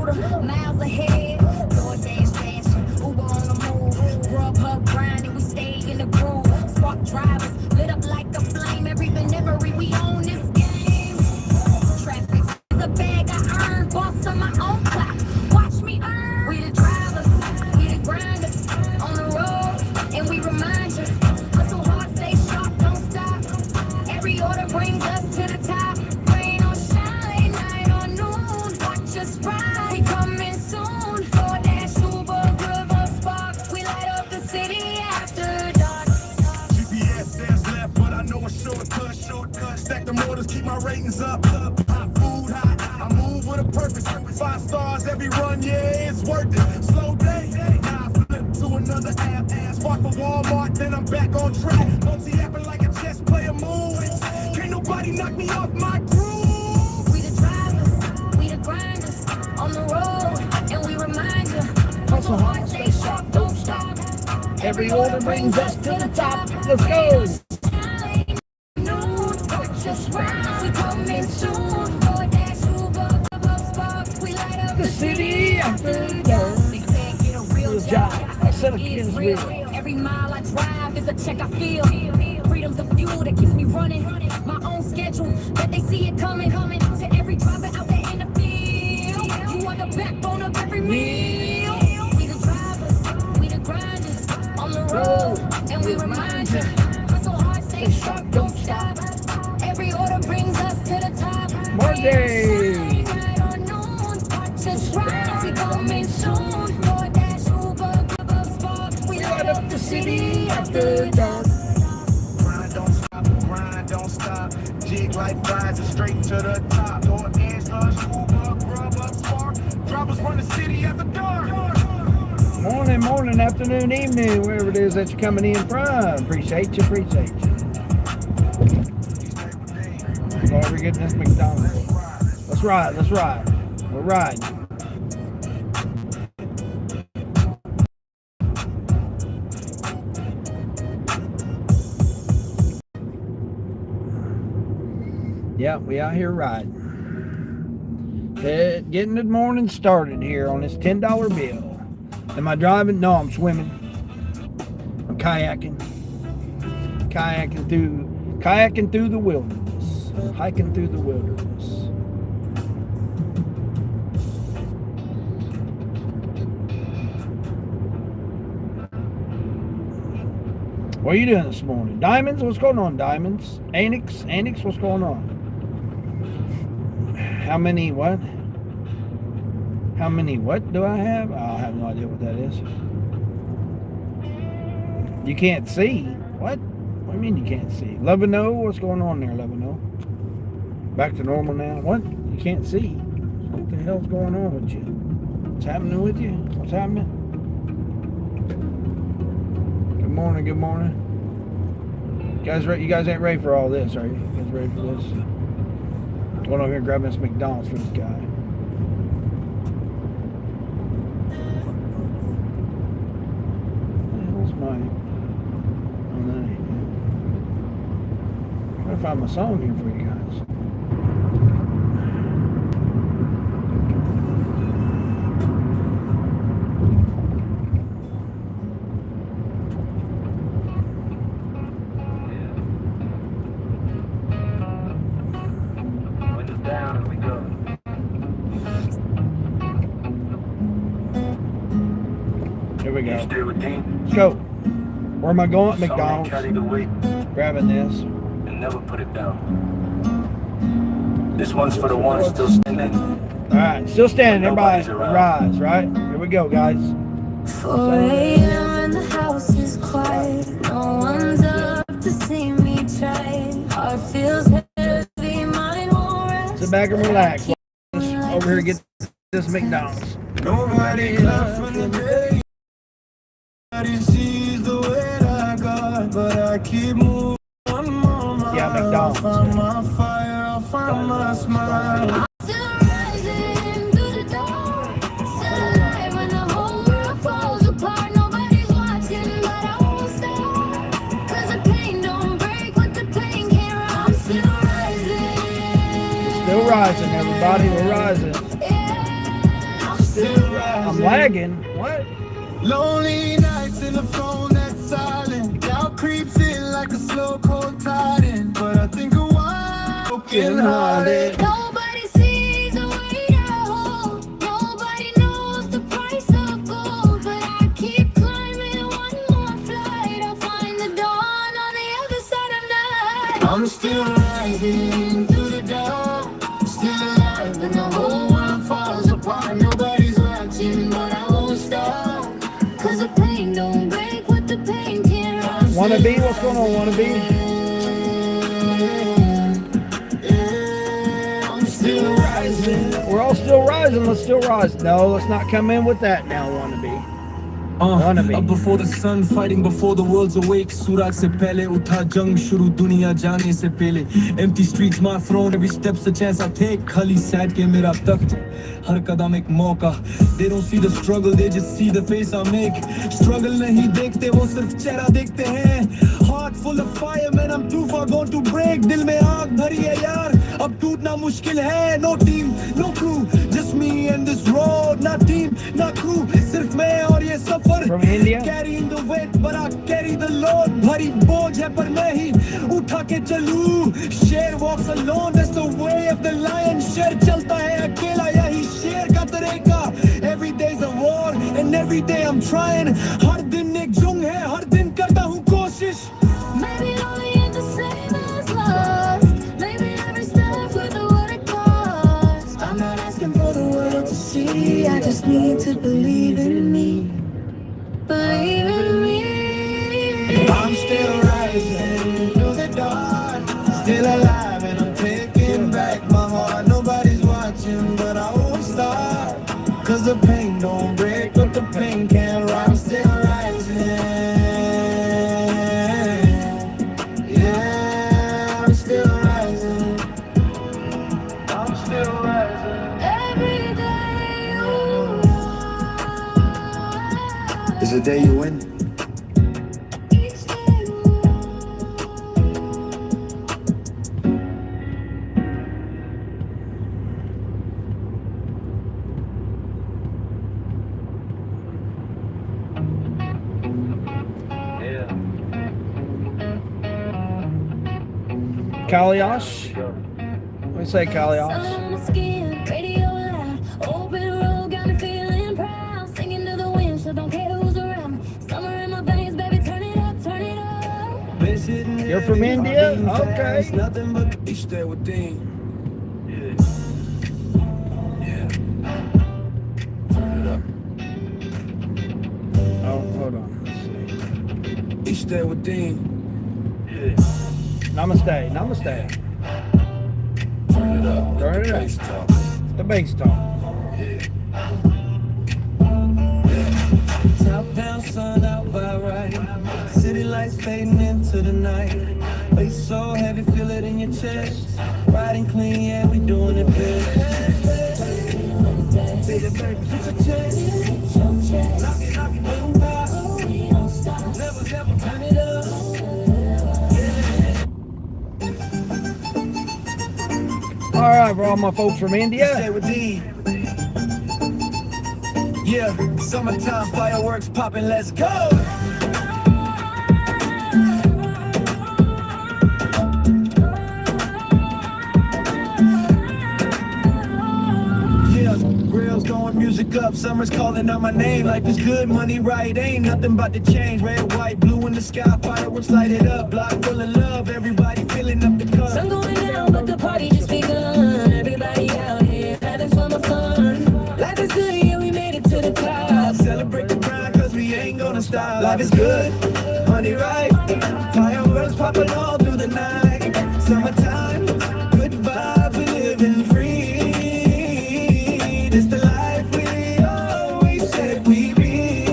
motor, miles ahead. DoorDash fashion, Uber on the move. Grubhub grinding, we stay in the groove. Spark drivers, lit up like a flame. Every delivery, we own this game. Traffic is a bag I earned, boss on my own clock. Watch me earn. We the drivers, we the grinders on the road, and we remind you. Hustle hard, stay sharp, don't stop. Every order brings us to the top. Rain or shine, night or noon. Watch us ride, we coming soon. DoorDash, Uber, Grubhub, Spark. We light up the city after dark. GPS says left, but I know a shortcut. Stack the mortars, keep my ratings up. Hot food, hot. I move with a purpose. 5 stars every run, yeah, it's worth it. Slow day, now I flip to another app. Spark for Walmart, then I'm back on track. Multi-apping like a chess player move. Can't nobody knock me off my groove. We the drivers, we the grinders on the road, and we remind you. Hustle hard, stay sharp, don't stop. Every order brings us to the top. Let's go. We coming soon. DoorDash, Uber, Grubhub, Spark. We light up the city after dark. They said get a real job. I said it is real. Every mile I drive is a check I feel. Freedom's the fuel that keeps me running. My own schedule, that they see it coming. To every driver out there in the field. You are the backbone of every meal. We the drivers, we the grinders on the road, and we remind you. Hustle hard, stay sharp, don't stop. Every order brings us to the top. Monday. Just ride, we coming soon. DoorDash, Uber, Grubhub, Spark. We light up the city after dark. Grind don't stop, grind don't stop. Jig like rides straight to the top. DoorDash, Uber, Grubhub, Spark. Drivers run the city after dark. Morning, afternoon, evening, wherever it is that you're coming in from. Appreciate you. Glad we're getting this McDonald's. Let's ride. We're riding. Yeah, we out here riding. Getting the morning started here on this $10 bill. Am I driving? No, I'm swimming. I'm kayaking through the wilderness. Hiking through the wilderness. What are you doing this morning? Diamonds? What's going on, Diamonds? Anix, what's going on? How many what do I have? I have no idea what that is. You can't see? What? What do you mean you can't see? Lovino, what's going on there, Lovino? Back to normal now? What? You can't see? What the hell's going on with you? What's happening with you? What's happening? Good morning. You guys ain't ready for all this, are you? You guys ready for this? Going over here and grabbing this McDonald's for this guy. What's mine? Oh, that ain't it. I'm gonna find my song here for you guys. Here we go. Let's go. Where am I going? McDonald's. Grabbing this. And never put it down. This one's for the ones still standing. Alright, still standing. Everybody rise, right? Here we go, guys. 4 a.m. and the house is quiet. No one's up to see me try. Heart feels heavy, mind won't rest. Sit back and relax. Over here, get this McDonald's. Nobody left from the day. Nobody sees the way I got, but I keep moving on. Yeah, McDonald's. I'll find my fire, I'll find my smile. Still rising through the dark. Still alive when the whole world falls apart. Nobody's watching, but I won't stop. 'Cause the pain don't break with the pain can't run. I'm still rising. Still rising, everybody. We're rising. Yeah, I'll still rising. I'm lagging. What? Lonely nights in the phone that's silent. Doubt creeps in like a slow cold tiding. But I think a while broken hearted. Nobody sees the weight I hold. Nobody knows the price of gold. But I keep climbing one more flight. I'll find the dawn on the other side of night. I'm still rising through the dark. Still alive when the whole world falls apart. Nobody's watching, but I won't stop. Cause the pain don't break what the pain can't rise. Wannabe? What's going on, Wannabe? I'm still rising. We're all still rising. Let's still rise. No, let's not come in with that now, Wannabe. Wannabe. Up before the sun, fighting before the world's awake. Suraj se pehle utha jang shuru duniya jaane se pehle. Empty streets my throne, every step's a chance I take. Khali sad ke mera takht, har kadam ek mauka. They don't see the struggle, they just see the face I make. Struggle nahi dekhte, wo sirf chehra dekhte hain. Heart full of fire, man, I'm too far gone to break. Dil mein aag bhari hai yaar, ab tootna mushkil hai. No team, no crew, just me and this road. Na team, na crew, sirf main aur ye safar. From India? Carrying the weight, but I carry the load. Bhari boj hai par main hi utha ke chalu. Sher walks alone, that's the way of the lion. Sher chalta hai akela, yahi sher ka tareka. Every day's a war, and every day I'm trying. Har din ek jung hai, har din karta hu koshish. Maybe only ain't the same as lost. Maybe every step with what it costs. I'm not asking for the world to see. I just need to believe in me. Believe in me. I'm still rising through the dark. Still alive and I'm taking back my heart. Nobody's watching, but I won't stop. Cause the pain don't break, but the pain can't rise. I'm still rising. Yeah, I'm still rising. I'm still rising. Every day you rise. Is the day you win? Each day you Kalyash? What do you say, Kalyash? sun on my skin, radio loud, open road, got me feeling proud. Singing to the wind, so don't care who's around. Summer in my veins, baby, turn it up, turn it up. You're from India? Okay. Nothing but işte within. Oh, hold on. Let's see. İşte within. Namaste. Namaste. Turn it up. Turn it up. Bass talk. The bass talk. Top down, sun out by right. City lights fading into the night. Bass so heavy, feel it in your chest. Riding clean, yeah, we doing it big. Baby, baby, put your chest. Knock it, boom, pop. Never, never turn it up. All right, for all my folks from India. Stay with D. Yeah, summertime fireworks popping, let's go. Yeah, grills going, music up, summer's calling out my name. Life is good, money right, ain't nothing about to change. Red, white, blue in the sky, fireworks light it up. Block full of love, everybody filling up the cup. Sun going down, but the party just begun. Everybody out here having summer fun. Life is good, yeah, we made it to the top. Celebrate the grind, cause we ain't gonna stop. Life is good, money right, fireworks popping all through the night. Summertime, good vibes, we living free. This the life we always said we'd be.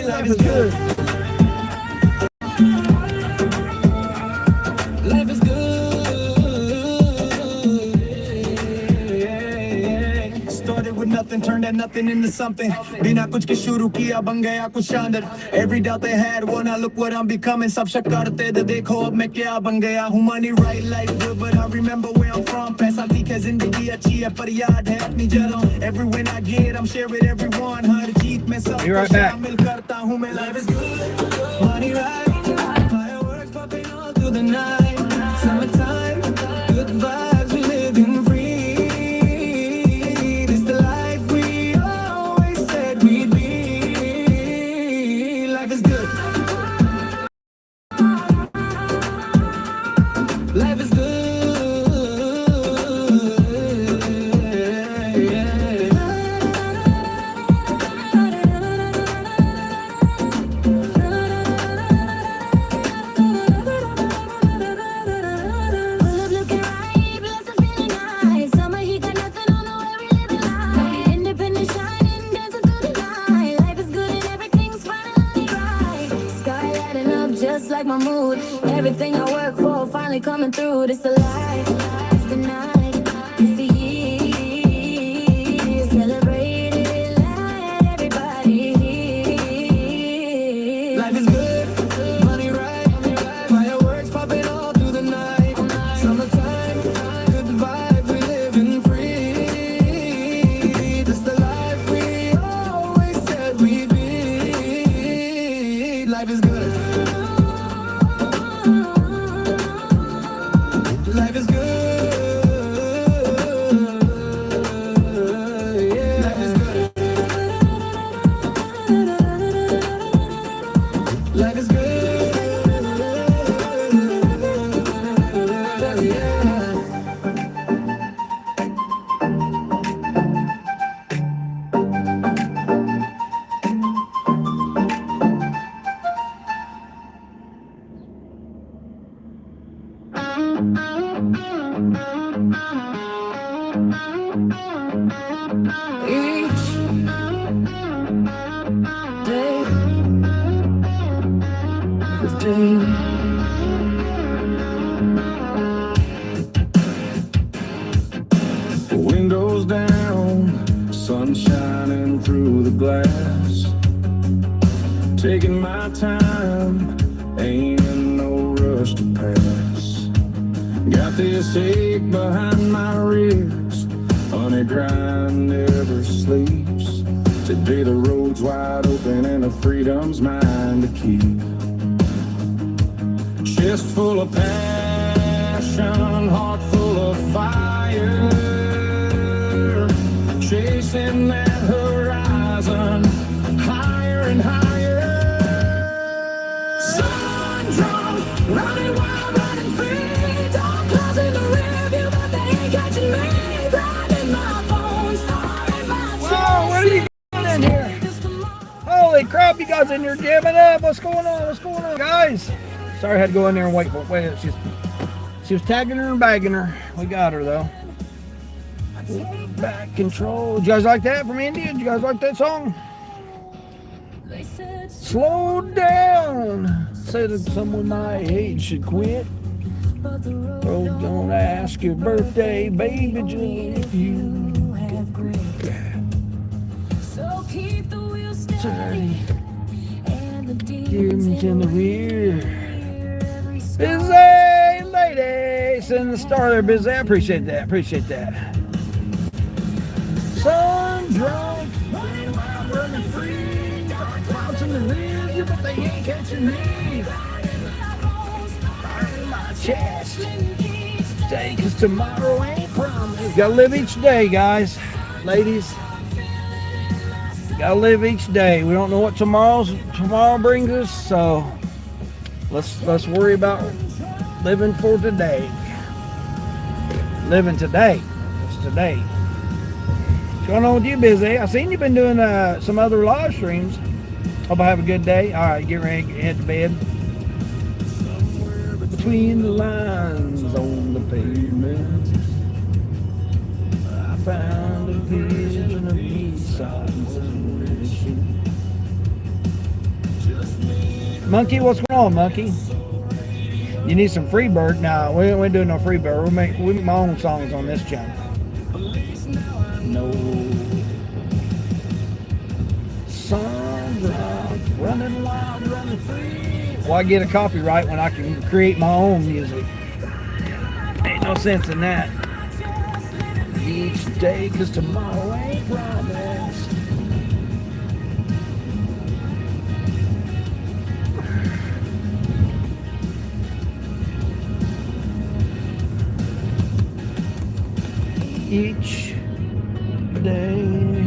Life is good. Life is good. Started with nothing, turned that nothing into something. Bina kuch ke shuru kiya, ban gaya kuch shandar. Every doubt they had, well now look what I'm becoming. Sab shak karte the dekho ab main kya ban gaya. Hu money right, life good, but I remember where I'm from. Paisa है जिंदगी अच्छी है पर याद है अपनी जड़ों every win I get I'm share with everyone हर जीत में सबको right back. शामिल करता हूँ मैं life is good money right fireworks popping all through the night summertime good vibes we living free this the life we always said we'd be life is good life is good Just like my mood, everything I work for finally coming through. This the life, it's the night, it's the year. Celebrate it, let everybody hear. Life is good, money right, fireworks popping all through the night. Summertime, good vibe, we living free. This the life we always said we'd be. Life is good. Life is good. Yeah. Life is good. Life is good. Yeah. Each day is a dream. Windows down, sun shining through the glass. Taking my time, ain't in no rush to pass. Got this ache behind my ribs, honey grind never sleeps. Today the road's wide open and the freedom's mine to keep. Chest full of passion, heart full of fire. Chasing that horizon, higher and higher. Sun drunk, running wild, running free. Dark clouds in the rear view, but they ain't catching me. Grinding my bones, starring my Whoa, what are you doing in here? Holy crap, you guys in here jamming up. What's going on? What's going on, guys? Sorry, I had to go in there and wait for it. Wait, she was tagging her and bagging her. We got her, though. Back control. Did you guys like that from India? Did you guys like that song? Slow down. Said that someone my age should quit. Oh, don't ask your birthday, baby, just if you have quit. So keep the wheels steady and the demons demons in the rear. every Busy lady, send the star there, Busy. I appreciate that. Appreciate that. Sun drunk, running wild, running free. Dark clouds in the rear, but they ain't catching me. Fire in my chest. Stay, 'cause tomorrow ain't promised. Gotta live each day, guys, ladies. Gotta live each day. We don't know what tomorrow brings us, so let's worry about living for today. Living today. It's today. What's going on with you, Busy? I seen you've been doing some other live streams. Hope I have a good day. All right, get ready, head to bed. Between the lines on the pavement, I found a vision of me. Monkey, what's going on, Monkey? You need some Freebird? Nah, we ain't doing no Freebird. We make my own songs on this channel. No. Sunrise, running wild, running free. Well, I get a copyright when I can create my own music. Ain't no sense in that. Each day, 'cause tomorrow ain't promised. Each day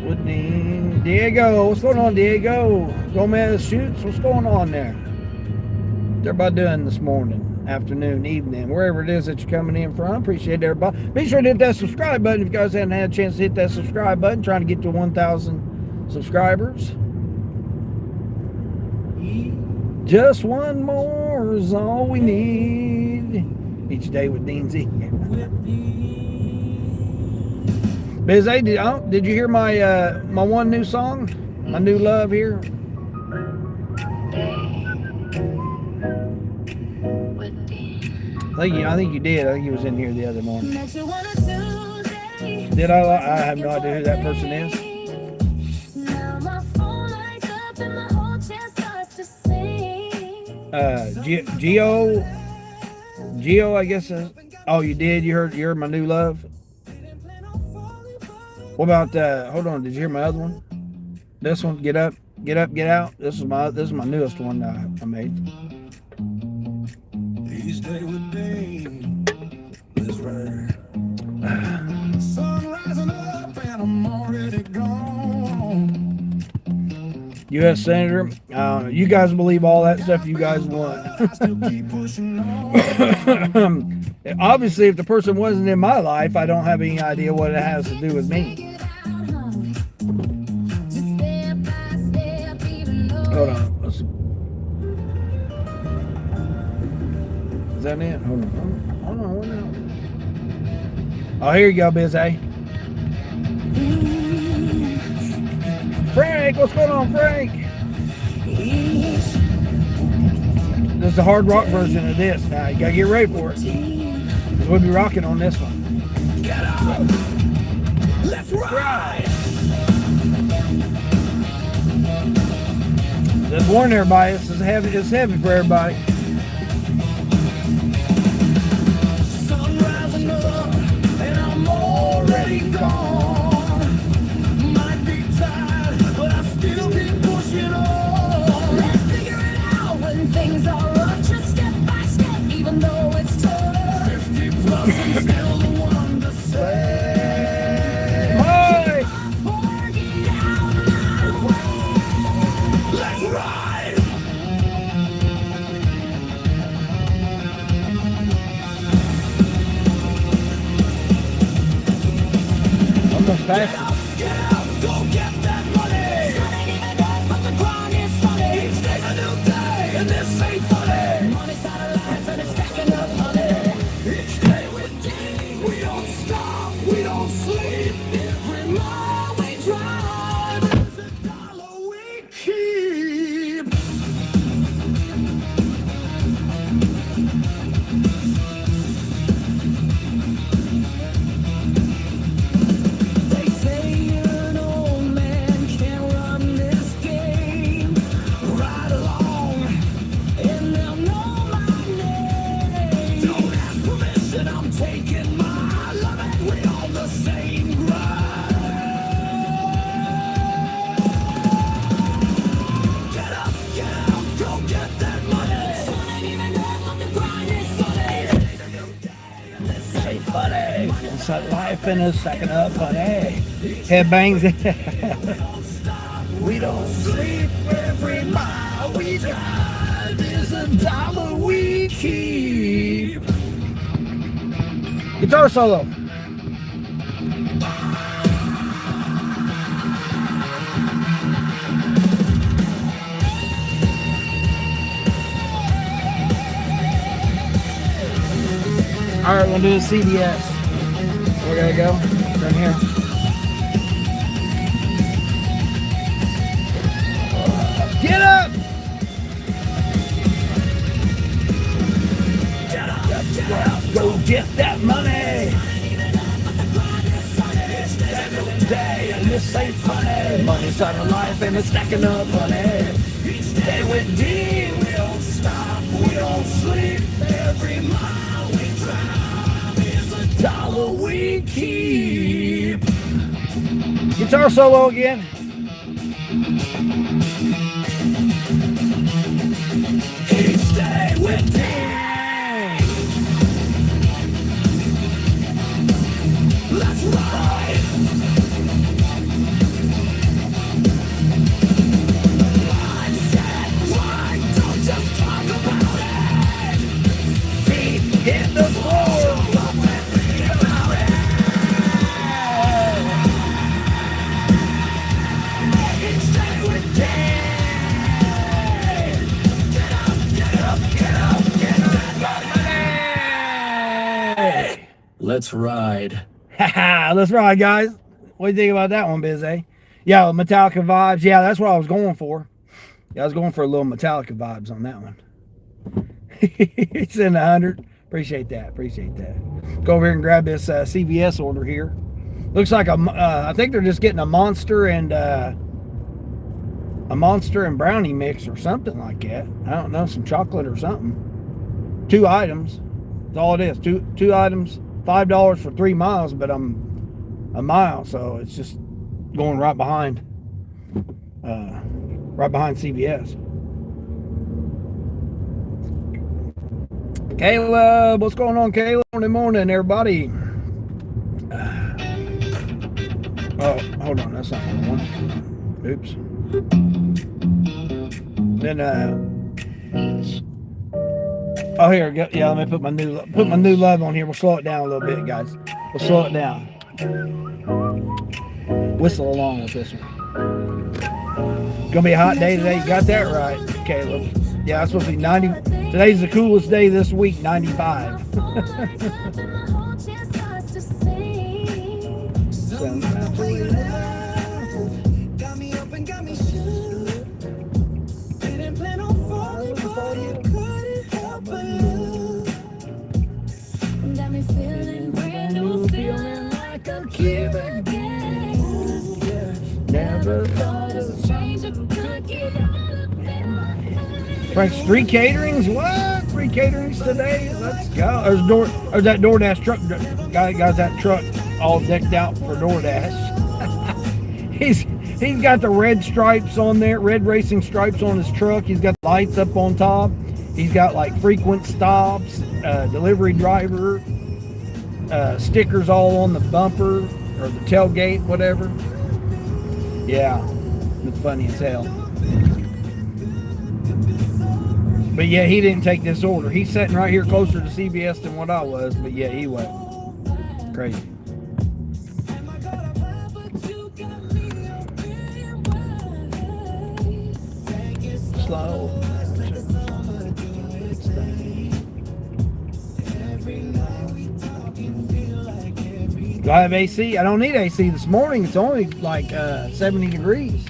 with me. Diego, what's going on, Diego? Gomez Shoots, what's going on there? What's everybody doing this morning, afternoon, evening, wherever it is that you're coming in from? Appreciate everybody. Be sure to hit that subscribe button if you guys haven't had a chance to hit that subscribe button. Trying to get to 1,000 subscribers. Just one more is all we need. Each day with Dean Z. Biz A, did you hear my my one new song? My new love here? I think you did. I think he was in here the other morning. Did I? I have no idea who that person is. Geo, I guess. Oh, you did? You heard my new love? What about hold on, did you hear my other one? This one, Get Up, Get Up, Get Out. This is my newest one I made. Each day with Dean is right. Sun rising up and I'm already gone. U.S. Senator, you guys believe all that stuff you guys want. I still keep pushing on. Obviously, if the person wasn't in my life, I don't have any idea what it has to do with me. Hold on. Let's see. Is that it? Hold on. What now? Oh, here you go, Biz A. Frank, what's going on, Frank? This is the hard rock version of this. Now, you gotta get ready for it. Because we'll be rocking on this one. Get up. Let's ride. Just warn everybody, this is heavy. It's heavy for everybody. Sun rising up and I'm already gone. Might be tired, but I still keep pushing on. Let's figure it out when things are rough, just step by step, even though it's tough. 50 plus and still the one to say. Hi! Work it out my way. Let's ride. Almost fast. Get up, go get that money. Sun ain't even up, but the grind is sunny. Each day's a new day and this ain't funny. Money's out of life and it's stacking up, honey. Each day with Dean, we don't stop, we don't sleep. Every mile we drive is a dollar we keep. They say an old man can't run this game. Ride along and they'll know my name. Don't ask permission, I'm taking my love it. We on the same grind. Get up, go get that money. Sun ain't even up, but the grind is sunny. Say funny. It's that life in us stacking up, honey. Headbangs. We don't sleep, every mile we drive is a dollar we keep. Guitar solo. All right, we're gonna do the CDS. We're gonna go right here. Get up! Go get that money! Every day, and this ain't funny. Money's out of life and it's stacking up money. Each day with Dean, we don't stop, we don't sleep. Every mile we drive is a dollar we keep. Guitar solo again. Stay with me. Let's ride. I said, why don't just talk about it? Feet hit the floor. Stay with me. Let's ride. Let's ride, guys. What do you think about that one, Bizzy? Yeah, Metallica vibes. Yeah, that's what I was going for. Yeah, I was going for a little Metallica vibes on that one. It's in 100. Appreciate that. Appreciate that. Go over here and grab this CVS order here. Looks like I think they're just getting a monster and brownie mix or something like that. I don't know, some chocolate or something. 2 items. That's all it is. Two items. $5 for 3 miles, but I'm a mile, so it's just going right behind CVS. Caleb, what's going on, Caleb? Morning, everybody. Oh, hold on, that's not the one. Oops. Then oh, here we go. Yeah, let me put my new love on here. We'll slow it down a little bit, guys. We'll slow it down. Whistle along with this one. Gonna be a hot day today. You got that right, Caleb. Yeah, it's supposed to be 90. Today's the coolest day this week, 95. Got me feeling brand new, feeling like a kid again. Never thought of change, I could get all up in my head. Frank's 3 caterings? What? 3 caterings today? Let's go. There's that DoorDash truck guy got that truck all decked out for DoorDash. He's got the red stripes on there, red racing stripes on his truck. He's got lights up on top. He's got like frequent stops, delivery driver, stickers all on the bumper or the tailgate, whatever. Yeah, it's funny as hell. But yeah, he didn't take this order. He's sitting right here closer to CVS than what I was. But yeah, he was crazy. Slow. Do I have AC? I don't need AC this morning. It's only like 70 degrees.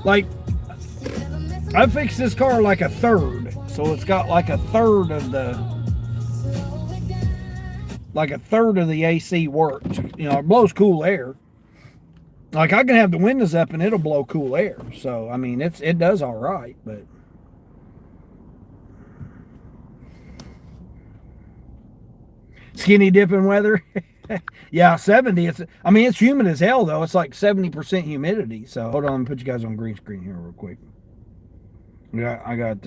Like, I fixed this car like a third. So it's got like a third of the AC works. You know, it blows cool air. Like, I can have the windows up and it'll blow cool air. So, I mean, it does all right, but skinny dipping weather. Yeah, 70. It's humid as hell though. It's like 70% humidity. So hold on, let me put you guys on green screen here real quick. I got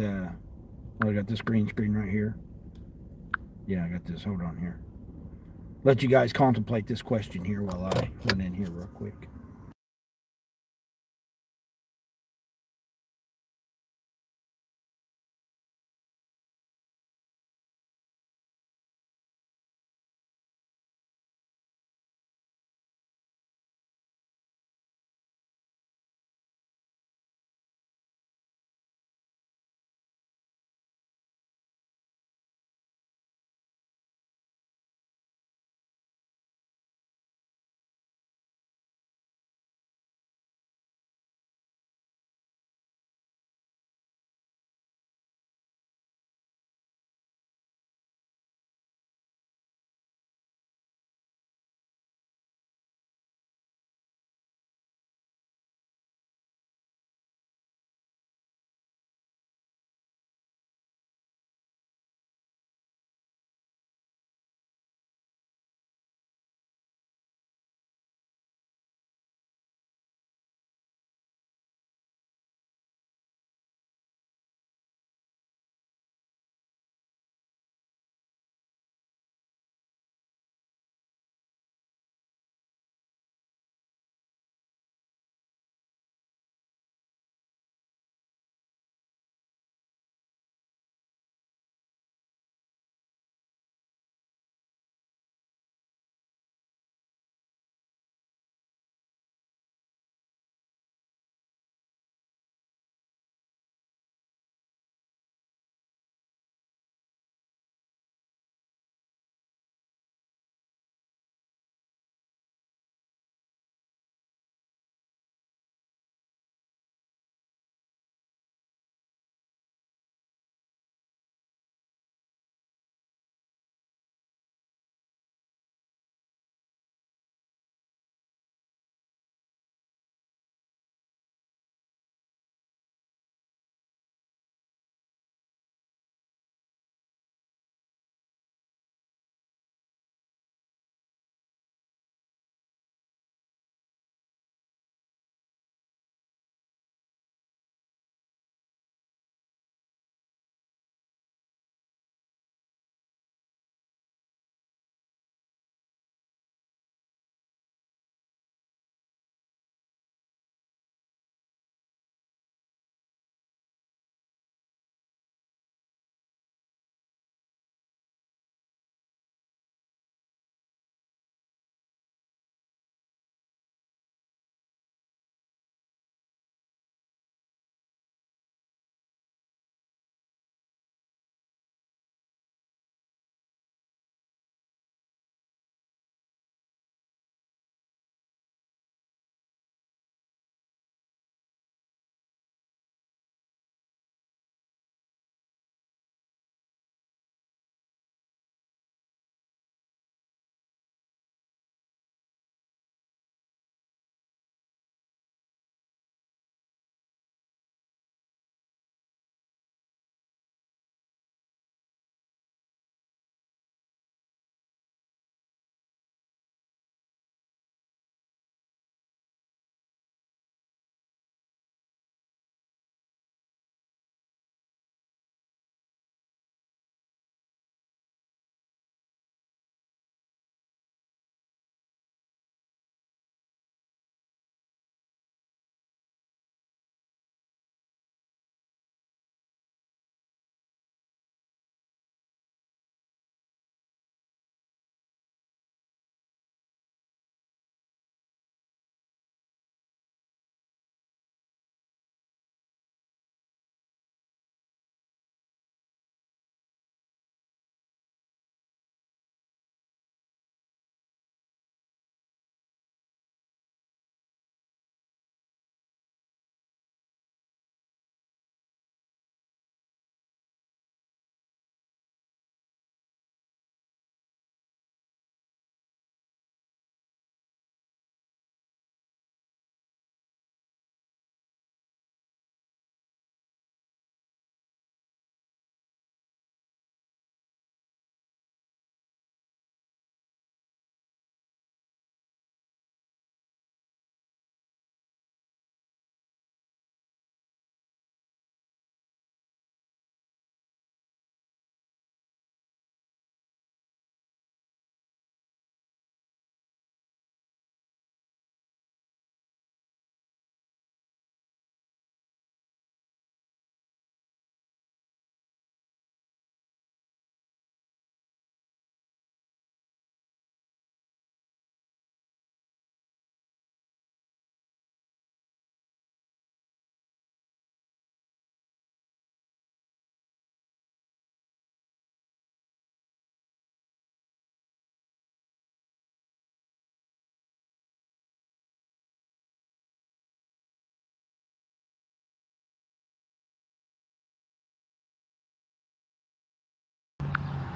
this green screen right here. Yeah, I got this. Hold on here. Let you guys contemplate this question here while I run in here real quick.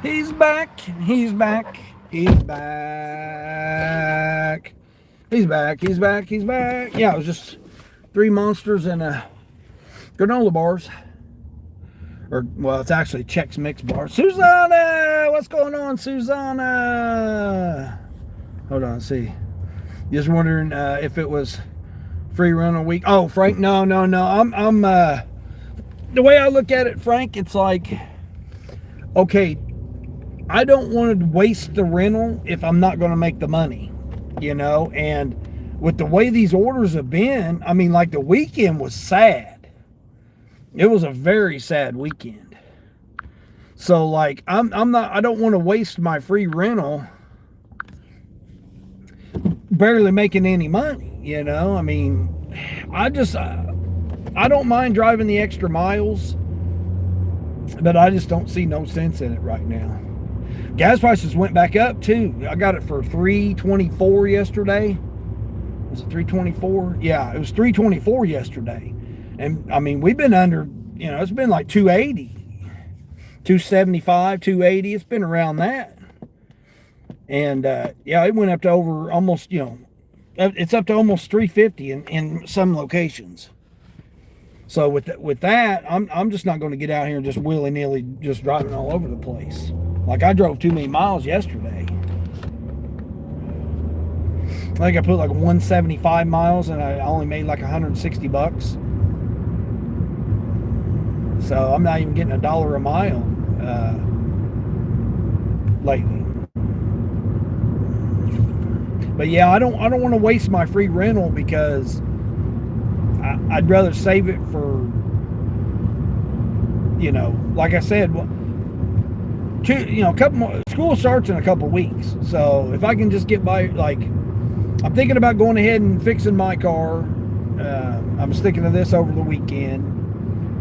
He's back. He's back. He's back. He's back. He's back. He's back. Yeah, it was just 3 Monsters and granola bars. Or, well, it's actually Chex Mix bar. Susanna! What's going on, Susanna? Hold on, see. Just wondering if it was free rental week. Oh, Frank, no. I'm the way I look at it, Frank, it's like, okay, I don't want to waste the rental if I'm not going to make the money, you know? And with the way these orders have been, I mean, like the weekend was sad. It was a very sad weekend. So like, I don't want to waste my free rental barely making any money, you know? I mean, I don't mind driving the extra miles, but I just don't see no sense in it right now. Gas prices went back up too. I got it for $3.24 yesterday. Was it $3.24? Yeah, it was $3.24 yesterday. And I mean, we've been under, you know, it's been like $2.80, $2.75, $2.80. It's been around that. And yeah, it went up to over almost, you know, it's up to almost $3.50 in some locations. So with that, I'm just not going to get out here and just willy-nilly just driving all over the place. Like I drove too many miles yesterday. I think I put like 175 miles and I only made like $160. So I'm not even getting $1 a mile lately. But yeah, I don't want to waste my free rental because I'd rather save it for, you know, like I said, a couple more. School starts in a couple weeks, so if I can just get by, like, I'm thinking about going ahead and fixing my car. I was thinking of this over the weekend.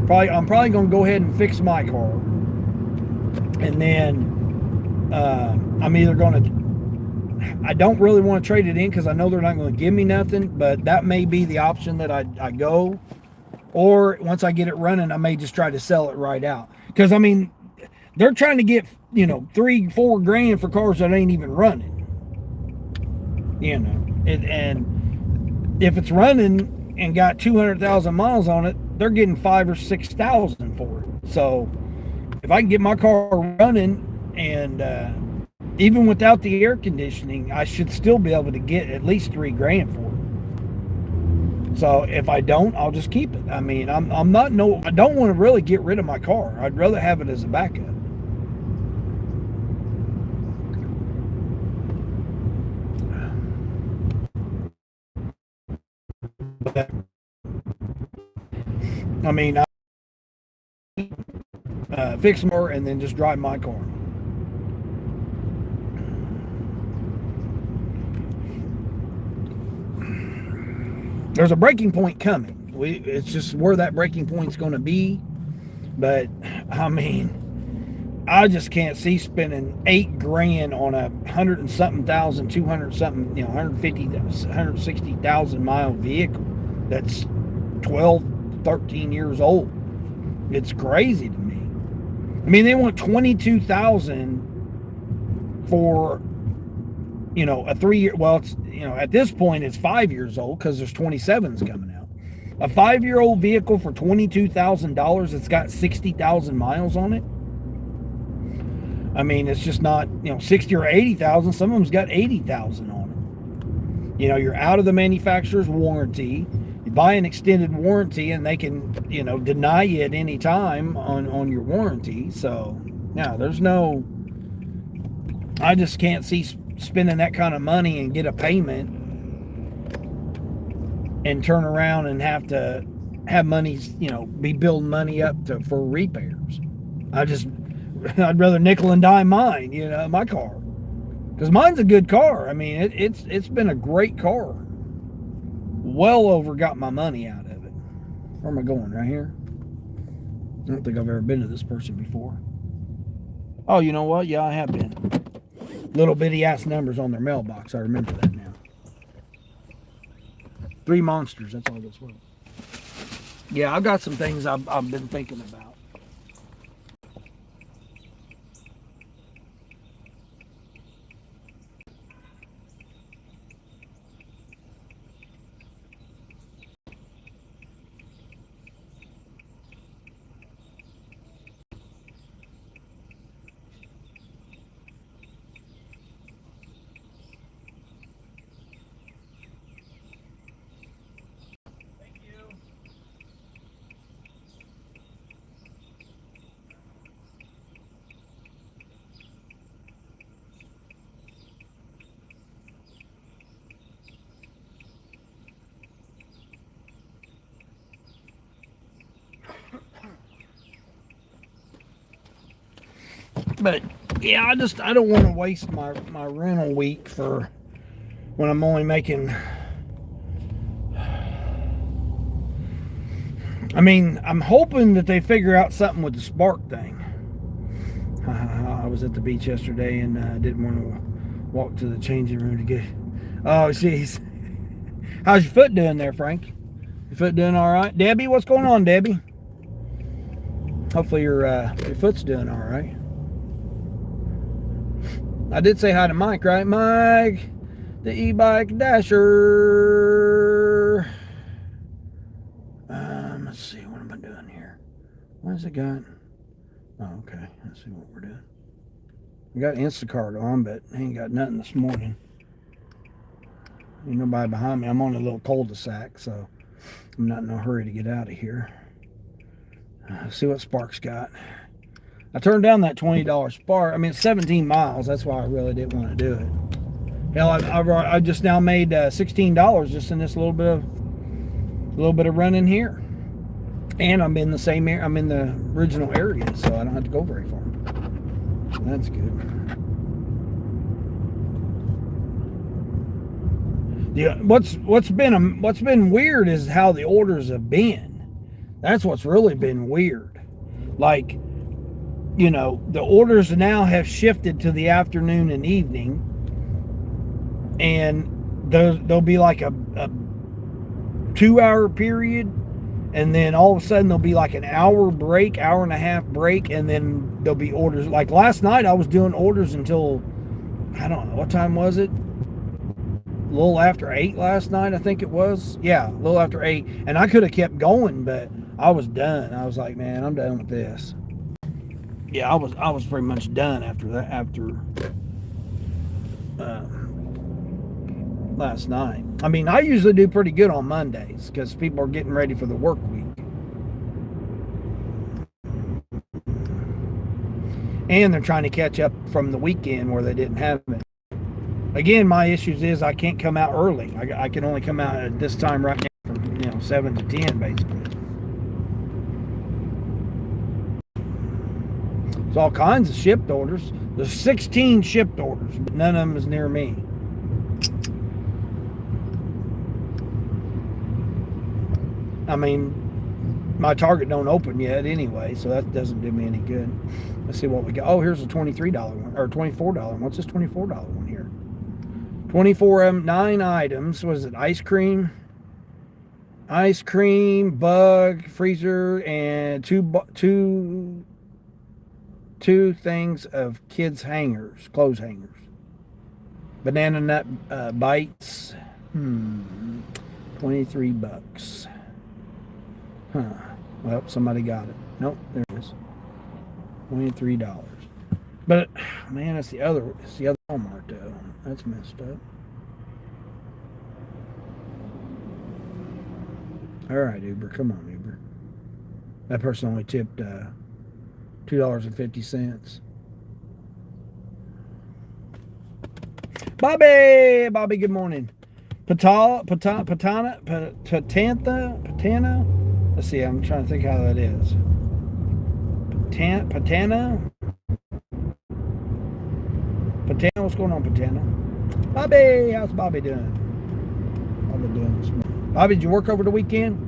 I'm probably going to go ahead and fix my car, and then I'm either going to. I don't really want to trade it in because I know they're not going to give me nothing, but that may be the option that I go. Or once I get it running, I may just try to sell it right out. Because, I mean, they're trying to get, you know, $3-4 grand for cars that ain't even running. You know, and if it's running and got 200,000 miles on it, they're getting 5,000 or 6,000 for it. So if I can get my car running and even without the air conditioning, I should still be able to get at least 3 grand for it. So if I don't, I'll just keep it. I mean, I don't want to really get rid of my car. I'd rather have it as a backup. But, I mean, I fix more and then just drive my car. There's a breaking point coming. It's just where that breaking point's going to be. But I mean, I just can't see spending 8 grand on a 100 and something thousand, 200 something, you know, 150, 160,000 mile vehicle that's 12, 13 years old. It's crazy to me. I mean, they want 22,000 for, you know, a 3-year, well, it's, you know, at this point it's 5 years old because there's 27s coming out. A 5-year-old vehicle for $22,000 that's got 60,000 miles on it. I mean, it's just not, you know, 60 or 80,000. Some of them's got 80,000 on it. You know, you're out of the manufacturer's warranty. You buy an extended warranty and they can, you know, deny you at any time on your warranty. So, yeah, there's no, I just can't see spending that kind of money and get a payment and turn around and have to have money, you know, be building money up for repairs. I'd rather nickel and dime mine, you know, my car, because mine's a good car. I mean, it's been a great car. Well over got my money out of it. Where am I going? Right here? I don't think I've ever been to this person before. Oh, you know what? Yeah, I have been. Little bitty ass numbers on their mailbox. I remember that now. 3 Monsters. That's all this was. Yeah, I've got some things I've been thinking about. But yeah, I don't want to waste my rental week for when I'm only making. I mean, I'm hoping that they figure out something with the Spark thing. I was at the beach yesterday and didn't want to walk to the changing room to get. Oh, jeez. How's your foot doing there, Frank? Your foot doing all right? Debbie, what's going on, Debbie? Hopefully your foot's doing all right. I did say hi to Mike, right? Mike, the e-bike dasher. Let's see, what am I doing here? What has it got? Oh, okay. Let's see what we're doing. We got Instacart on, but I ain't got nothing this morning. Ain't nobody behind me. I'm on a little cul-de-sac, so I'm not in a hurry to get out of here. See what Spark's got. I turned down that $20 Spark. I mean, it's 17 miles. That's why I really didn't want to do it. Hell, I just now made $16 just in this little bit of running here, and I'm in the same area. I'm in the original area, so I don't have to go very far. So that's good. Yeah, what's been weird is how the orders have been. That's what's really been weird. Like, you know, the orders now have shifted to the afternoon and evening, and there'll be like a 2-hour period, and then all of a sudden there'll be like an hour break, hour and a half break, and then there'll be orders. Like last night I was doing orders until, I don't know, what time was it? A little after 8 last night, I think it was. Yeah, a little after 8. And I could have kept going, but I was done. I was like, man, I'm done with this. Yeah, I was pretty much done after that, last night. I mean, I usually do pretty good on Mondays because people are getting ready for the work week. And they're trying to catch up from the weekend where they didn't have it. Again, my issues is I can't come out early. I can only come out at this time right now from 7 to 10 basically. There's all kinds of shipped orders. There's 16 shipped orders, but none of them is near me. I mean, my Target don't open yet anyway, so that doesn't do me any good. Let's see what we got. Oh, here's a $23 one, or $24 one. What's this $24 one here? 9 items. What is it? Ice cream, bug, freezer, and two things of kids' hangers, clothes hangers. Banana nut bites. $23. Huh. Well, somebody got it. Nope, there it is. $23. But man, it's the other Walmart though. That's messed up. All right, Uber, come on, Uber. That person only tipped $2.50. Bobby, good morning. Patana. Let's see, I'm trying to think how that is. Patana, what's going on, Patana? Bobby, how's Bobby doing? Bobby doing this morning. Bobby, did you work over the weekend?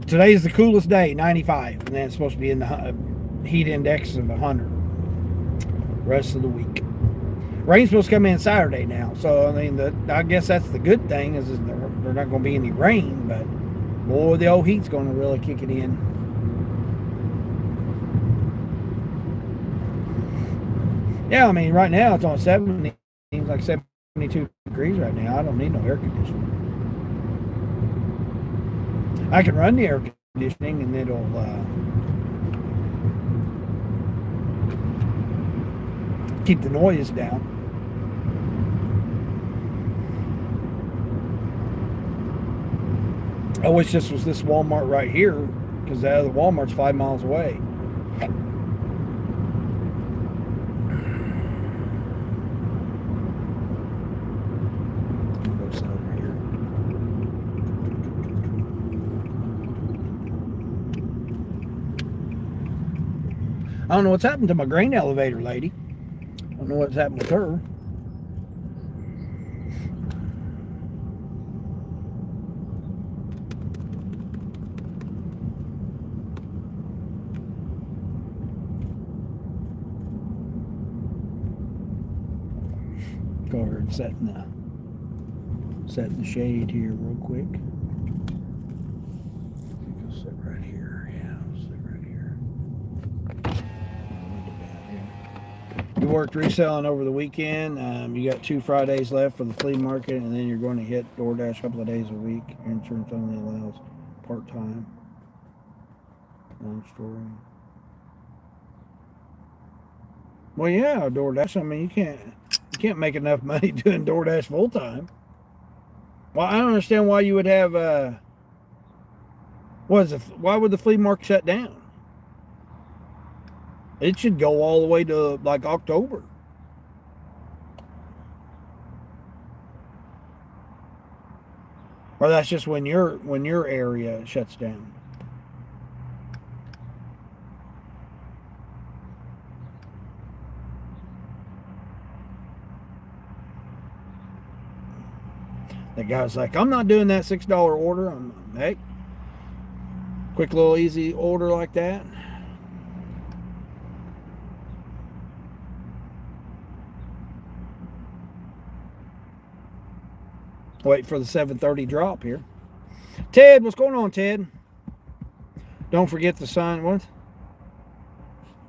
Today's the coolest day, 95, and then it's supposed to be in the heat index of 100. Rest of the week. Rain's supposed to come in Saturday now, so I mean, I guess that's the good thing is there's not going to be any rain, but boy, the old heat's going to really kick it in. Yeah, I mean, right now it's on 70. It's like 72 degrees right now. I don't need no air conditioning. I can run the air conditioning and it'll keep the noise down. I wish this was this Walmart right here, because the other Walmart's 5 miles away. I don't know what's happened to my grain elevator lady. I don't know what's happened with her. Go over and set in the shade here real quick. Go sit right here. Yeah, I'll sit right here. You worked reselling over the weekend. You got 2 Fridays left for the flea market, and then you're going to hit DoorDash a couple of days a week. Insurance only allows part-time. Long story. Well, yeah, DoorDash. I mean, you can't make enough money doing DoorDash full time. Well, I don't understand why you would have. Why would the flea market shut down? It should go all the way to like October. Or that's just when your area shuts down. The guy's like, I'm not doing that $6 order. Hey, quick little easy order like that. Wait for the 7:30 drop here. Ted, what's going on, Ted? Don't forget the sun. What?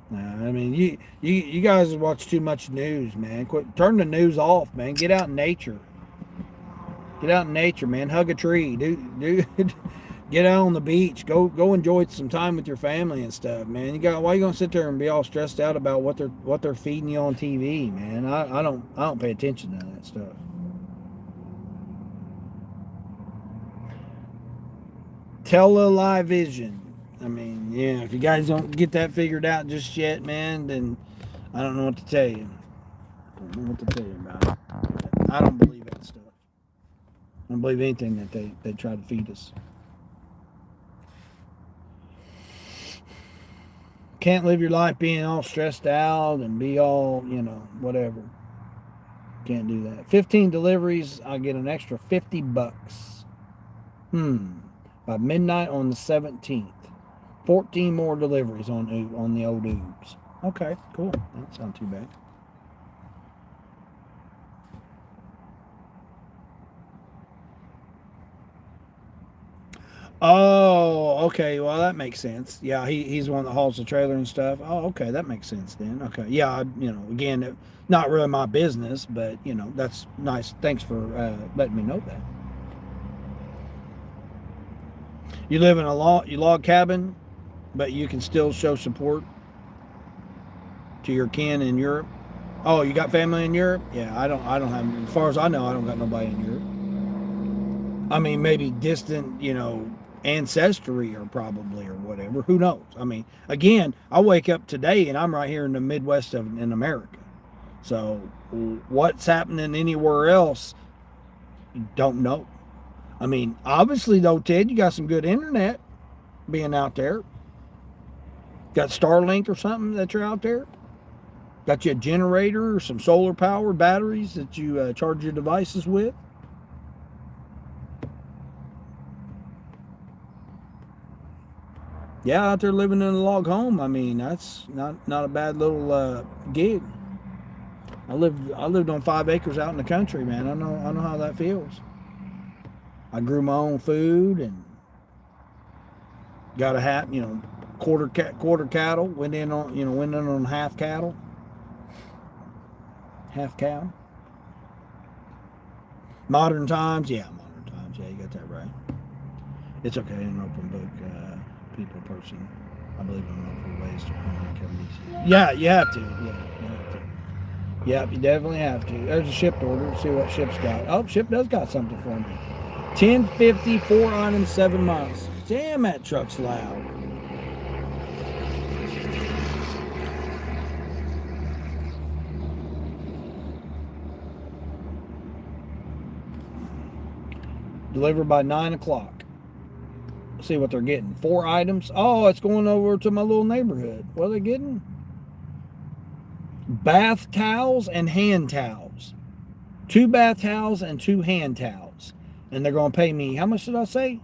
Nah, I mean, you guys watch too much news, man. Turn the news off, man. Get out in nature. Get out in nature, man. Hug a tree. Dude, get out on the beach. Go enjoy some time with your family and stuff, man. Why you gonna sit there and be all stressed out about what they're feeding you on TV, man? I don't pay attention to that stuff. Television. I mean, yeah, if you guys don't get that figured out just yet, man, then I don't know what to tell you. I don't know what to tell you about it. I don't believe that stuff. I don't believe anything that they try to feed us. Can't live your life being all stressed out and be all, whatever. Can't do that. 15 deliveries, I'll get an extra $50. By midnight on the 17th. 14 more deliveries on the old Oobs. Okay, cool. That's not too bad. Oh, okay. Well, that makes sense. Yeah, he's the one that hauls the trailer and stuff. Oh, okay. That makes sense then. Okay. Yeah, again, not really my business, but, that's nice. Thanks for letting me know that. You live in a log cabin, but you can still show support to your kin in Europe. Oh, you got family in Europe? Yeah, I don't have, as far as I know, I don't got nobody in Europe. I mean, maybe distant, ancestry or probably or whatever. Who knows? I mean, again, I wake up today and I'm right here in the Midwest in America. So what's happening anywhere else, don't know. I mean, obviously though, Ted, you got some good internet being out there. Got Starlink or something that you're out there? Got you a generator or some solar power batteries that you charge your devices with? Yeah, out there living in a log home. I mean, that's not a bad little gig. I lived on 5 acres out in the country, man. I know how that feels. I grew my own food and got a quarter cattle. Went in on half cattle, half cow. Modern times, yeah, you got that right. It's okay, an open book, people person. I believe in multiple ways to earn income. Yeah, you have to. Yeah, you have to. Yeah, you definitely have to. There's a shipped order. Let's see what Ship's got. Oh, Ship does got something for me. 1050, 4 items, 7 miles. Damn, that truck's loud. Delivered by 9 o'clock. See what they're getting. 4 items. Oh, it's going over to my little neighborhood. What are they getting? bath towels and hand towels. 2 bath towels and 2 hand towels. And they're going to pay me, how much did I say?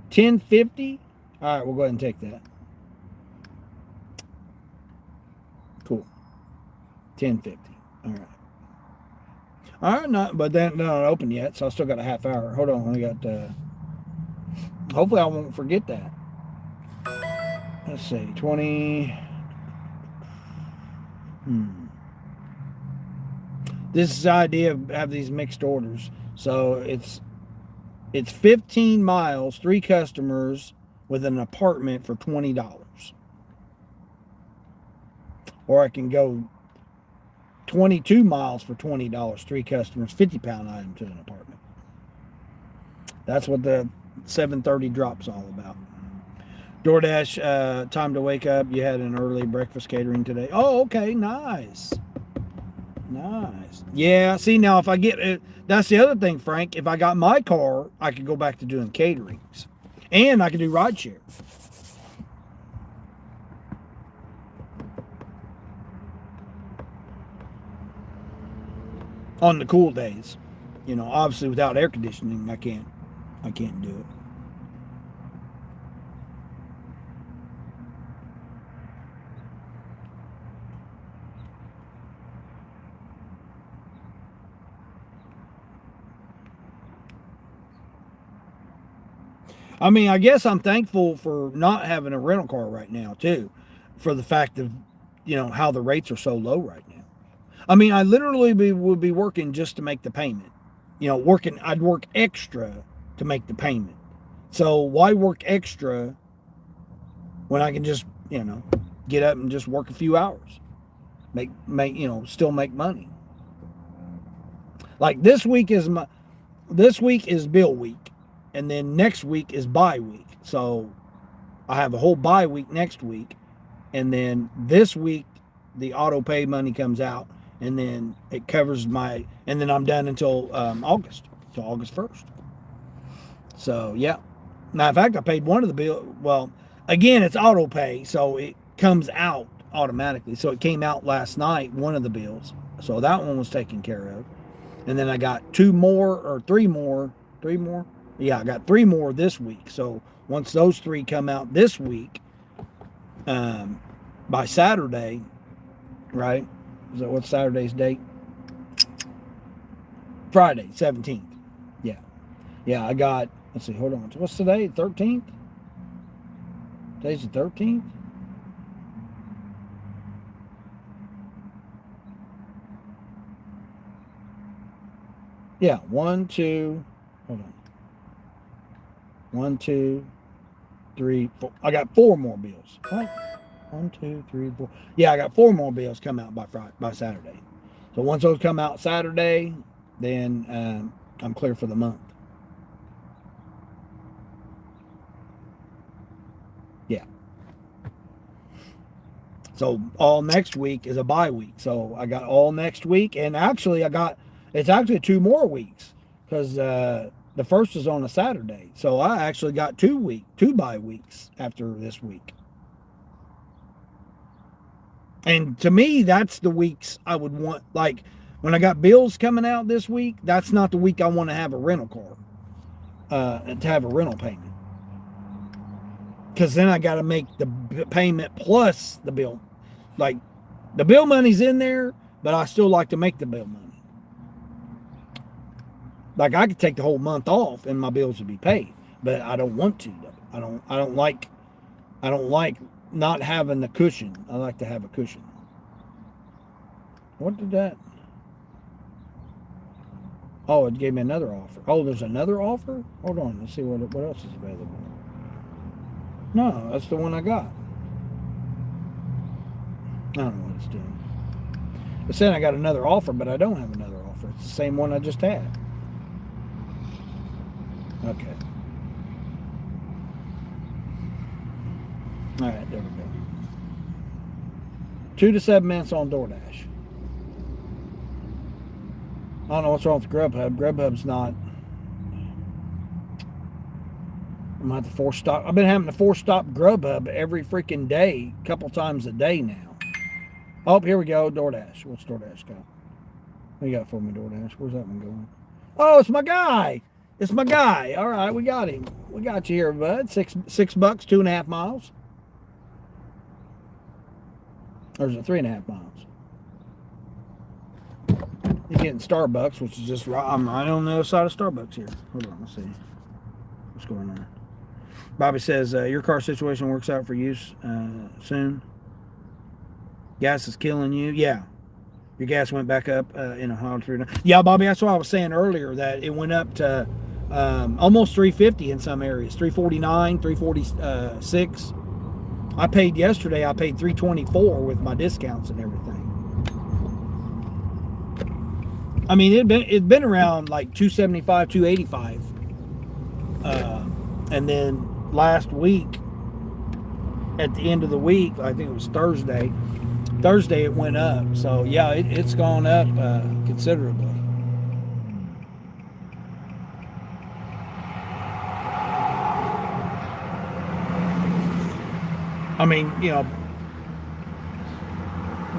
$10.50? All right, we'll go ahead and take that. Cool. $10.50. All right. All right, not, but they're not open yet, so I still got a half hour. Hold on, I got, hopefully I won't forget that. Let's see, 20. This is the idea of have these mixed orders. So it's 15 miles, 3 customers with an apartment for $20. Or I can go 22 miles for $20, 3 customers, 50-pound item to an apartment. That's what the 7:30 drop's all about. DoorDash, time to wake up. You had an early breakfast catering today. Oh, okay, nice. Nice. Yeah, see, now if I get it, that's the other thing, Frank. If I got my car, I could go back to doing caterings. And I could do rideshare. On the cool days. You know, obviously without air conditioning, I can't do it. I mean, I guess I'm thankful for not having a rental car right now, too, for the fact of, you know, how the rates are so low right now. I mean, I literally would be working just to make the payment. You know, I'd work extra to make the payment. So why work extra when I can just, you know, get up and just work a few hours? Make you know, still make money. Like this week is bill week. And then next week is bye week. So I have a whole bye week next week. And then this week, the auto pay money comes out. And then it covers and then I'm done until August 1st. So, yeah. Now, in fact, I paid one of the bills. Well, again, it's auto pay. So it comes out automatically. So it came out last night, one of the bills. So that one was taken care of. And then I got 3 more. Yeah, I got 3 more this week. So once those 3 come out this week, by Saturday, right? Is that what's Saturday's date? Friday, 17th. Yeah. Yeah, I got, let's see, hold on. What's today? 13th? Today's the 13th? Yeah, 1, 2, hold on. 1, 2, 3, 4. I got 4 more bills. What? 1, 2, 3, 4. Yeah, I got 4 more bills come out by Saturday. So once those come out Saturday, then I'm clear for the month. Yeah. So all next week is a bye week. So I got all next week, and actually it's actually 2 more weeks because the first is on a Saturday. So I actually got 2 bye weeks after this week. And to me, that's the weeks I would want. Like when I got bills coming out this week, that's not the week I want to have a rental car, to have a rental payment. Because then I got to make the payment plus the bill. Like the bill money's in there, but I still like to make the bill money. Like I could take the whole month off and my bills would be paid, but I don't want to though. I don't like not having the cushion. I like to have a cushion. What did that? Oh, it gave me another offer. Oh, there's another offer? Hold on, let's see what else is available. No, that's the one I got. I don't know what it's doing. It's saying I got another offer, but I don't have another offer. It's the same one I just had. Okay. All right, there we go. 2 to 7 minutes on DoorDash. I don't know what's wrong with Grubhub. Grubhub's not. I'm gonna have to force stop. I've been having to force stop Grubhub every freaking day, a couple times a day now. Oh, here we go. DoorDash. What's DoorDash got? What you got for me, DoorDash? Where's that one going? Oh, it's my guy. It's my guy. All right, we got him. We got you here, bud. $6, $2.5 miles. Or is it 3.5 miles? You're getting Starbucks, which is just right. I'm right on the other side of Starbucks here. Hold on, let's see. What's going on? Bobby says, your car situation works out for you soon. Gas is killing you. Yeah. Your gas went back up in Ohio. Yeah, Bobby, that's what I was saying earlier, that it went up to almost 350 in some areas. 349, 346. I paid yesterday, I paid 324 with my discounts and everything. I mean, it'd been around like 275, 285. And then last week, at the end of the week, I think it was Thursday it went up. So yeah, it's gone up considerably. I mean, you know,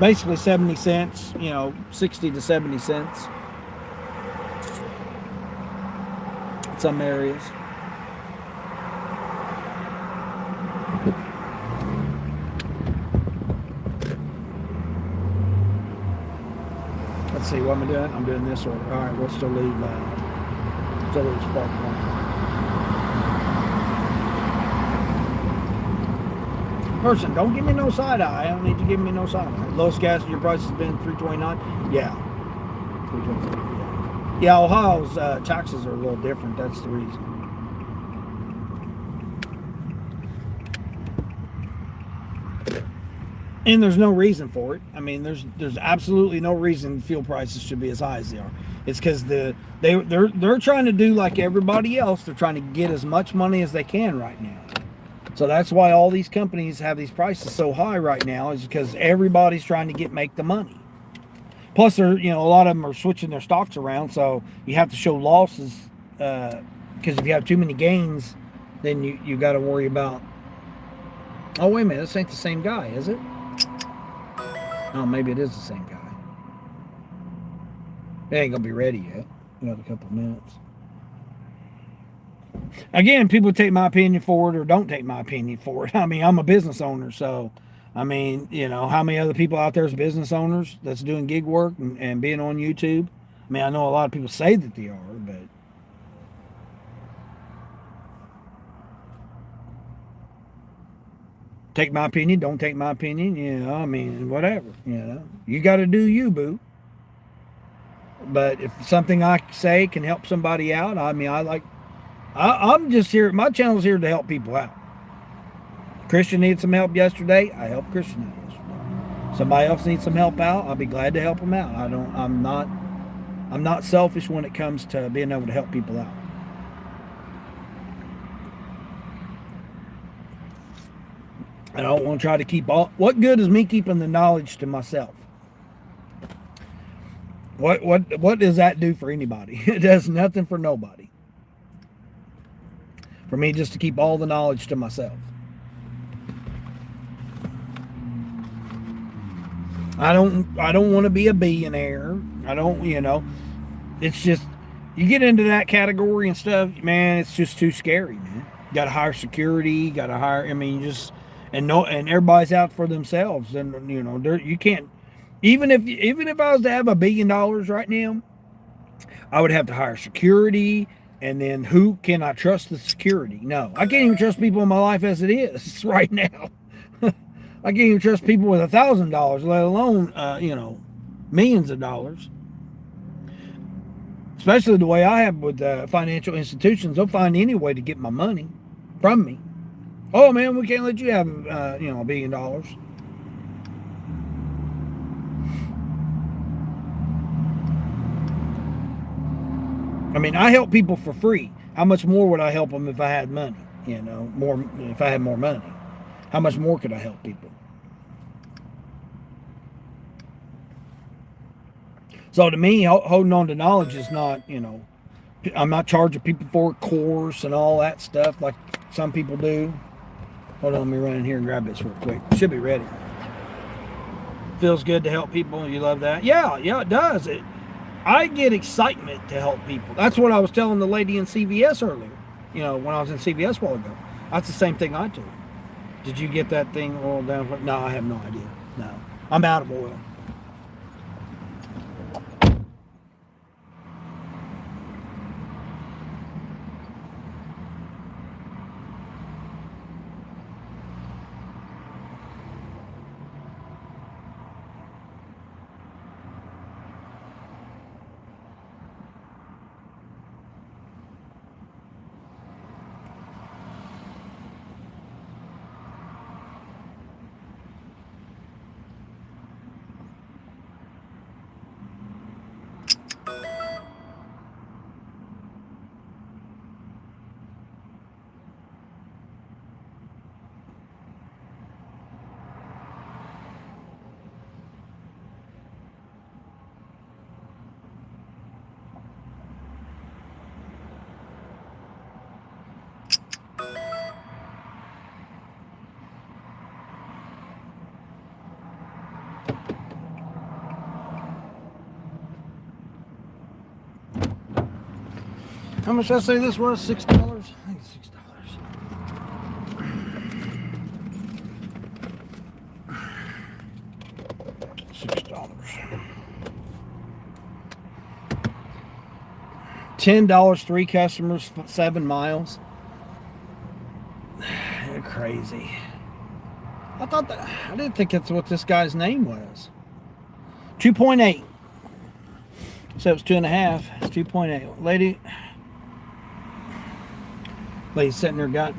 basically 70 cents, you know, 60 to 70 cents in some areas. Let's see, what am I doing? I'm doing this order. All right, we'll still leave Spark One. Person, don't give me no side eye. I don't need you giving me no side eye. Lowest gas in your price has been $3.29. Yeah, $3.29. Yeah, Ohio's taxes are a little different. That's the reason. And there's no reason for it. I mean, there's absolutely no reason fuel prices should be as high as they are. It's because they're trying to do like everybody else. They're trying to get as much money as they can right now. So that's why all these companies have these prices so high right now, is because everybody's trying to make the money. Plus, a lot of them are switching their stocks around, so you have to show losses because if you have too many gains, then you got to worry about. Oh, wait a minute, this ain't the same guy, is it? Oh, maybe it is the same guy. It ain't gonna be ready yet. Another couple of minutes. Again, people take my opinion for it or don't take my opinion for it. I mean, I'm a business owner, so I mean, how many other people out there as business owners that's doing gig work and being on YouTube? I mean, I know a lot of people say that they are, but take my opinion, don't take my opinion, I mean, whatever, You got to do you, boo. But if something I say can help somebody out, I mean, I'm just here, my channel's here to help people out. Christian needed some help yesterday, I helped Christian out yesterday. Somebody else needs some help out, I'll be glad to help them out. I'm not selfish when it comes to being able to help people out. I don't want to try to keep all. What good is me keeping the knowledge to myself? What does that do for anybody? It does nothing for nobody. For me, just to keep all the knowledge to myself. I don't want to be a billionaire. I don't, It's just you get into that category and stuff, man. It's just too scary, man. You got to hire security. Got to hire. I mean, and everybody's out for themselves, and you can't. Even if I was to have $1 billion right now, I would have to hire security, and then who can I trust the security? No, I can't even trust people in my life as it is right now. I can't even trust people with $1,000, let alone millions of dollars. Especially the way I have with financial institutions, they'll find any way to get my money from me. Oh man, we can't let you have $1 billion. I mean, I help people for free. How much more would I help them if I had money? More if I had more money. How much more could I help people? So to me, holding on to knowledge is not, I'm not charging people for a course and all that stuff like some people do. Hold on, let me run in here and grab this real quick. Should be ready. Feels good to help people. You love that? Yeah, it does. I get excitement to help people. That's what I was telling the lady in CVS earlier. You know, when I was in CVS a while ago. That's the same thing I do. Did you get that thing oiled down? No, I have no idea. No. I'm out of oil. How much did I say this was? $6? I think it's $6. $10, 3 customers, 7 miles. You're crazy. I didn't think that's what this guy's name was. 2.8. So it was 2.5. It's 2.8. Lady's sitting there, got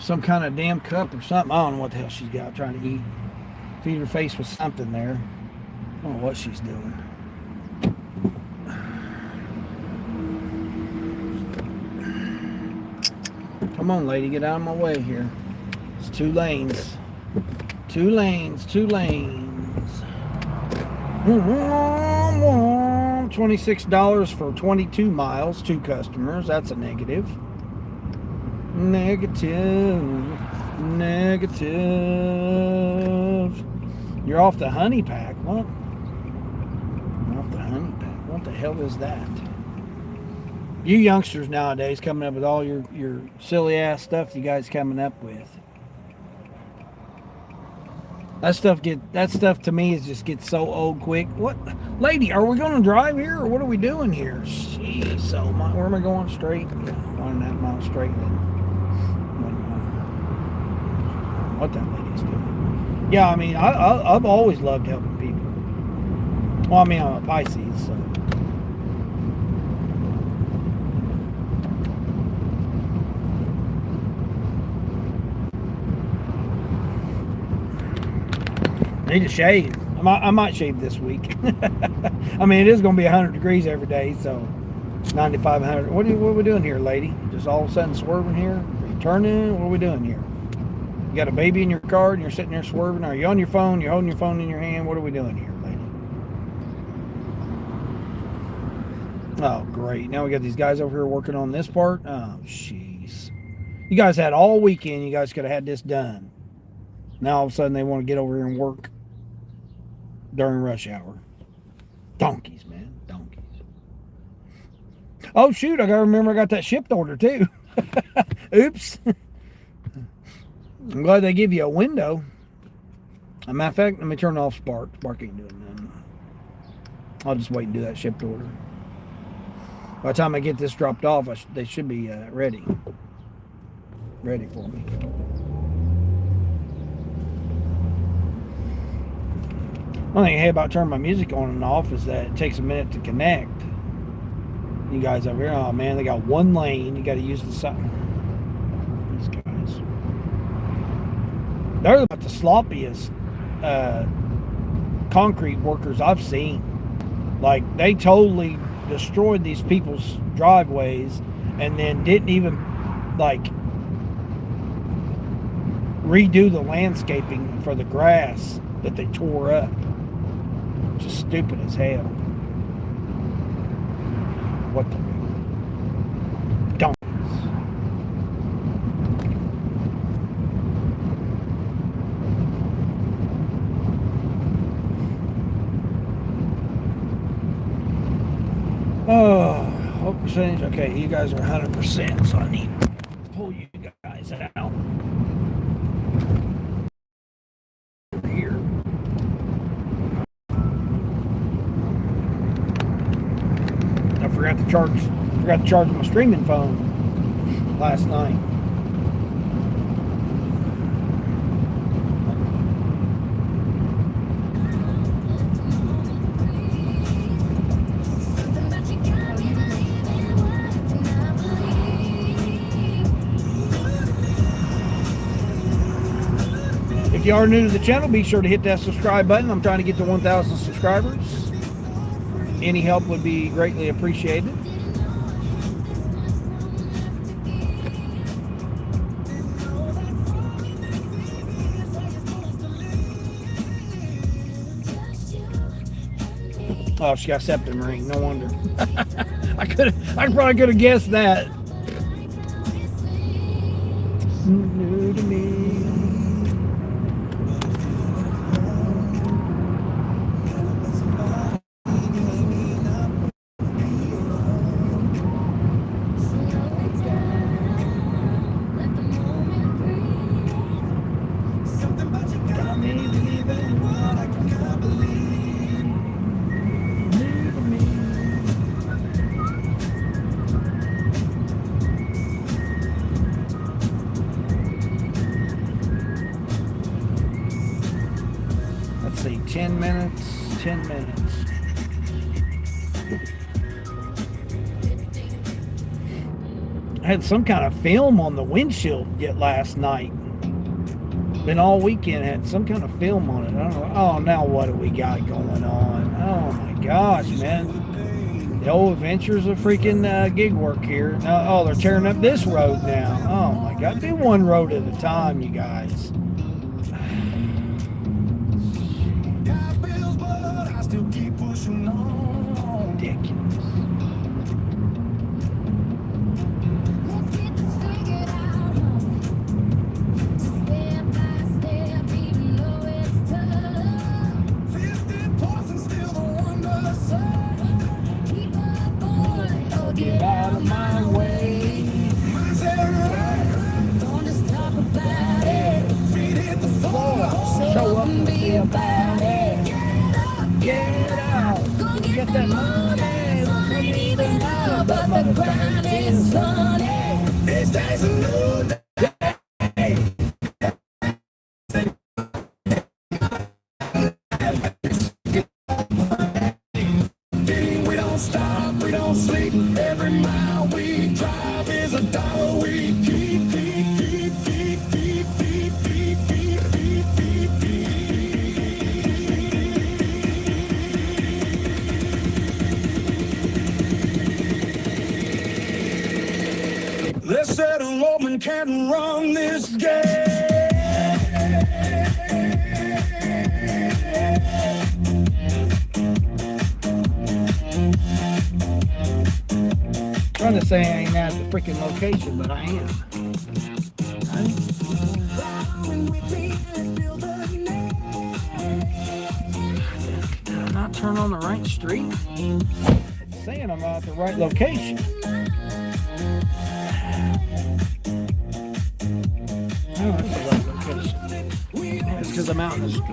some kind of damn cup or something. I don't know what the hell she's got, trying to eat. Feed her face with something there. I don't know what she's doing. Come on, lady, get out of my way here. It's 2 lanes. 2 lanes, 2 lanes. $26 for 22 miles, 2 customers. That's a negative. Negative. You're off the honey pack. What? You're off the honey pack. What the hell is that? You youngsters nowadays coming up with all your silly ass stuff you guys coming up with. That stuff to me is just gets so old quick. What, lady? Are we going to drive here or what are we doing here? Jeez, so where am I going? Straight? 1.5 miles straight. Then 1 mile. What that lady's doing? Yeah, I mean, I've always loved helping people. Well, I mean, I'm a Pisces, so. I need to shave. I might shave this week. I mean, it is going to be 100 degrees every day, so 95, 100. What are we doing here, lady? Just all of a sudden swerving here? Are you turning? What are we doing here? You got a baby in your car and you're sitting there swerving? Are you on your phone? You're holding your phone in your hand? What are we doing here, lady? Oh, great. Now we got these guys over here working on this part. Oh, jeez. You guys had all weekend. You guys could have had this done. Now all of a sudden they want to get over here and work during rush hour. Donkeys, man. Donkeys. Oh, shoot. I got to remember I got that shipped order, too. Oops. I'm glad they give you a window. As a matter of fact, let me turn off Spark. Spark ain't doing nothing. I'll just wait and do that shipped order. By the time I get this dropped off, they should be ready. Ready for me. One thing I hate about turning my music on and off is that it takes a minute to connect. You guys over here, oh man, they got 1 lane. You got to use the side. These guys. They're about the sloppiest concrete workers I've seen. Like, they totally destroyed these people's driveways and then didn't even, like, redo the landscaping for the grass that they tore up. Just stupid as hell. What the don't. Oh, what percentage? Okay, you guys are 100%, so I need to pull you guys out. Here. I forgot to charge my streaming phone last night. If you are new to the channel, be sure to hit that subscribe button. I'm trying to get to 1,000 subscribers. Any help would be greatly appreciated. Oh, she got a septum ring. No wonder. I probably could have guessed that. New to me. Let's see, 10 minutes, 10 minutes. I had some kind of film on the windshield yet last night. Been all weekend, had some kind of film on it. I don't know. Oh, now what do we got going on? Oh my gosh, man. The old adventures of freaking gig work here. Oh, they're tearing up this road now. Oh my God. Do one road at a time, you guys. Ridiculous. Get out of my way. Don't just talk about it. Feet hit the floor. Show up and be about it. Get out. Go get that money. Sun ain't even up, but the grind is on it. Each day's a new day. We don't stop, we don't sleep. Every mile we drive is a dollar we keep. They said a woman can't run this game. Trying to say I ain't at the freaking location, but I am. Did I not turn on the right street? It's saying I'm at the right location. Oh, that's the right location. Yeah, it's because I'm out in the street.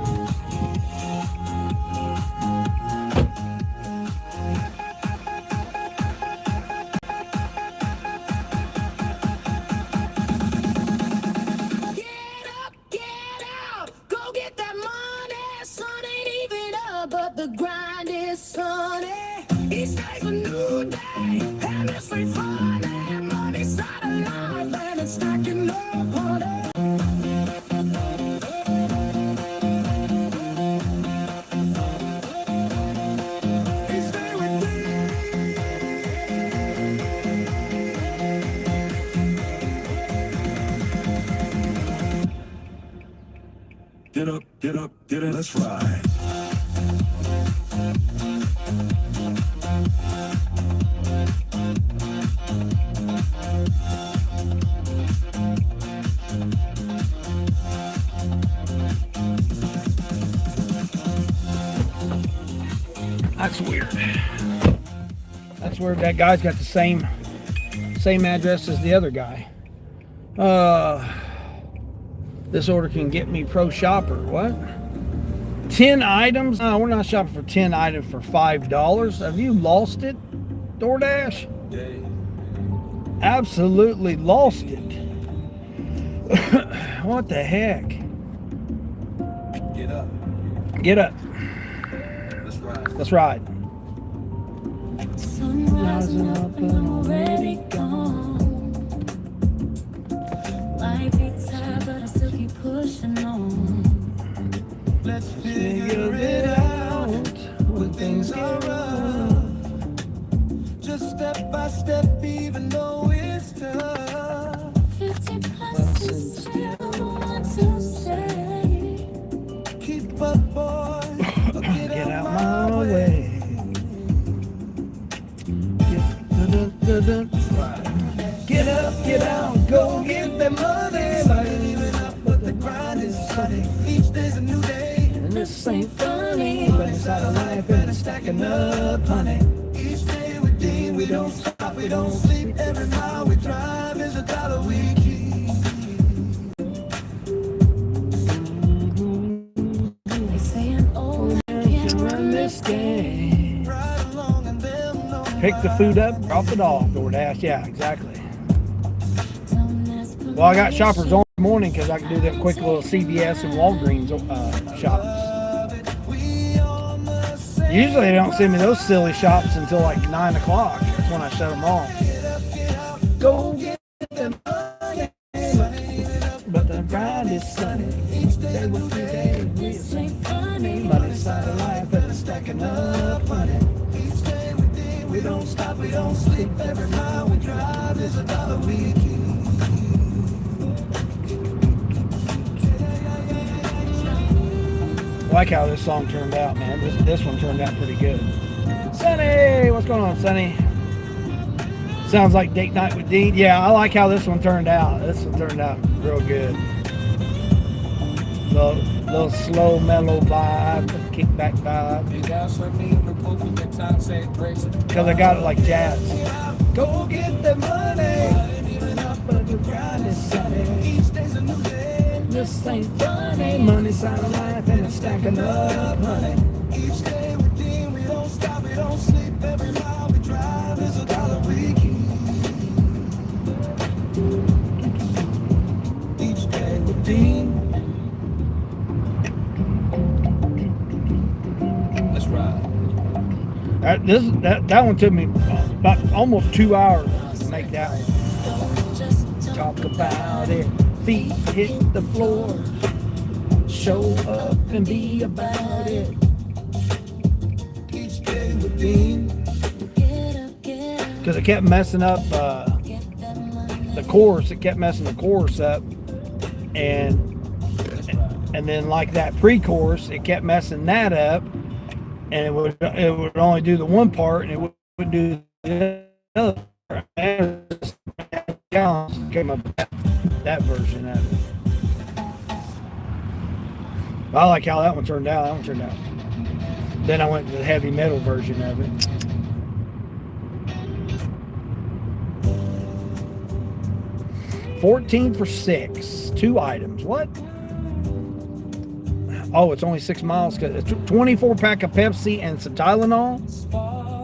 But the grind is sunny. Each day's a new day, and it's free fun and money's not alive, and it's stacking up on it. Please stay with me. Get up, get up, get it, let's ride. That's weird. That's where that guy's got the same address as the other guy. This order can get me pro shopper. What? 10 items? No, we're not shopping for 10 items for $5. Have you lost it, DoorDash? Absolutely lost it. What the heck? Get up. Get up. Let's ride. Let's ride. Sun rising up and I'm already gone. Might be tired, but I still keep pushing on. Let's figure it out when things are rough. Just step by step, even though it's tough. 50 plus is still the one to say. Keep up, boy. Get out my way. Get up, get out, go get the money. Living up, but the grind is sunny. Each day's a new day. And this ain't funny, but it's out of life and it's stacking up, honey. Each day we deem, we don't stop, we don't sleep. Every mile we drive is $1 we keep. They say an old man can't run this game. Ride along and they'll know. Pick the food up, drop it off, DoorDash. Yeah, exactly. Don't ask Well, I got shoppers on the morning because I can do that quick little CVS and Walgreens shops. We on the same. Usually they don't send me those silly shops until like 9 o'clock. That's when I shut them off. Go get the money. But the grind is sunny. Each day we day. this ain't funny. But it's out of life and it's stacking up, honey. Each day we deem, we don't stop, we don't sleep. Every mile we drive is $1 we keep. I like how this song turned out, man. This one turned out pretty good. Sonny! What's going on, Sonny? Sounds like Date Night with Dean. Yeah, I like how this one turned out. This one turned out real good. Little slow, mellow vibe, kickback vibe. Because I got it like jazz. Go get the money. Living up, but the grind is sunny. Each day's a new day. This ain't funny. Money's out of life and it's stacking up, honey. Each day we deem, we don't stop, we don't sleep. Every mile we drive is $1 we keep. Each day we deem. Let's ride. That one took me about almost 2 hours to make that one. Just Talk about it. Feet hit the floor. Show up and be about it. Each day we deem. get up, Because it kept messing up get that money. the chorus. It kept messing the chorus up, and then like that pre-chorus, it kept messing that up, and it would only do the one part, and it wouldn't do the other part. And came up with that version of it. I like how that one turned out. Then I went to the heavy metal version of it. $14 for 6, 2 items. What? Oh, it's only 6 miles. Cause it's 24 pack of Pepsi and some Tylenol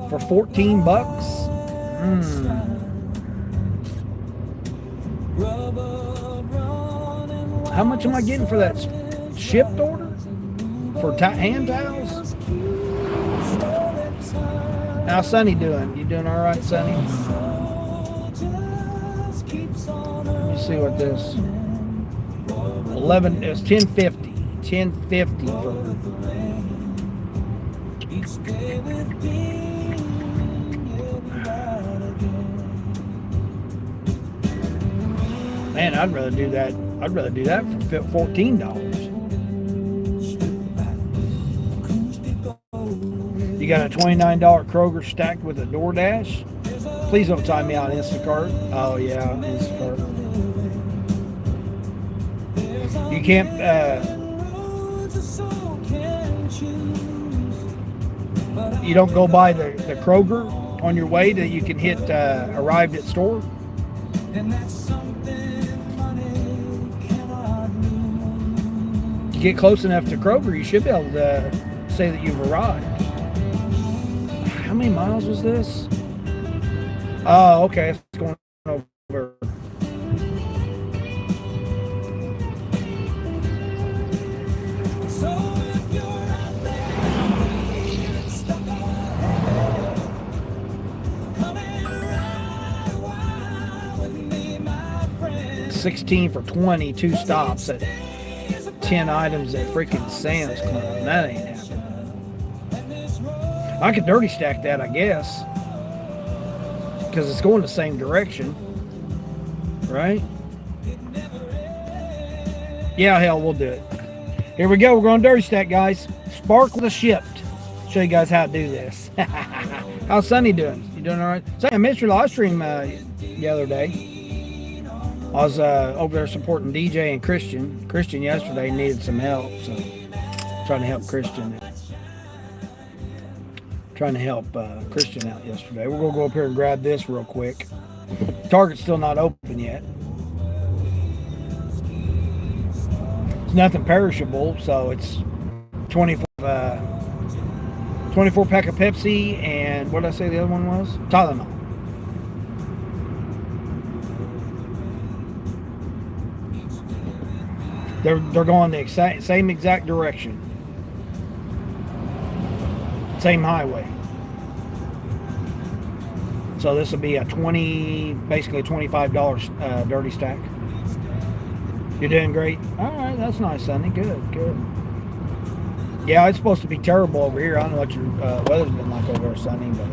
for $14. How much am I getting for that shipped order? For hand towels? How's Sonny doing? You doing all right, Sonny? Let me see what this. 11. It's 10.50. 10.50 for. Man, I'd rather do that. I'd rather do that for $14. You got a $29 Kroger stacked with a DoorDash? Please don't time me out, Instacart. Oh yeah, Instacart. You can't. You don't go by the Kroger on your way that you can hit arrived at store? And that's something money cannot do. You get close enough to Kroger, you should be able to say that you've arrived. How many miles was this? Oh, okay. It's going over. So if you're out there stuck on, come and ride wild with me, my friend. 16 for 20, 2 stops at 10 items at freaking Sam's Club. That ain't happening. I could dirty stack that, I guess, because it's going the same direction, right? Yeah, hell, we'll do it. Here we go. We're going dirty stack, guys. Sparkle the shipped. Show you guys how to do this. How's Sonny doing? You doing all right? Sonny, I missed your live stream the other day. I was over there supporting DJ and Christian. Christian yesterday needed some help, so trying to help Christian. Trying to help Christian out yesterday. We're gonna go up here and grab this real quick. Target's still not open yet. It's nothing perishable, so it's 24 pack of Pepsi and what did I say the other one was? Tylenol. They're going the same exact direction. Same highway. So this will be a basically a $25 dirty stack. You're doing great. All right, that's nice, Sonny. Good. Yeah, it's supposed to be terrible over here. I don't know what your weather's been like over there, Sonny, but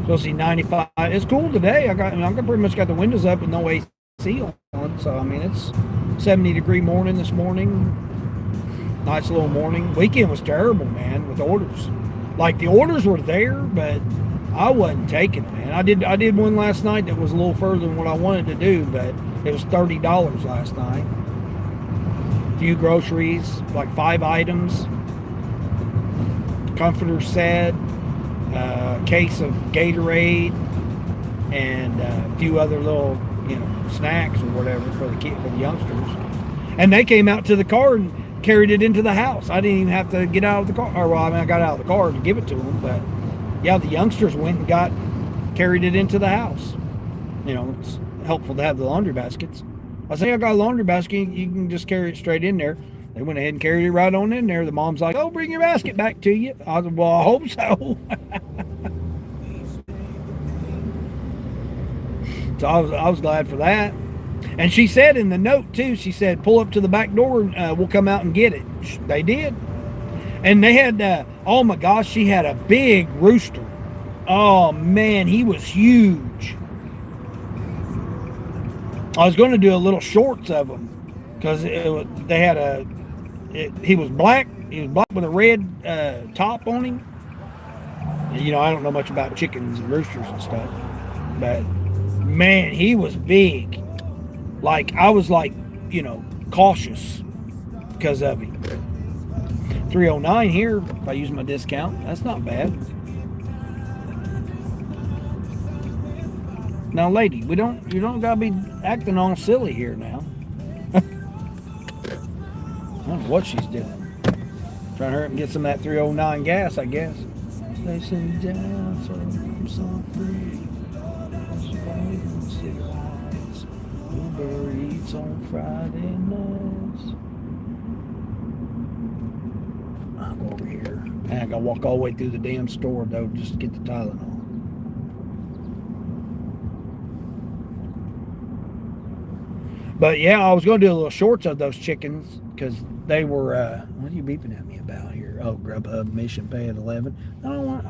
supposed to be 95. It's cool today. I pretty much got the windows up with no AC on. So I mean, it's 70-degree morning this morning. Nice little morning. Weekend was terrible, man, with orders. Like the orders were there, but I wasn't taking them, man. I did one last night that was a little further than what I wanted to do, but it was $30 last night. A few groceries, like 5 items, comforter set, case of Gatorade, and a few other little, snacks or whatever for the youngsters. And they came out to the car and carried it into the house. I didn't even have to get out of the car. I got out of the car to give it to them, but yeah, the youngsters went and carried it into the house. It's helpful to have the laundry baskets. I say, I got a laundry basket. You can just carry it straight in there. They went ahead and carried it right on in there. The mom's like, "Oh, bring your basket back to you." I said, "Well, I hope so." So I was glad for that. And she said in the note too, she said, "Pull up to the back door and we'll come out and get it." They did. And they had, oh my gosh, she had a big rooster. Oh man, he was huge. I was going to do a little shorts of him because he was black. He was black with a red top on him. I don't know much about chickens and roosters and stuff, but man, he was big. Like, I was like, cautious because of him. 309 here, if I use my discount. That's not bad. Now, lady, you don't gotta be acting all silly here now. I don't know what she's doing. Trying to hurry up and get some of that 309 gas, I guess. They send me down, so I'm so free. Uber Eats on Friday nights. I'll go over here. Man, I gotta walk all the way through the damn store though just to get the Tylenol. But yeah, I was gonna do a little shorts of those chickens because they were what are you beeping at me about here? Oh, Grubhub mission pay at 11. I don't want.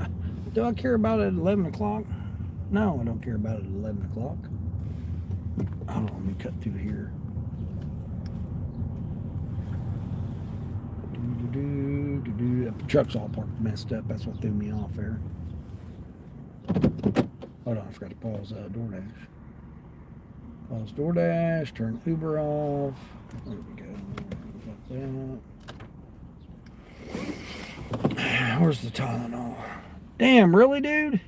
Do I care about it at 11 o'clock? No, I don't care about it at 11 o'clock. Hold on, let me cut through here. The truck's all parked messed up. That's what threw me off there. Hold on, I forgot to pause DoorDash. Pause DoorDash, turn Uber off. There we go. Where's the Tylenol? Damn, really, dude?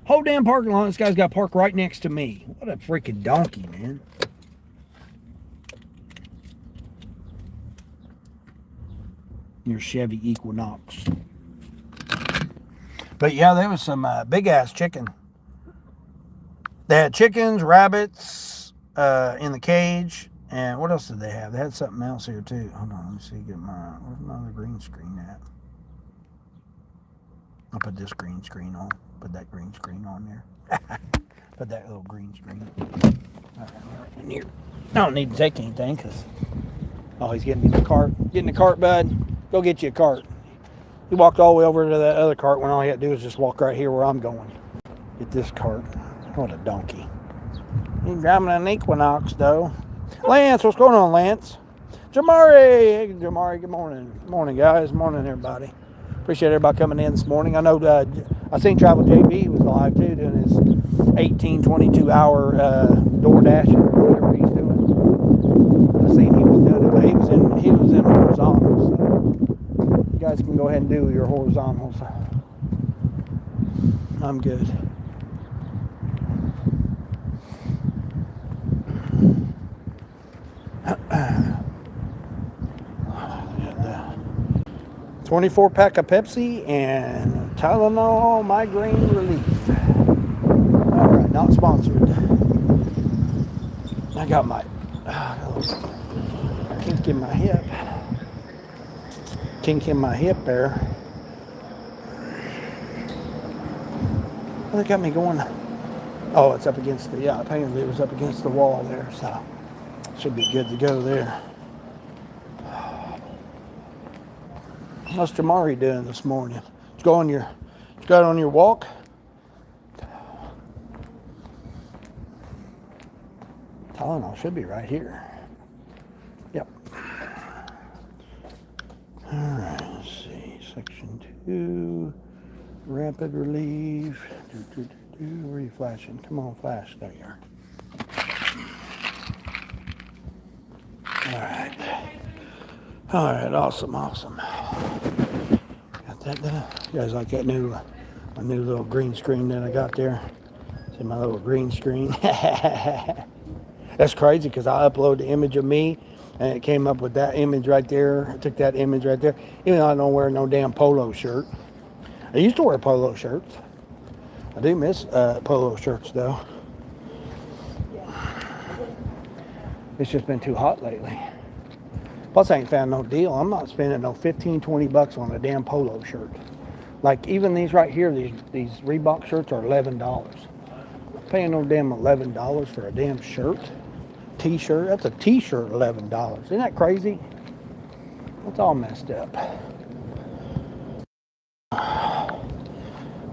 Whole damn parking lot, this guy's got parked right next to me. What a freaking donkey, man. Your Chevy Equinox. But yeah, there was some big ass chicken. They had chickens, rabbits in the cage, and what else did they have? They had something else here too. Hold on, let me see. Where's my other green screen at? I'll put this green screen on. Put that green screen on there. Put that little green screen. All right, in here. I don't need to take anything because he's getting me the cart. Get in the cart, bud. Go get you a cart. He walked all the way over to that other cart when all he had to do was just walk right here where I'm going. Get this cart. What a donkey. He's driving an Equinox, though. Lance, what's going on, Lance? Jamari! Hey, Jamari, good morning. Good morning, guys. Morning, everybody. Appreciate everybody coming in this morning. I know I seen Travel JB was live, too, doing his 18, 22-hour DoorDash or whatever he's doing. I seen he was doing it, but he was in horizontals. So you guys can go ahead and do your horizontals. I'm good. And 24 pack of Pepsi and Tylenol migraine relief. All right, not sponsored. I got my kink in my hip. Kink in my hip there. Well, they got me going. Oh, it's up against the, apparently it was up against the wall there, so should be good to go there. How's Jamari doing this morning? Did you go on your walk? Tylenol should be right here. Yep. All right, let's see. Section 2, rapid relief. Where are you flashing? Come on, flash. There you are. All right. All right, awesome. Got that done. You guys like that my new little green screen that I got there? See my little green screen? That's crazy because I uploaded the image of me and it came up with that image right there. I took that image right there. Even though I don't wear no damn polo shirt. I used to wear polo shirts. I do miss polo shirts though. It's just been too hot lately. Plus, I ain't found no deal. I'm not spending no 15, 20 bucks on a damn polo shirt. Like, even these right here, these Reebok shirts are $11. I'm paying no damn $11 for a damn shirt. T-shirt. That's a T-shirt, $11. Isn't that crazy? It's all messed up.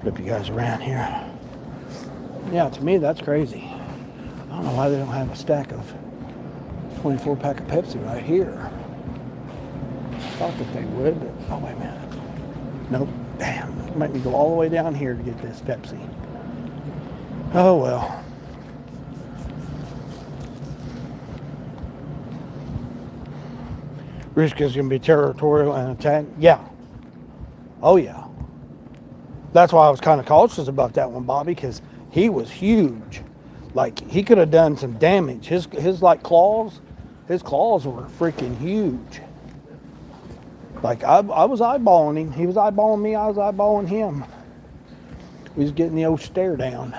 Flip you guys around here. Yeah, to me, that's crazy. I don't know why they don't have a stack of 24 pack of Pepsi right here. Thought that they would, but oh wait a minute. Nope. Damn. Make me go all the way down here to get this Pepsi. Oh well. Risk is gonna be territorial and attack. Yeah. Oh yeah. That's why I was kind of cautious about that one, Bobby, because he was huge. Like he could have done some damage. His like claws, his claws were freaking huge. Like, I was eyeballing him. He was eyeballing me. I was eyeballing him. We was getting the old stare down.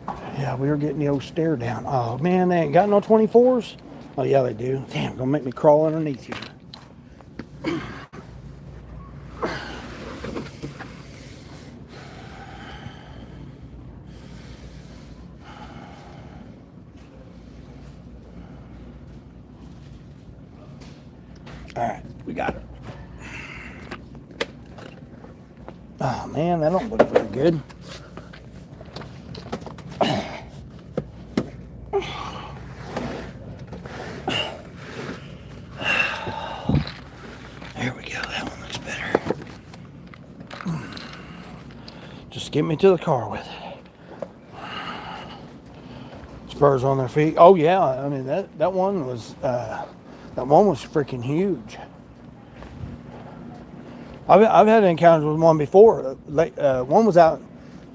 Yeah, we were getting the old stare down. Oh, man, they ain't got no 24s? Oh, yeah, they do. Damn, gonna make me crawl underneath here. All right, we got it. Oh man, that don't look very good. There we go, that one looks better. Just get me to the car with it. Spurs on their feet. Oh yeah, I mean that one was freaking huge. I've had encounters with one before. One was out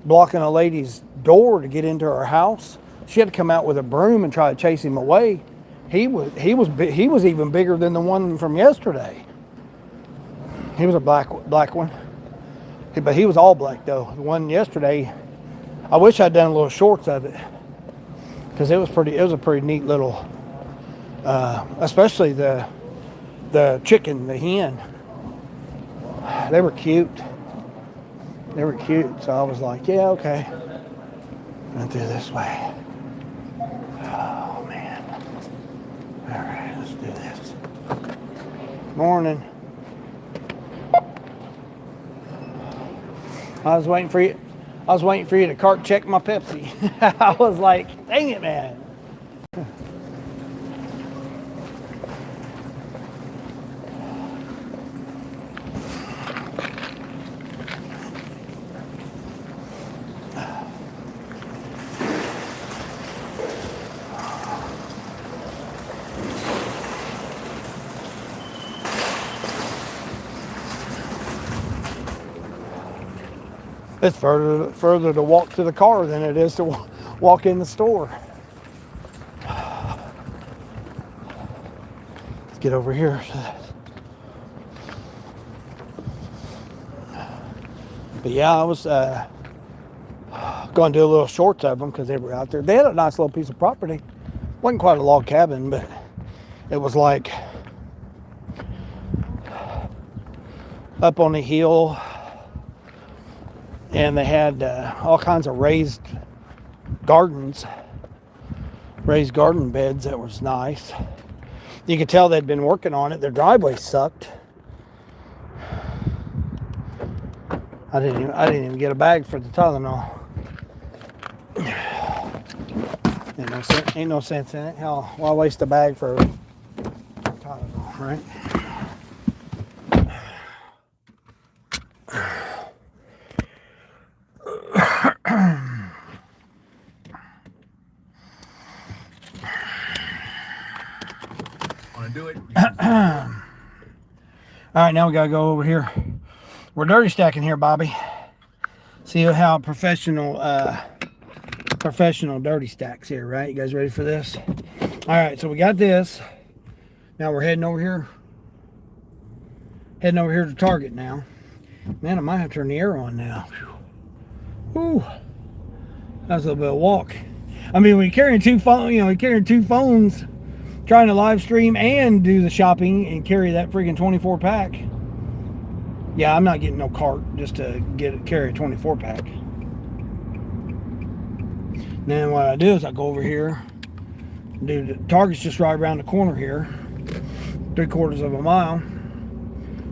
blocking a lady's door to get into her house. She had to come out with a broom and try to chase him away. He was even bigger than the one from yesterday. He was a black one, but he was all black though. The one yesterday, I wish I'd done little shorts of it, because it was a pretty neat little, especially the chicken, the hen. They were cute. So I was like, yeah, okay. Run through this way. Oh man. All right, let's do this. Morning. I was waiting for you to cart check my Pepsi. I was like, dang it, man. It's further to walk to the car than it is to walk in the store. Let's get over here. But yeah, I was going to do a little shorts of them because they were out there. They had a nice little piece of property. Wasn't quite a log cabin, but it was like up on the hill. And they had all kinds of raised garden beds that was nice. You could tell they'd been working on it. Their driveway sucked. I didn't even get a bag for the Tylenol. Ain't no sense in it. Hell, why waste a bag for Tylenol, right? Do it. All right, now we gotta go over here. We're dirty stacking here, Bobby. See how professional dirty stacks here, right? You guys ready for this? All right, so we got this. Now we're heading over here. Heading over here to Target now. Man, I might have to turn the air on now. Whew. That was a little bit of walk. I mean, when you're carrying two phones, trying to live stream and do the shopping and carry that freaking 24 pack. Yeah, I'm not getting no cart just to carry a 24 pack. Then what I do is I go over here. Dude, Target's just right around the corner here. 3/4 of a mile.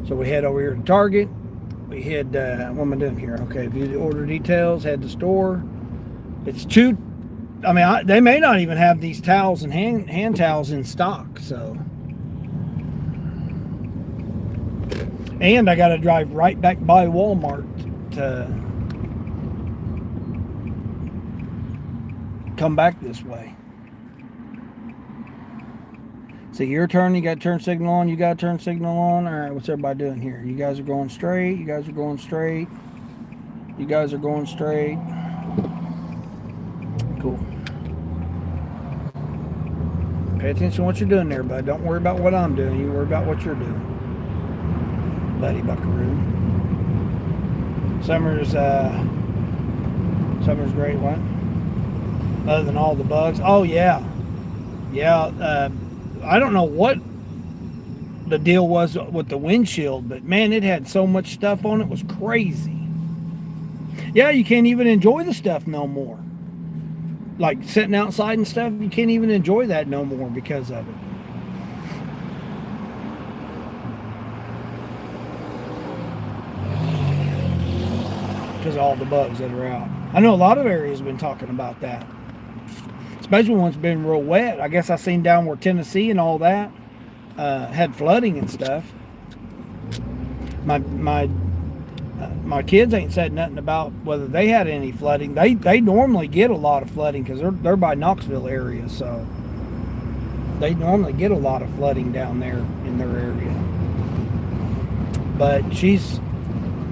So we head over here to Target. We head, what am I doing here? Okay, view the order details, head to store. It's two. I mean, they may not even have these towels and hand towels in stock, so. And I got to drive right back by Walmart to come back this way. So your turn, you got to turn signal on, you got to turn signal on. All right, what's everybody doing here? You guys are going straight, you guys are going straight. You guys are going straight. Cool. Pay attention to what you're doing there, bud. Don't worry about what I'm doing. You worry about what you're doing. Buddy buckaroo. Summer's great, what? Other than all the bugs. Oh, yeah. Yeah, I don't know what the deal was with the windshield, but man, it had so much stuff on it. It was crazy. Yeah, you can't even enjoy the stuff no more. Like sitting outside and stuff, you can't even enjoy that no more because of it. Because of all the bugs that are out. I know a lot of areas have been talking about that. Especially when it's been real wet. I guess I seen down where Tennessee and all that had flooding and stuff. My kids ain't said nothing about whether they had any flooding. They normally get a lot of flooding because they're by Knoxville area, so they normally get a lot of flooding down there in their area. But she's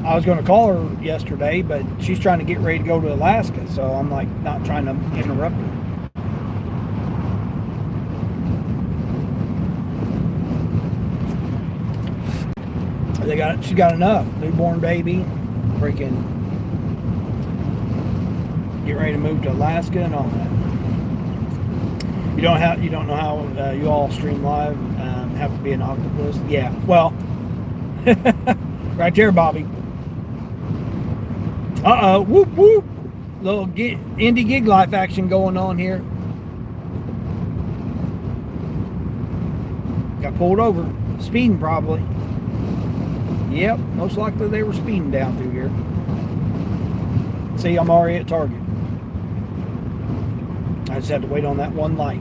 I was going to call her yesterday, but she's trying to get ready to go to Alaska, so I'm like not trying to interrupt her. She got enough newborn baby, freaking get ready to move to Alaska and all that. You don't know how you all stream live have to be an octopus. Yeah, well, right there, Bobby. Whoop whoop, little indie gig life action going on here. Got pulled over, speeding probably. Yep, most likely they were speeding down through here. See, I'm already at Target. I just had to wait on that one light.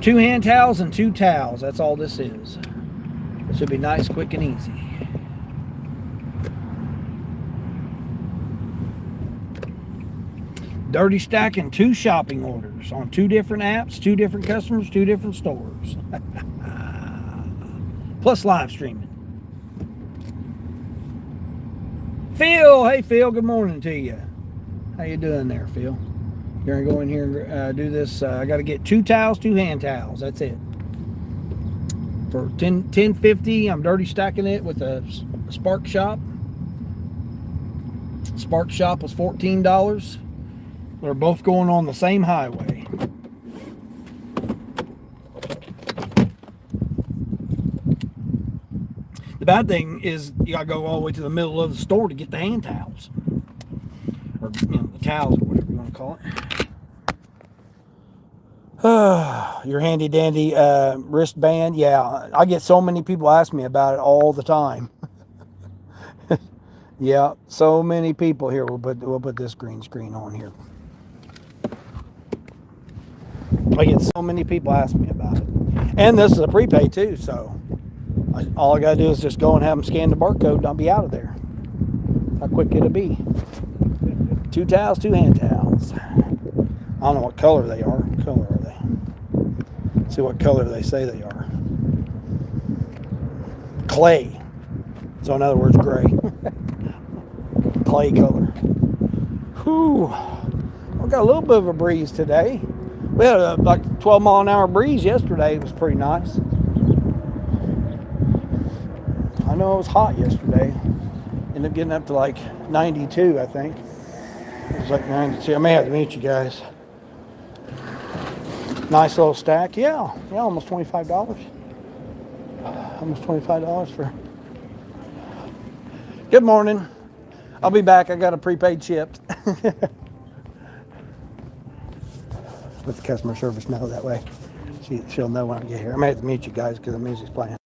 2 hand towels and 2 towels. That's all this is. It should be nice, quick, and easy. Dirty stacking 2 shopping orders on 2 different apps, 2 different customers, 2 different stores. Plus live streaming. Phil, hey Phil, good morning to you. How you doing there, Phil? You're gonna go in here and do this. I got to get 2 towels, 2 hand towels. That's it. For $10.50, I'm dirty stacking it with a Spark Shop. Spark Shop was $14. They're both going on the same highway. The bad thing is you gotta go all the way to the middle of the store to get the hand towels, or the towels, or whatever you want to call it. Your handy dandy wristband. Yeah, I get so many people ask me about it all the time. Yeah, so many people here. We'll put this green screen on here. I get so many people ask me about it, and this is a prepay too. So all I gotta do is just go and have them scan the barcode, and I'll be out of there. How quick it'll be. 2 towels, 2 hand towels. I don't know what color they are. What color are they? Let's see what color they say they are. Clay. So in other words, gray. Clay color. Whew. We got a little bit of a breeze today. We had a like 12-mile-an-hour breeze yesterday. It was pretty nice. I know it was hot yesterday. Ended up getting up to like 92, I think. It was like 92. I may have to meet you guys. Nice little stack. Yeah, almost $25. Almost $25 for... Good morning. I'll be back. I got a prepaid chip. Let the customer service know that way. She'll know when I get here. I may have to mute you guys because the music's playing.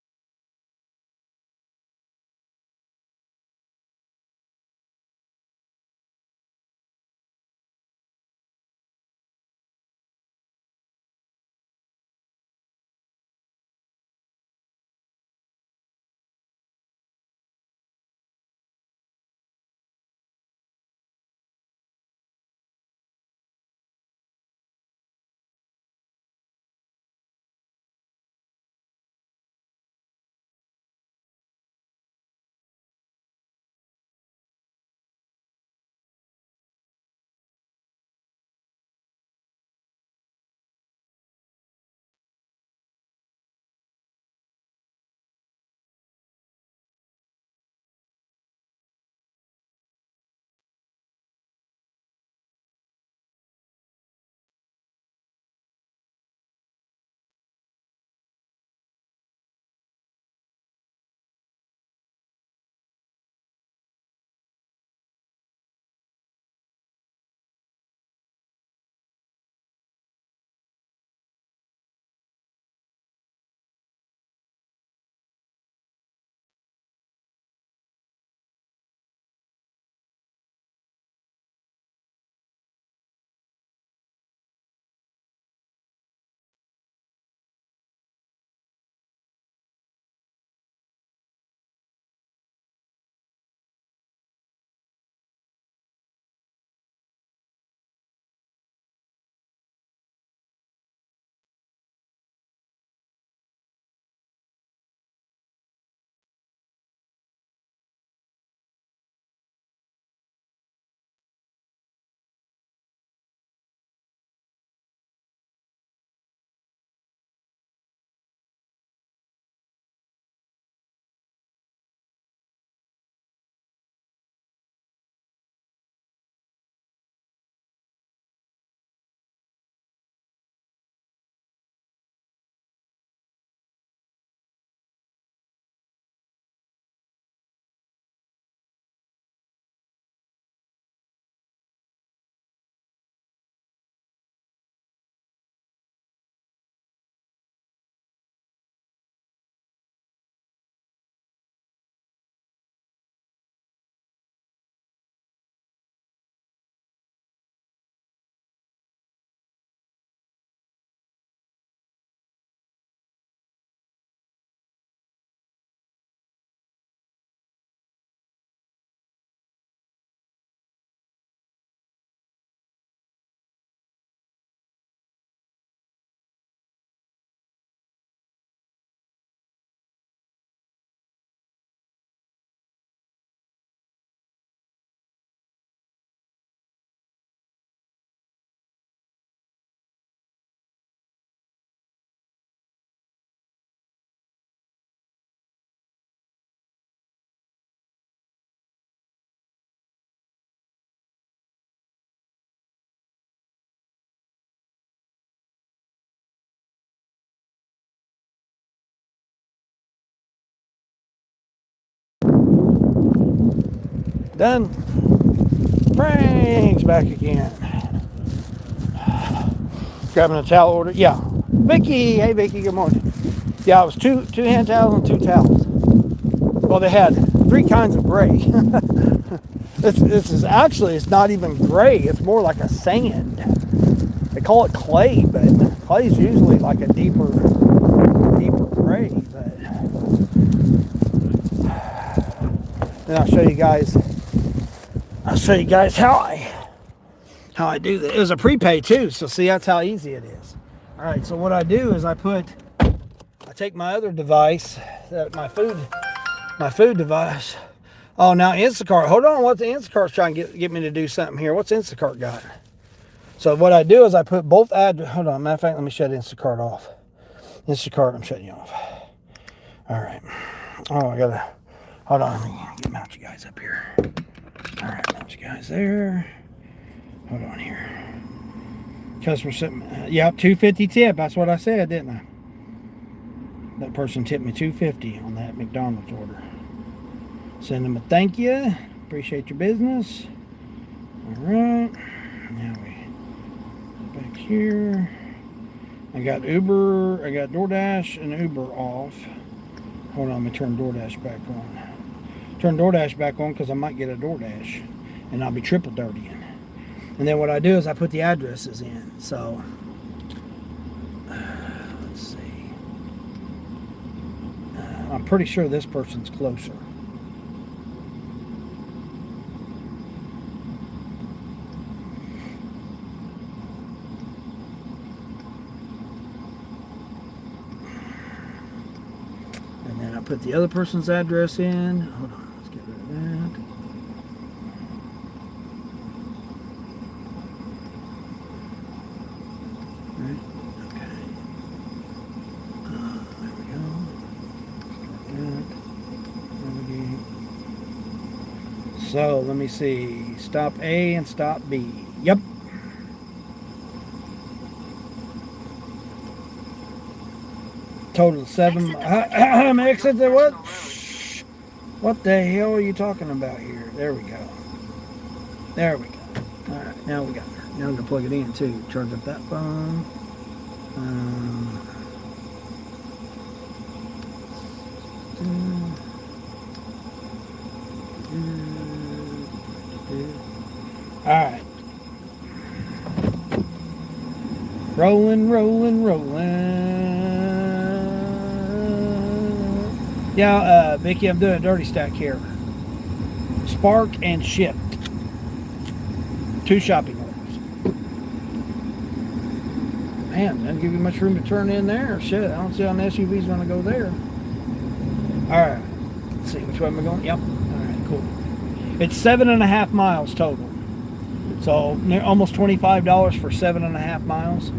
Done. Frank's back again. Grabbing a towel order. Yeah. Vicky. Hey, Vicky. Good morning. Yeah, it was two hand towels and 2 towels. Well, they had 3 kinds of gray. This is actually, it's not even gray. It's more like a sand. They call it clay, but clay is usually like a deeper gray. But then I'll show you guys how I do that. It was a prepay too, so see, that's how easy it is. All right, so what I do is I take my other device, my food device. Oh, now Instacart. Hold on, what's Instacart's trying to get me to do something here? What's Instacart got? So what I do is I put both hold on, matter of fact, let me shut Instacart off. Instacart, I'm shutting you off. All right. Oh, I gotta, hold on, let me mount you guys up here. All right, mount you guys there. Hold on here. Customer sent, yep, $2.50 tip. That's what I said, didn't I? That person tipped me $2.50 on that McDonald's order. Send them a thank you. Appreciate your business. All right. Now we back here. I got DoorDash and Uber off. Hold on, let me turn DoorDash back on. Turn DoorDash back on because I might get a DoorDash and I'll be triple dirtying. And then what I do is I put the addresses in. So let's see. I'm pretty sure this person's closer. And then I put the other person's address in. Hold on, let's get rid of that. So let me see, stop A and stop B. Yep. Total 7. Exit the what? What the hell are you talking about here? There we go. There we go. All right, now we got it. Now I'm gonna plug it in too. Charge up that phone. All right. Rolling. Yeah, Vicky, I'm doing a dirty stack here. Spark and shipped. 2 shopping orders. Man, doesn't give you much room to turn in there. Shit, I don't see how an SUV's gonna go there. All right. Let's see, which way am I going? Yep. All right, cool. It's 7.5 miles total. So almost $25 for 7.5 miles.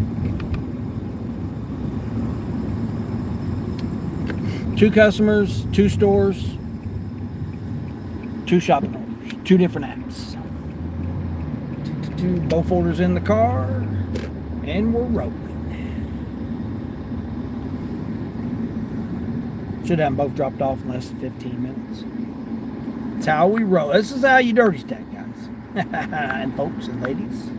2 customers, 2 stores, 2 shopping orders, 2 different apps. Both orders in the car, and we're rolling. Should have them both dropped off in less than 15 minutes. That's how we roll. This is how you dirty stack, guys. And folks and ladies.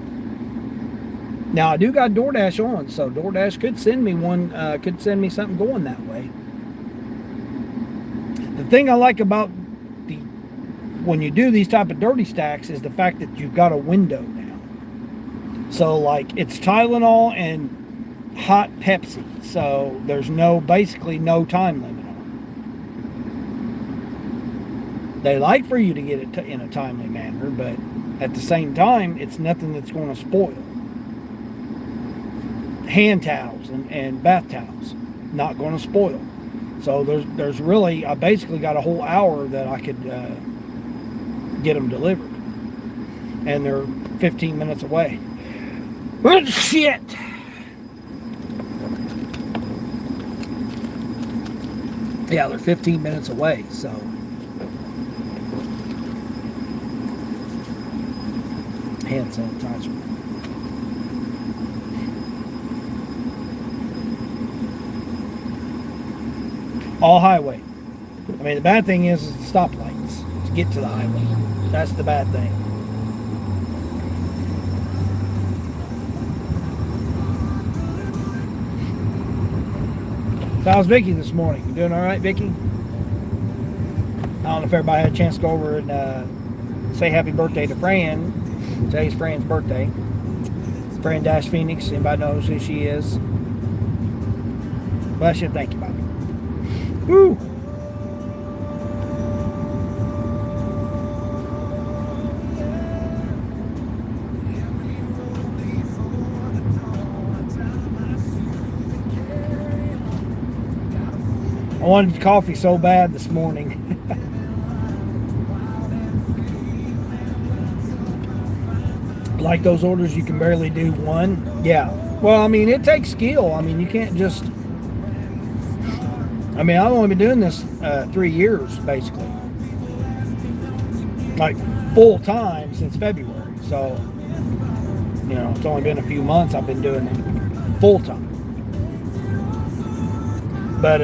Now I do got DoorDash on, so DoorDash could send me something going that way. The thing I like about when you do these type of dirty stacks is the fact that you've got a window now. So like it's Tylenol and hot Pepsi, so there's basically no time limit on it. They like for you to get it in a timely manner, but at the same time, it's nothing that's going to spoil. Hand towels and bath towels, not going to spoil. So there's really, I basically got a whole hour that I could get them delivered. And they're 15 minutes away. What shit? Yeah, they're 15 minutes away, so. Hand sanitizer. All highway. I mean, the bad thing is the stoplights to get to the highway. That's the bad thing. So how's Vicky this morning? You doing all right, Vicky? I don't know if everybody had a chance to go over and say happy birthday to Fran. Today's Fran's birthday. Fran Dash Phoenix. Anybody knows who she is? Bless you. Thank you, Bobby. Woo! I wanted coffee so bad this morning. Like those orders, you can barely do one. Yeah. Well, I mean, it takes skill. I mean, you can't just... I mean, I've only been doing this 3 years, basically. Like, full time since February. So, you know, it's only been a few months I've been doing it full time. But,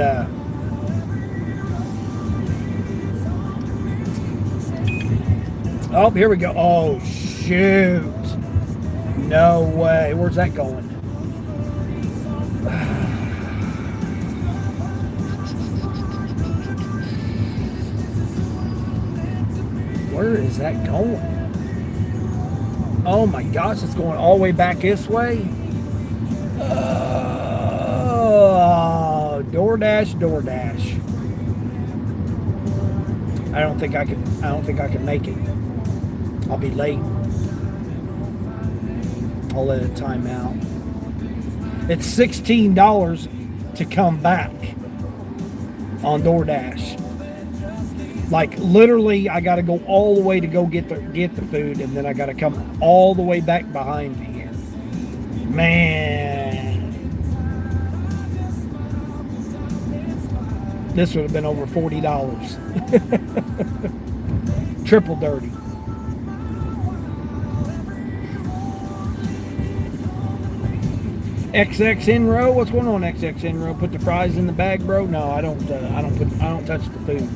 oh, here we go. Oh, shoot. No way. Where's that going? Where is that going? Oh my gosh, it's going all the way back this way. Oh, DoorDash. I don't think I can make it. I'll be late. I'll let it time out. It's $16 to come back on DoorDash. Like literally, I got to go all the way to go get the food, and then I got to come all the way back behind me here. Man, this would have been over $40. Triple dirty. XX Enro, what's going on, XX Enro? Put the fries in the bag, bro? No, I don't touch the food.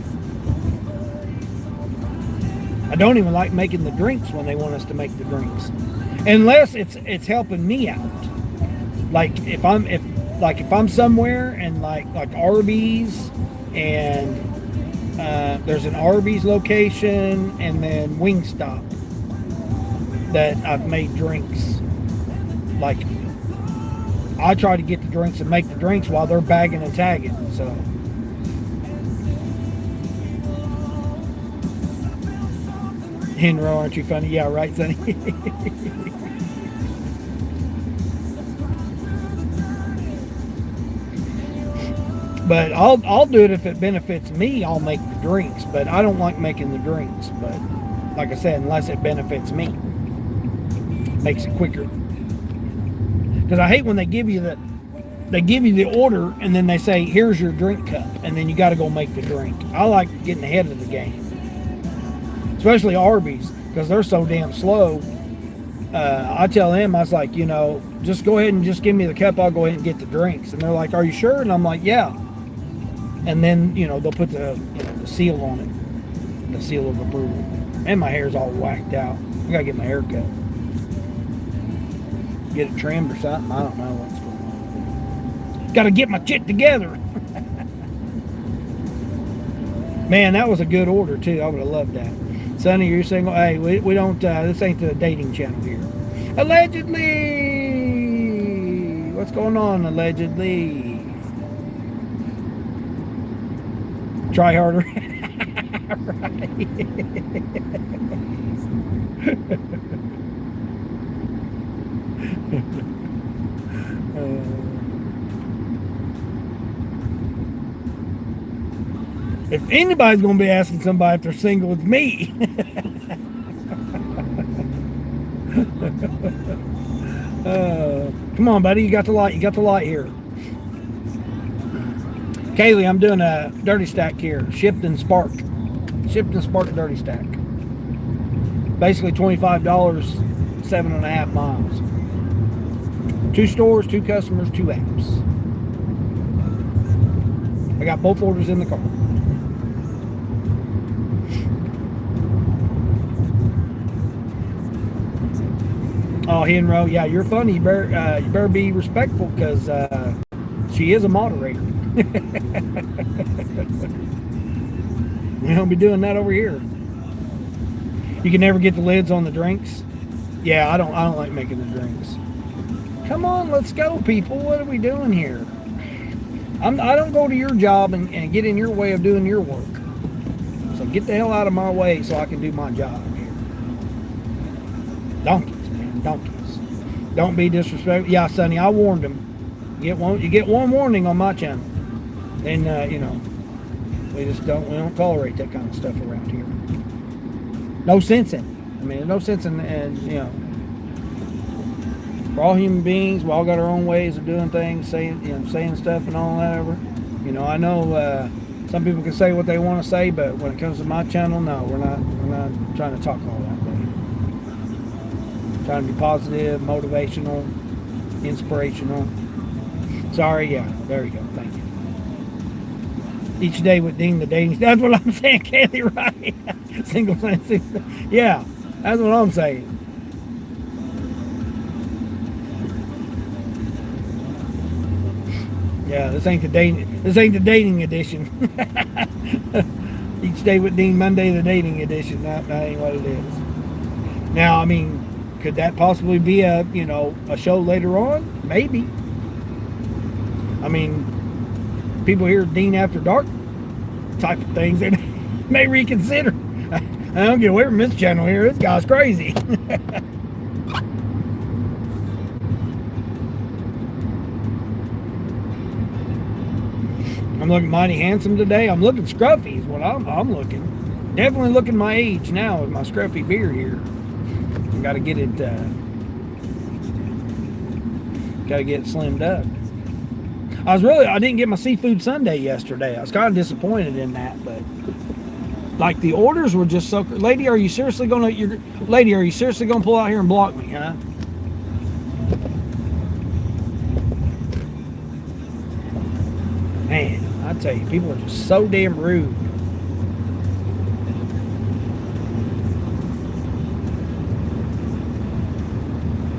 I don't even like making the drinks when they want us to make the drinks, unless it's helping me out. Like if I'm somewhere and like Arby's, and there's an Arby's location and then Wingstop that I've made drinks. Like I try to get the drinks and make the drinks while they're bagging and tagging. So. Henro, aren't you funny? Yeah, right, Sonny? But I'll do it if it benefits me. I'll make the drinks, but I don't like making the drinks. But like I said, unless it benefits me, makes it quicker. Because I hate when they give you the order and then they say, "Here's your drink cup," and then you got to go make the drink. I like getting ahead of the game. Especially Arby's, because they're so damn slow. I tell them, I was like, you know, just go ahead and just give me the cup. I'll go ahead and get the drinks. And they're like, "Are you sure?" And I'm like, "Yeah." And then, you know, they'll put the seal on it, the seal of approval. And my hair's all whacked out. I gotta get my hair cut, get it trimmed or something. I don't know what's going on. Gotta get my shit together. Man, that was a good order too. I would have loved that. Sonny, you're single? Hey, we don't, this ain't the dating channel here. Allegedly! What's going on, allegedly? Try harder. If anybody's going to be asking somebody if they're single, it's me. Come on, buddy. You got the light. You got the light here. Kaylee, I'm doing a dirty stack here. Shipton Spark. Shipton Spark dirty stack. Basically $25, 7.5 miles. 2 stores, 2 customers, 2 apps. I got both orders in the car. Oh, Henro, yeah, you're funny. You better be respectful because she is a moderator. We don't be doing that over here. You can never get the lids on the drinks. Yeah, I don't like making the drinks. Come on, let's go, people. What are we doing here? I don't go to your job and get in your way of doing your work. So get the hell out of my way so I can do my job here. Donkeys, man, donkeys. Don't be disrespectful. Yeah, Sonny, I warned him. You get one warning on my channel. And you know, we don't tolerate that kind of stuff around here. No sense in it. I mean, there's no sense in, you know, we're all human beings. We all got our own ways of doing things, saying stuff and all that. You know, I know some people can say what they want to say, but when it comes to my channel, no, we're not trying to talk all that way. Trying to be positive, motivational, inspirational. Sorry, yeah, there you go. Thank you. Each day with Dean the dating. That's what I'm saying, Kaylee, right? Single man. Yeah, that's what I'm saying. Yeah, this ain't the dating edition. Each day with Dean, Monday the dating edition. That ain't what it is. Now, I mean, could that possibly be a show later on? Maybe. I mean, people hear Dean After Dark type of things, they may reconsider. I don't get away from this channel here. This guy's crazy. I'm looking mighty handsome today. I'm looking scruffy is what I'm looking. Definitely looking my age now with my scruffy beard here. Got to get it slimmed up. I didn't get my seafood sundae yesterday. I was kind of disappointed in that, but like the orders were just so. Lady, are you seriously gonna pull out here and block me, huh? Man, I tell you, people are just so damn rude.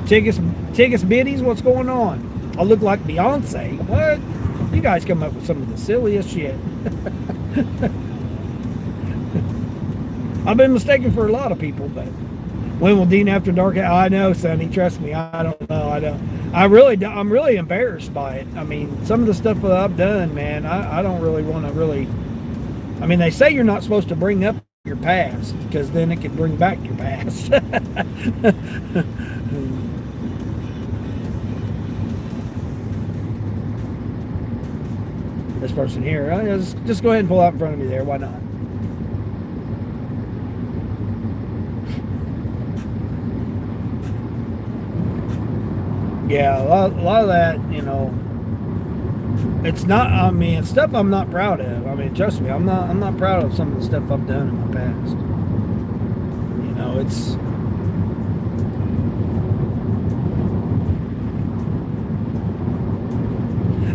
Tickets biddies, what's going on? I look like Beyonce. What? You guys come up with some of the silliest shit. I've been mistaken for a lot of people, but when will Dean After Dark? I know, Sonny. Trust me, I don't know. I'm really embarrassed by it. I mean, some of the stuff that I've done, man, I don't really want to really. I mean, they say you're not supposed to bring up your past because then it can bring back your past. This person here, just go ahead and pull out in front of me there. Why not? Yeah, a lot of that, it's not. I mean, it's stuff I'm not proud of. I mean, trust me, I'm not proud of some of the stuff I've done in my past. It's.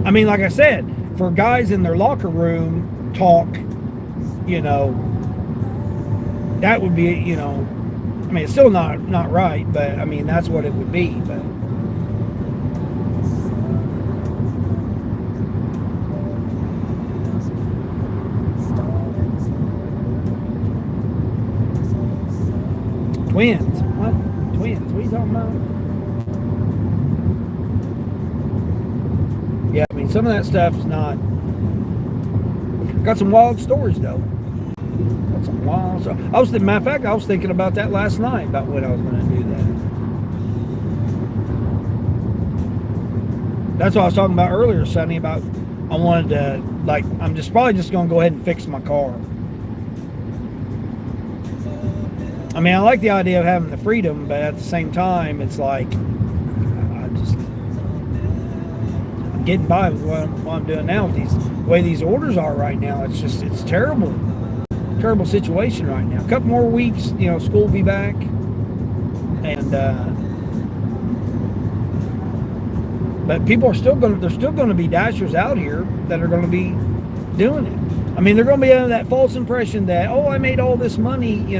I mean, like I said, for guys in their locker room talk, that would be, I mean, it's still not right, but I mean, that's what it would be, but. Twins? What? Twins? What are you talking about? Yeah, I mean, some of that stuff's not. Got some wild stories though. Got some wild stories. Matter of fact, I was thinking about that last night about when I was going to do that. That's what I was talking about earlier, Sonny. About I wanted to I'm probably just going to go ahead and fix my car. I mean, I like the idea of having the freedom, but at the same time, it's like I'm getting by with what I'm doing now with the way these orders are right now. It's terrible situation right now. A couple more weeks, school will be back, and but people are there's still going to be dashers out here that are going to be doing it. I mean, they're going to be under that false impression that, I made all this money,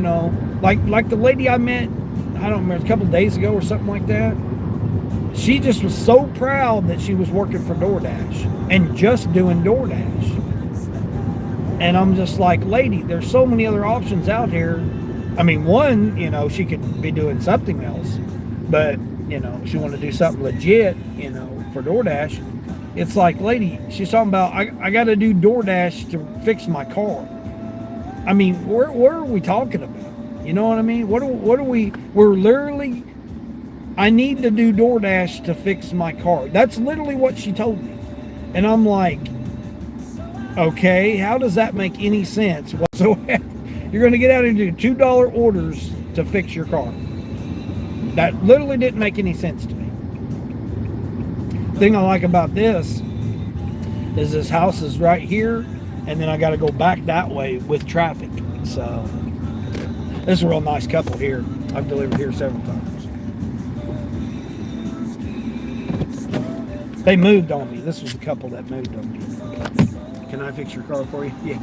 like the lady I met, I don't remember, a couple of days ago or something like that. She just was so proud that she was working for DoorDash and just doing DoorDash. And I'm just like, lady, there's so many other options out here. I mean, one, you know, she could be doing something else, but, you know, she wanted to do something legit, you know, for DoorDash. It's like, lady, she's talking about, I got to do DoorDash to fix my car. I mean, what are we talking about? You know what I mean? What are we, we're literally, I need to do DoorDash to fix my car. That's literally what she told me. And I'm like, okay, how does that make any sense whatsoever? You're going to get out and do $2 orders to fix your car. That literally didn't make any sense to me. The thing I like about this is this house is right here, and then I got to go back that way with traffic. So this is a real nice couple here. I've delivered here several times. They moved on me. This was the couple that moved on me. Can I fix your car for you? Yeah.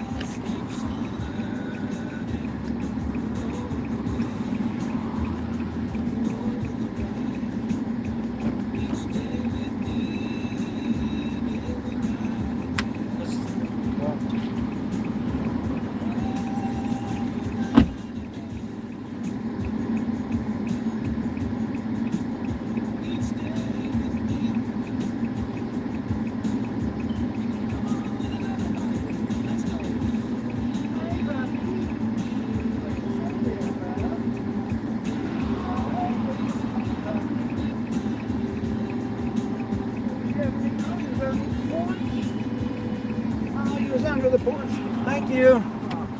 Under the porch. Thank you.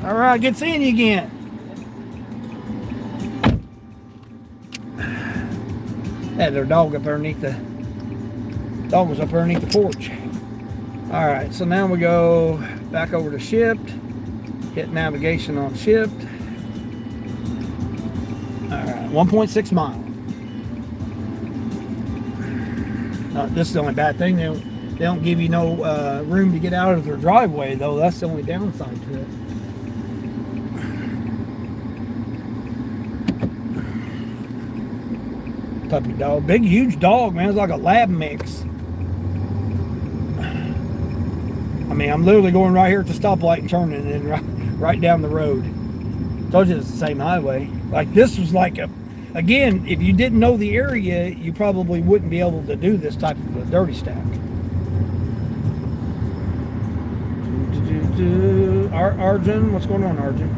All right, good seeing you again. Had their dog up underneath the dog was up underneath the porch. All right, so now we go back over to Shipt. Hit navigation on Shipt. All right, 1.6 miles. This is the only bad thing. They don't give you no room to get out of their driveway, though. That's the only downside to it. Puppy dog. Big, huge dog, man. It's like a lab mix. I mean, I'm literally going right here at the stoplight and turning and then right down the road. Told you it's the same highway. Like, this was like a... Again, if you didn't know the area, you probably wouldn't be able to do this type of a dirty stack. Arjun, what's going on, Arjun?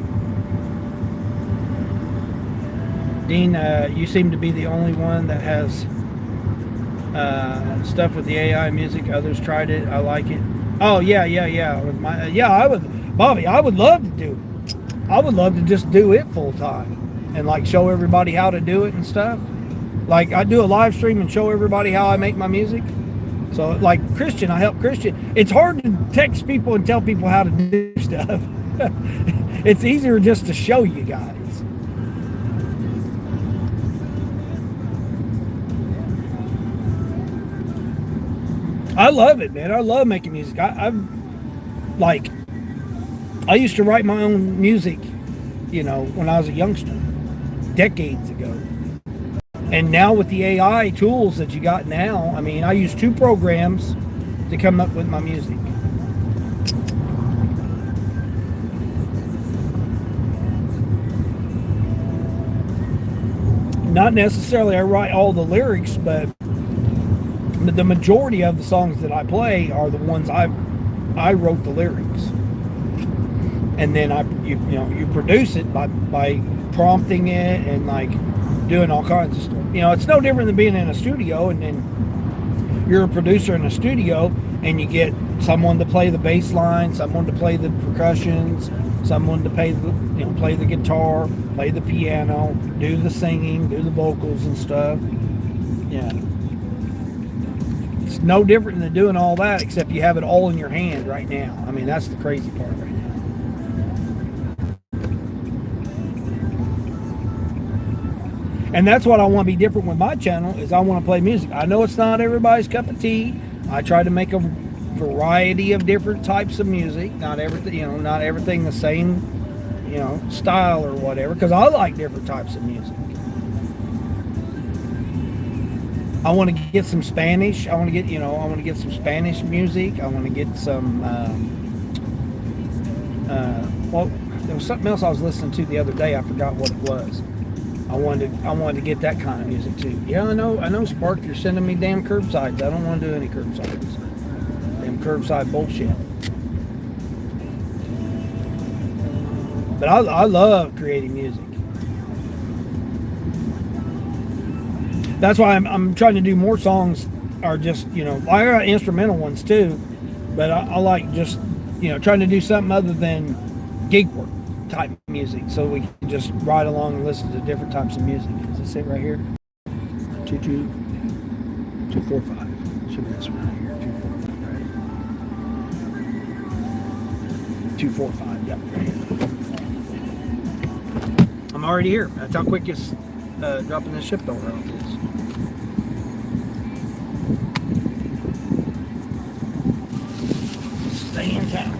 Dean, you seem to be the only one that has stuff with the AI music. Others tried it. I like it. Oh yeah. I would, Bobby. I would love to do it. I would love to just do it full time and like show everybody how to do it and stuff. Like I do a live stream and show everybody how I make my music. So like Christian, I help Christian. It's hard to text people and tell people how to do stuff. It's easier just to show you guys. I love it, man. I love making music. I used to write my own music, you know, when I was a youngster, decades ago. And now with the AI tools that you got now, I mean, I use 2 programs to come up with my music. Not necessarily I write all the lyrics, but the majority of the songs that I play are the ones I wrote the lyrics. And then you produce it by prompting it and like doing all kinds of stuff. You know, it's no different than being in a studio and then you're a producer in a studio and you get someone to play the bass line, someone to play the percussions, someone to play the guitar, play the piano, do the singing, do the vocals and stuff. Yeah. It's no different than doing all that, except you have it all in your hand right now. I mean, that's the crazy part right now. And that's what I want to be different with my channel, is I want to play music. I know it's not everybody's cup of tea. I try to make a variety of different types of music. Not everything the same, style or whatever, because I like different types of music. I want to get some Spanish. I want to get, I want to get some Spanish music. I want to get some. Well, there was something else I was listening to the other day. I forgot what it was. I wanted to get that kind of music too. Yeah, I know, Spark. You're sending me damn curbsides. I don't want to do any curbsides. Damn curbside bullshit. But I love creating music. That's why I'm trying to do more songs, or just, I got instrumental ones too, but I like just, trying to do something other than gig work type music, so we can just ride along and listen to different types of music. Is this it right here? 245. Should be this one right here. 245, right? 245, yep, right here. I'm already here. That's how quick it's dropping this shift over off is. Stay in town.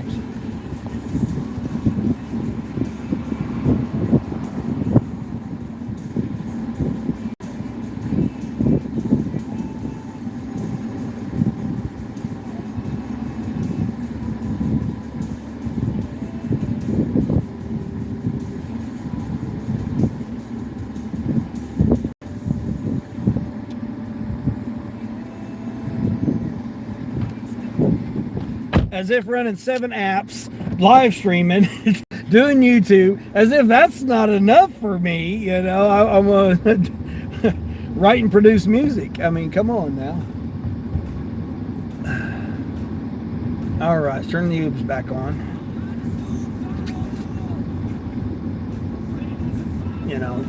As if running 7 apps, live streaming, doing YouTube, as if that's not enough for me. I'm a write and produce music. I mean, come on now. All right, let's turn the Ubs back on.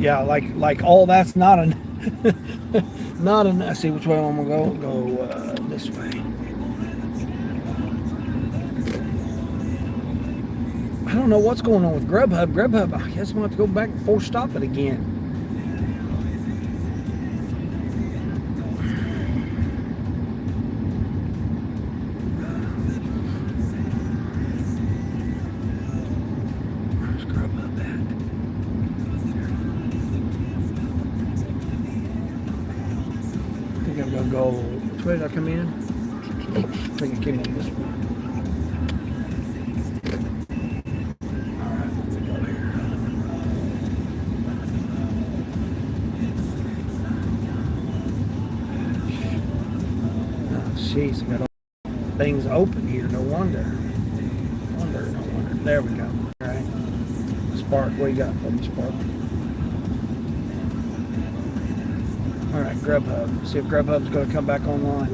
Yeah, like all that's not an not an. I see which way I'm gonna go. Go this way. I don't know what's going on with Grubhub. Grubhub, I guess I'm going to have to go back and force stop it again. Where's Grubhub at? I think I'm going to go, which way did I come in? I think I came in this way. Jeez, I got all things open here. No wonder. No wonder. There we go. All right. Spark, what you got for me, Spark? All right, Grubhub. See if Grubhub's going to come back online.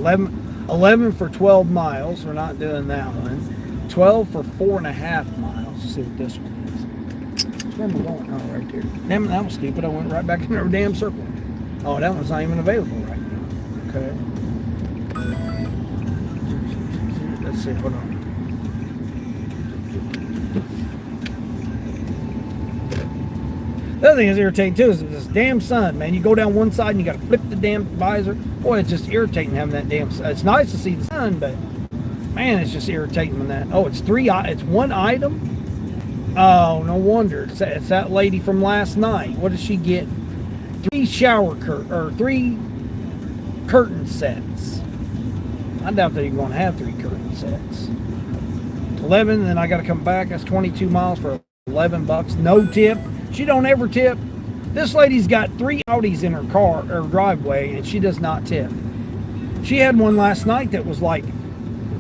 11 for 12 miles. We're not doing that one. 12 for 4.5 miles. Let's see what this one is. Where am I going? Oh, right there. Damn it, that was stupid. I went right back in our damn circle. Oh, that one's not even available right now. Okay. Let's see, hold on. The other thing that's irritating too is this damn sun, man. You go down one side and you got to flip the damn visor. Boy, it's just irritating having that damn sun. It's nice to see the sun, but man, it's just irritating when that. Oh, it's one item? Oh, no wonder. It's that lady from last night. What did she get? 3 3 curtain sets. I doubt that you're going to have 3 curtain sets. 11, then I got to come back. That's 22 miles for $11. No tip. She don't ever tip. This lady's got 3 Audis in her car or driveway, and she does not tip. She had one last night that was like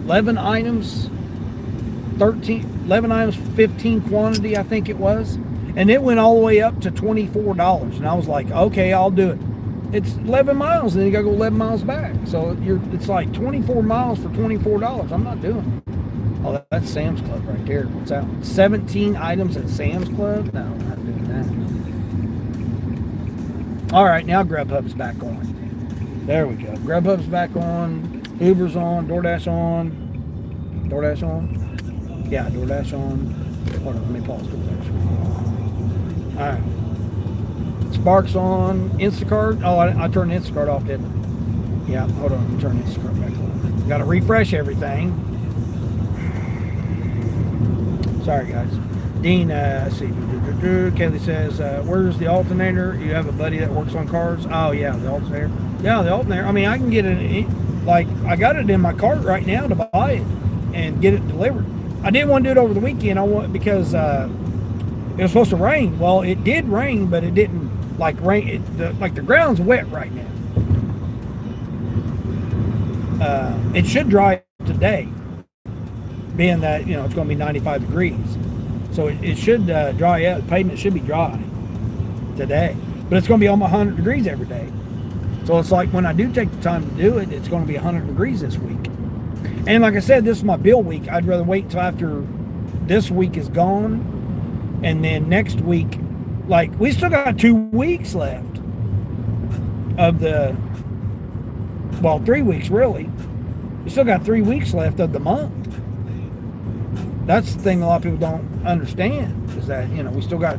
11 items, 11 items, 15 quantity, I think it was, and it went all the way up to $24. And I was like, okay, I'll do it. It's 11 miles, and then you gotta go 11 miles back. So it's like 24 miles for $24. I'm not doing it. Oh, that's Sam's Club right there. What's that? 17 items at Sam's Club? No, I'm not doing that. All right, now Grubhub's back on. There we go. Grubhub's back on. Uber's on. DoorDash on. DoorDash on? Yeah, DoorDash on. Hold on, let me pause DoorDash. All right. Spark's on. Instacart. Oh, I turned Instacart off, didn't I? Yeah, hold on. Let me turn Instacart back on. Got to refresh everything. Sorry, guys. Dean, let's see. Kelly says, where's the alternator? You have a buddy that works on cars? Oh, yeah, the alternator. Yeah, the alternator. I mean, I can get it, like, I got it in my cart right now to buy it and get it delivered. I didn't want to do it over the weekend because it was supposed to rain. Well, it did rain, but it didn't, like, rain. Like, the ground's wet right now. It should dry today, being that, you know, it's going to be 95 degrees. So it should dry out. The pavement should be dry today. But it's going to be almost 100 degrees every day. So it's like when I do take the time to do it, it's going to be 100 degrees this week. And like I said, this is my bill week. I'd rather wait until after this week is gone. And then next week, like, we still got 2 weeks left of the, well, 3 weeks really. We still got 3 weeks left of the month. That's the thing a lot of people don't understand, is that, you know, we still got,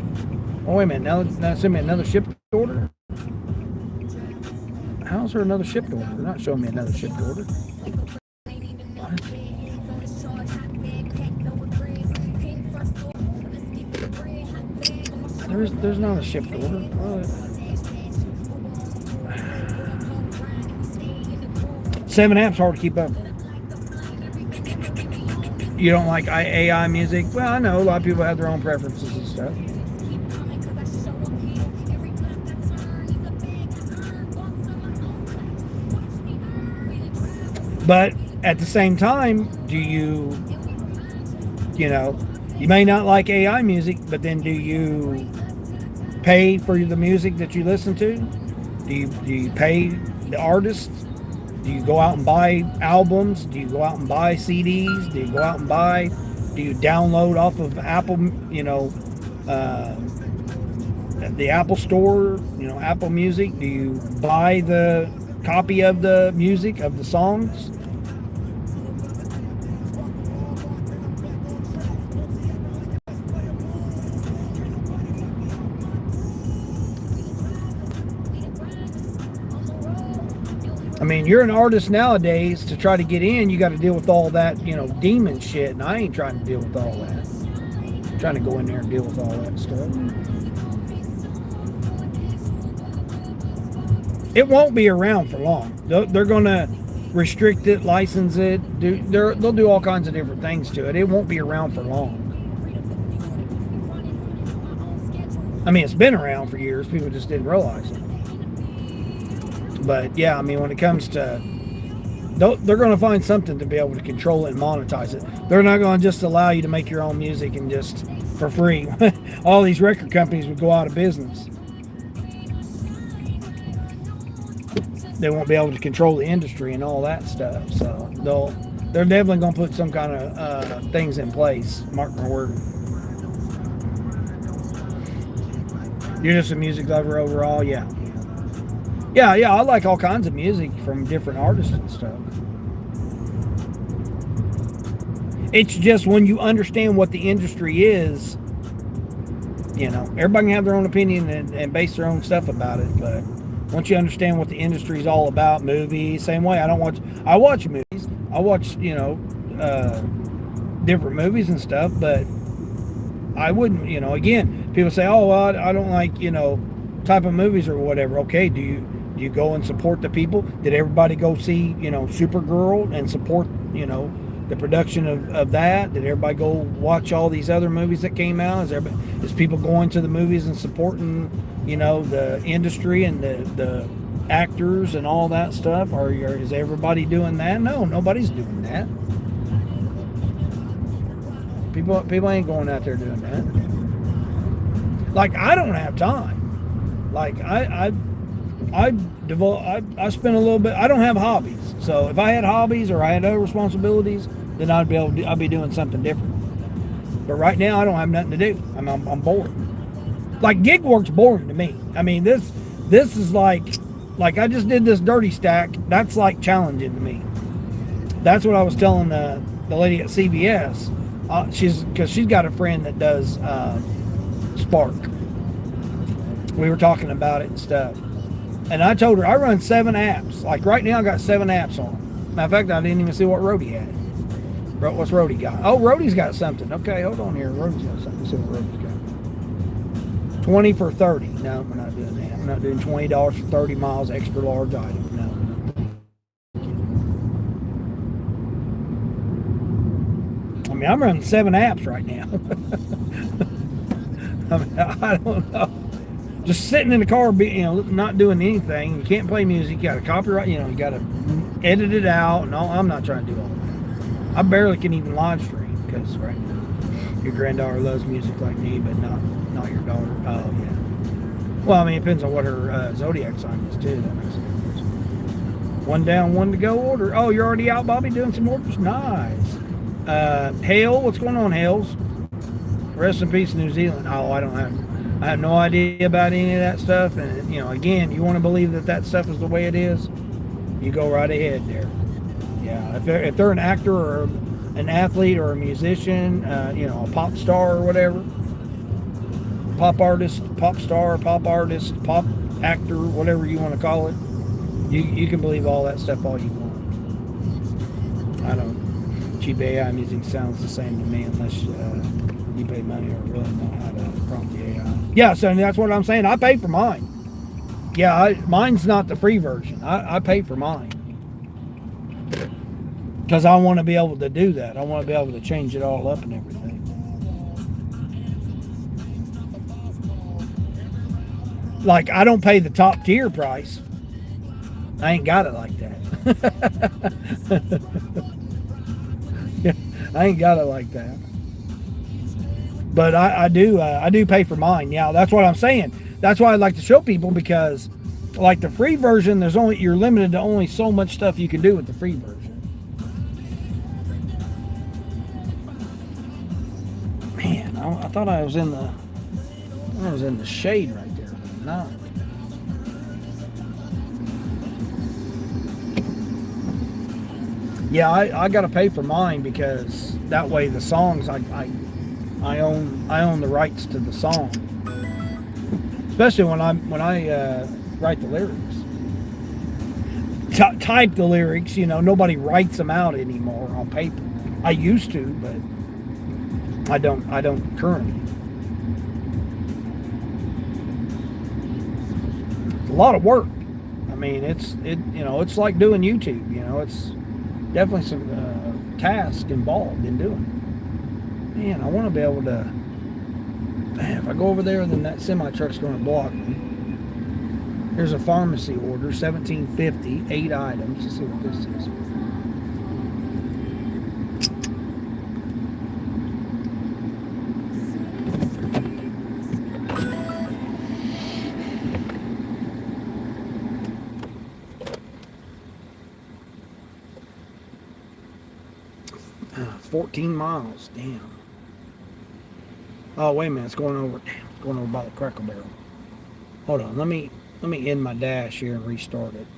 oh, wait a minute, now send me another shipped order? How's there another shipped order? They're not showing me another shipped order. What? There's not a shipped order. What? 7 apps hard to keep up. You don't like AI music? Well, I know a lot of people have their own preferences and stuff. But at the same time, do you know, you may not like AI music, but then do you pay for the music that you listen to? Do you pay the artists? Do you go out and buy albums? Do you go out and buy CDs? Do you go out and do you download off of Apple, you know, the Apple Store, you know, Apple Music? Do you buy the copy of the music, of the songs? I mean, you're an artist nowadays. To try to get in, you got to deal with all that, you know, demon shit, and I ain't trying to deal with all that. I'm trying to go in there and deal with all that stuff. It won't be around for long. They're going to restrict it, license it. They'll do all kinds of different things to it. It won't be around for long. I mean, it's been around for years. People just didn't realize it. But yeah, I mean, when it comes to, they're going to find something to be able to control it and monetize it. They're not going to just allow you to make your own music and just for free. All these record companies would go out of business. They won't be able to control the industry and all that stuff. So they're definitely going to put some kind of things in place. Mark my word. You're just a music lover overall, yeah. Yeah, I like all kinds of music from different artists and stuff. It's just when you understand what the industry is, you know, everybody can have their own opinion and base their own stuff about it, but once you understand what the industry is all about, movies, same way, I watch movies. I watch, you know, different movies and stuff, but I wouldn't, you know, again, people say, oh, well, I don't like, you know, type of movies or whatever. Okay, do you go and support the people? Did everybody go see, you know, Supergirl and support, you know, the production of that? Did everybody go watch all these other movies that came out? Is people going to the movies and supporting, you know, the industry and the actors and all that stuff? Or is everybody doing that? No, nobody's doing that. People ain't going out there doing that. Like, I don't have time. Like, I spend a little bit. I don't have hobbies. So if I had hobbies or I had other responsibilities, then I'd be doing something different. But right now I don't have nothing to do. I'm bored. Like, gig work's boring to me. I mean, this is like I just did this dirty stack. That's like challenging to me. That's what I was telling the lady at CVS. Because she's got a friend that does Spark. We were talking about it and stuff. And I told her, I run 7 apps. Like right now I got 7 apps on. Matter of fact, I didn't even see what road he had. What's Rhodey got? Oh, Rhodey's got something. Okay, hold on here. Rhodey's got something. Let's see what Rhodey's got. 20 for 30. No, we're not doing that. We're not doing $20 for 30 miles extra large item. No. I mean, I'm running 7 apps right now. I mean, I don't know. Just sitting in the car, not doing anything. You can't play music. You got to copyright. You got to edit it out. No, I'm not trying to do all that. I barely can even live stream because right now your granddaughter loves music like me, but not your daughter. Oh yeah. Well, I mean, it depends on what her zodiac sign is too. That makes a difference. One down, one to go order. Oh, you're already out, Bobby, doing some orders. Nice. Hale, what's going on, Hales? Rest in peace, New Zealand. Oh, I have no idea about any of that stuff. And again, you want to believe that stuff is the way it is, you go right ahead there. Yeah, if they're an actor or an athlete or a musician, a pop star or whatever, pop artist, pop star, pop artist, pop actor, whatever you want to call it, you can believe all that stuff all you want. I don't. Cheap AI music sounds the same to me unless you pay money or really know how to prompt the AI. Yeah, so that's what I'm saying. I pay for mine. Yeah, mine's not the free version. I pay for mine. Because I want to be able to do that. I want to be able to change it all up and everything. Like, I don't pay the top tier price. I ain't got it like that. I ain't got it like that. But I do pay for mine. Yeah, that's what I'm saying. That's why I like to show people, because like the free version, you're limited to only so much stuff you can do with the free version. Man, I thought I was in the shade right there, but I'm not. Yeah, I gotta pay for mine because that way the songs I own the rights to the song, especially when I write the lyrics, type the lyrics. Nobody writes them out anymore on paper. I used to, but I don't currently. It's a lot of work. I mean, it's like doing YouTube. It's definitely some task involved in doing it. Man, I want to be able to. Man, if I go over there, then that semi truck's going to block me. Here's a pharmacy order, $17.50, 8 items. Let's see what this is. Uh, 14 miles, damn. Oh, wait a minute, it's going over by the Cracker Barrel. Hold on, let me end my dash here and restart it.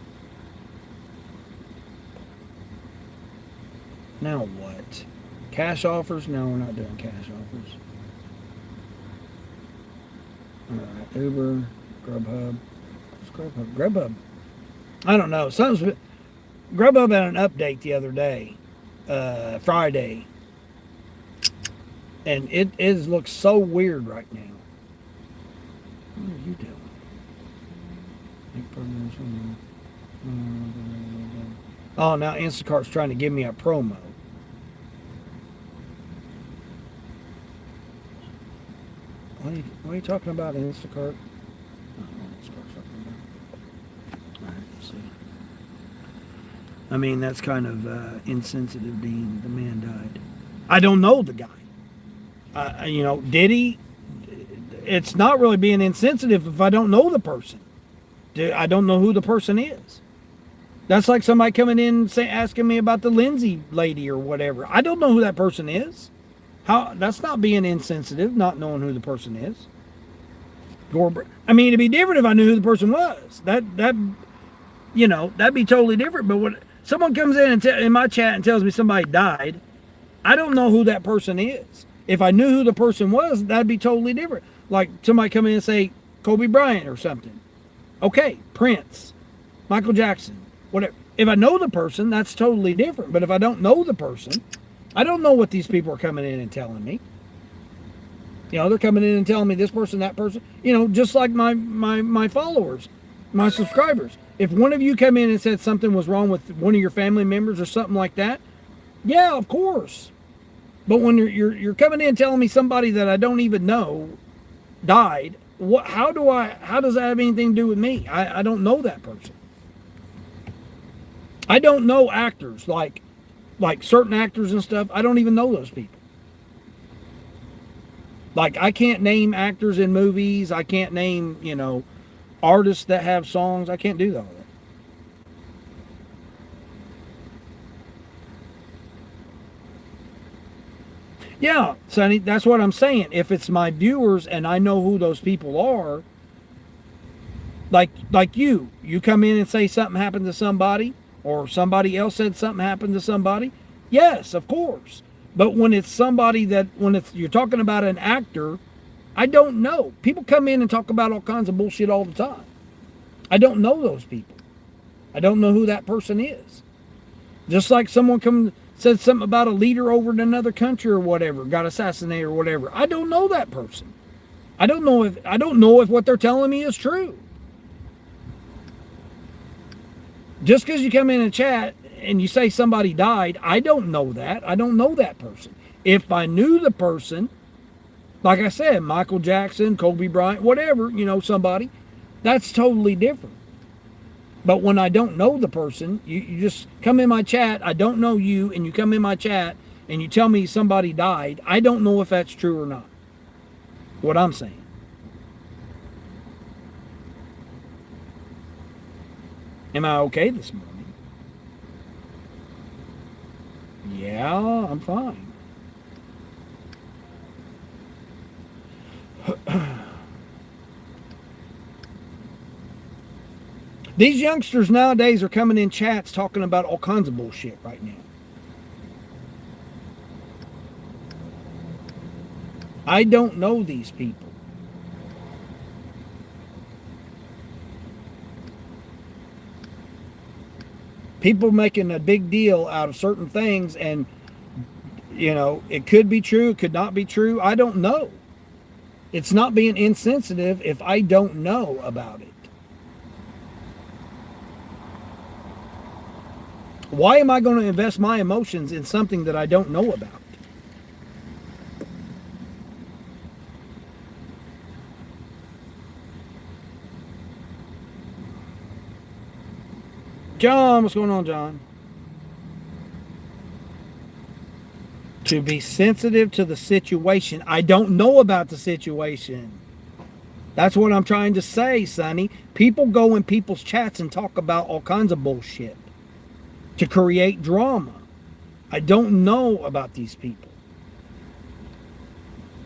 Now what? Cash offers? No, we're not doing cash offers. Alright, Uber, Grubhub. What's Grubhub? Grubhub. I don't know. Grubhub had an update the other day. Friday, and it looks so weird right now. What are you doing? Oh, now Instacart's trying to give me a promo. What are you talking about, Instacart? I mean, that's kind of insensitive, Dean. The man died. I don't know the guy. Did he? It's not really being insensitive if I don't know the person. I don't know who the person is. That's like somebody coming in asking me about the Lindsay lady or whatever. I don't know who that person is. That's not being insensitive, not knowing who the person is. I mean, it'd be different if I knew who the person was. That'd be totally different. But when someone comes in my chat and tells me somebody died, I don't know who that person is. If I knew who the person was, that'd be totally different. Like somebody come in and say Kobe Bryant or something. Okay, Prince, Michael Jackson, whatever. If I know the person, that's totally different. But if I don't know the person, I don't know what these people are coming in and telling me. You know, they're coming in and telling me this person, that person. You know, just like my followers, my subscribers. If one of you come in and said something was wrong with one of your family members or something like that, yeah, of course. But when you're coming in telling me somebody that I don't even know died, how does that have anything to do with me? I don't know that person. I don't know actors like certain actors and stuff. I don't even know those people. Like, I can't name actors in movies. I can't name, you know, artists that have songs. I can't do that. Yeah, Sonny, that's what I'm saying. If it's my viewers and I know who those people are, like you come in and say something happened to somebody, or somebody else said something happened to somebody, yes, of course. But when it's somebody you're talking about an actor, I don't know. People come in and talk about all kinds of bullshit all the time. I don't know those people. I don't know who that person is. Just like someone said something about a leader over in another country or whatever, got assassinated or whatever. I don't know that person. I don't know if what they're telling me is true. Just because you come in and chat and you say somebody died, I don't know that. I don't know that person. If I knew the person, like I said, Michael Jackson, Kobe Bryant, whatever, you know, somebody, that's totally different. But when I don't know the person, you just come in my chat, I don't know you, and you come in my chat and you tell me somebody died, I don't know if that's true or not. What I'm saying. Am I okay this morning? Yeah, I'm fine. These youngsters nowadays are coming in chats talking about all kinds of bullshit right now. I don't know these people. People making a big deal out of certain things, and you know, it could be true, it could not be true. I don't know. It's not being insensitive if I don't know about it. Why am I going to invest my emotions in something that I don't know about? John, what's going on, John? To be sensitive to the situation. I don't know about the situation. That's what I'm trying to say, Sonny. People go in people's chats and talk about all kinds of bullshit to create drama. I don't know about these people.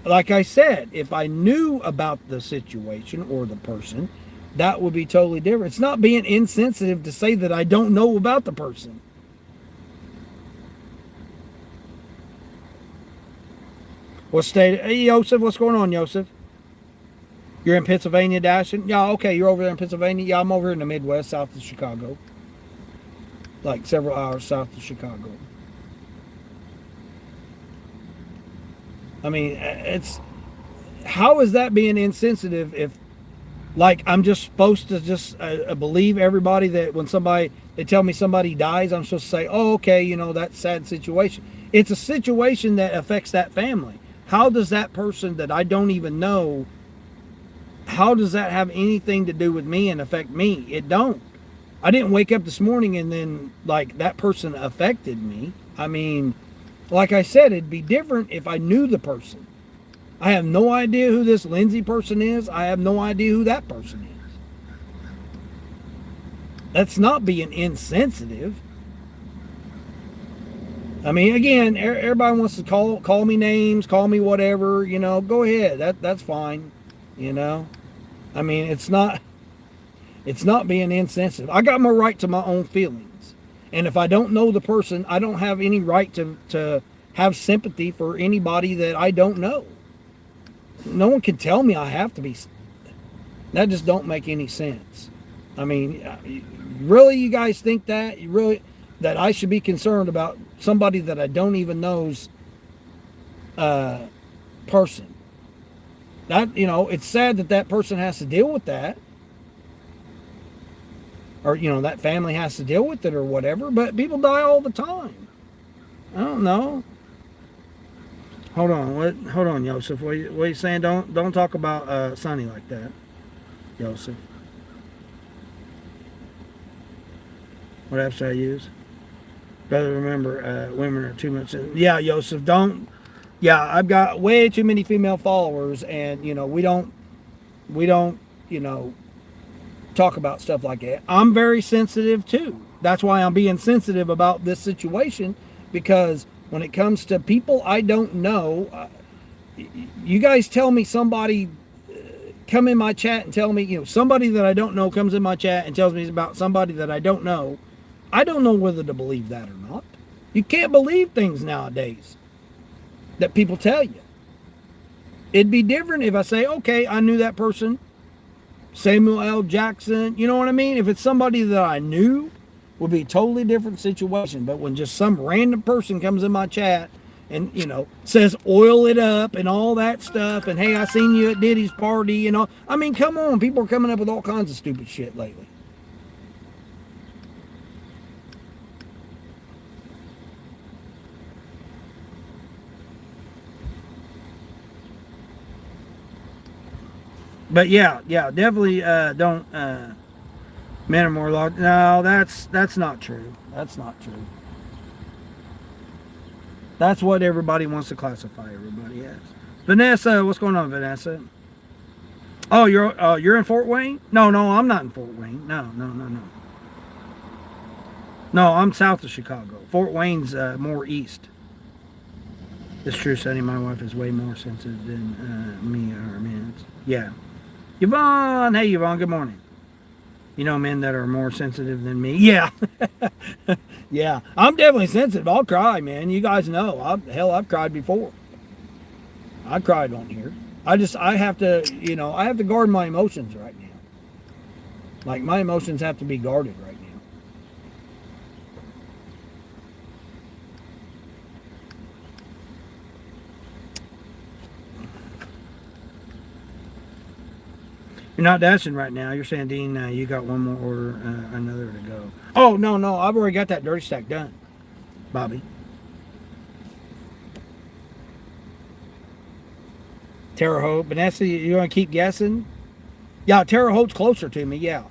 Like I said, if I knew about the situation or the person, that would be totally different. It's not being insensitive to say that I don't know about the person. What state? Hey, Joseph, what's going on, Joseph? You're in Pennsylvania, Dashing? Yeah, okay, you're over there in Pennsylvania. Yeah, I'm over here in the Midwest, south of Chicago. Like several hours south of Chicago. I mean, how is that being insensitive if, like, I'm just supposed to just believe everybody that when they tell me somebody dies, I'm supposed to say, oh, okay, you know, that's a sad situation. It's a situation that affects that family. How does that person that I don't even know, how does that have anything to do with me and affect me? It don't. I didn't wake up this morning and then, like, that person affected me. I mean, like I said, it'd be different if I knew the person. I have no idea who this Lindsay person is. I have no idea who that person is. That's not being insensitive. I mean, again, everybody wants to call me names, call me whatever, you know, go ahead. That's fine, you know. I mean, it's not being insensitive. I got my right to my own feelings. And if I don't know the person, I don't have any right to have sympathy for anybody that I don't know. No one can tell me I have to be. That just don't make any sense. I mean, really, you guys think that? You really, that I should be concerned about somebody that I don't even know's person. That, you know, it's sad that that person has to deal with that, or, you know, that family has to deal with it or whatever, but people die all the time. I don't know. Hold on, Joseph. What are you saying? Don't talk about Sonny like that, Joseph. What apps should I use? Better remember, women are too much. Yeah, Joseph, don't. Yeah, I've got way too many female followers, and, you know, we don't, you know, talk about stuff like that. I'm very sensitive too. That's why I'm being sensitive about this situation, because when it comes to people I don't know, you guys tell me somebody, come in my chat and tell me, you know, somebody that I don't know comes in my chat and tells me about somebody that I don't know. I don't know whether to believe that or not. You can't believe things nowadays that people tell you. It'd be different if I say, okay, I knew that person, Samuel L. Jackson, you know what I mean? If it's somebody that I knew, would be a totally different situation. But when just some random person comes in my chat and, you know, says oil it up and all that stuff, and hey, I seen you at Diddy's party, you know, I mean, come on, people are coming up with all kinds of stupid shit lately. But yeah, definitely don't. Men are more locked. No, that's not true. That's not true. That's what everybody wants to classify everybody as. Vanessa, what's going on, Vanessa? Oh, you're in Fort Wayne? No, I'm not in Fort Wayne. No. No, I'm south of Chicago. Fort Wayne's more east. It's true, Sonny. My wife is way more sensitive than me or men. Yeah. Yvonne, hey Yvonne, good morning. You know men that are more sensitive than me? Yeah. Yeah, I'm definitely sensitive. I'll cry, man. You guys know. I've cried before. I cried on here. I have to, you know, I have to guard my emotions right now. Like, my emotions have to be guarded right now. You're not dashing right now. You're saying, Dean, you got one more order, another to go. Oh, no. I've already got that dirty stack done, Bobby. Terre Haute. Vanessa, you want to keep guessing? Yeah, Terre Haute's closer to me, yeah.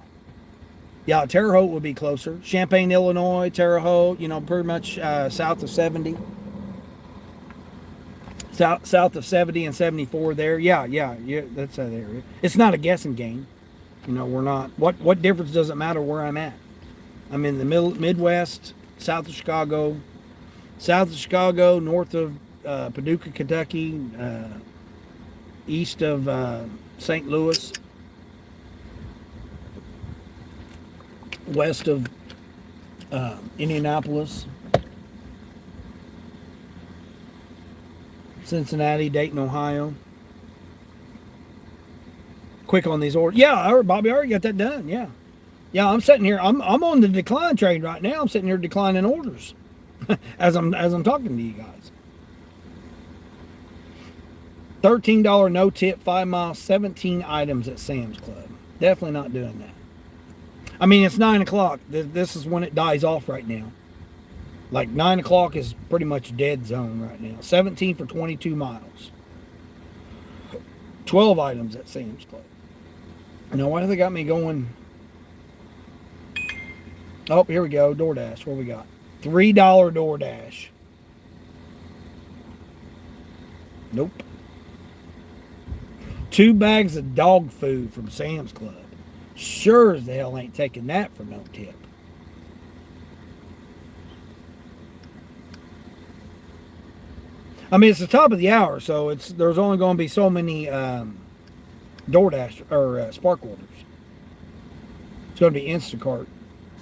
Yeah, Terre Haute would be closer. Champaign, Illinois, Terre Haute, you know, pretty much south of 70. South of 70 and 74 there. Yeah, that's that area. It's not a guessing game. You know, we're not. What difference does it matter where I'm at? I'm in the Midwest, south of Chicago, north of Paducah, Kentucky, east of St. Louis, west of Indianapolis, Cincinnati, Dayton, Ohio. Quick on these orders. Yeah, Bobby, I already got that done. Yeah, I'm sitting here. I'm on the decline train right now. I'm sitting here declining orders as I'm talking to you guys. $13 no tip, 5 miles, 17 items at Sam's Club. Definitely not doing that. I mean, it's 9 o'clock. This is when it dies off right now. Like 9 o'clock is pretty much dead zone right now. 17 for 22 miles. 12 items at Sam's Club. Now, why do they got me going? Oh, here we go. DoorDash. What we got? $3 DoorDash. Nope. 2 bags of dog food from Sam's Club. Sure as the hell ain't taking that for no tip. I mean, it's the top of the hour, so there's only going to be so many DoorDash or Spark orders. It's going to be Instacart,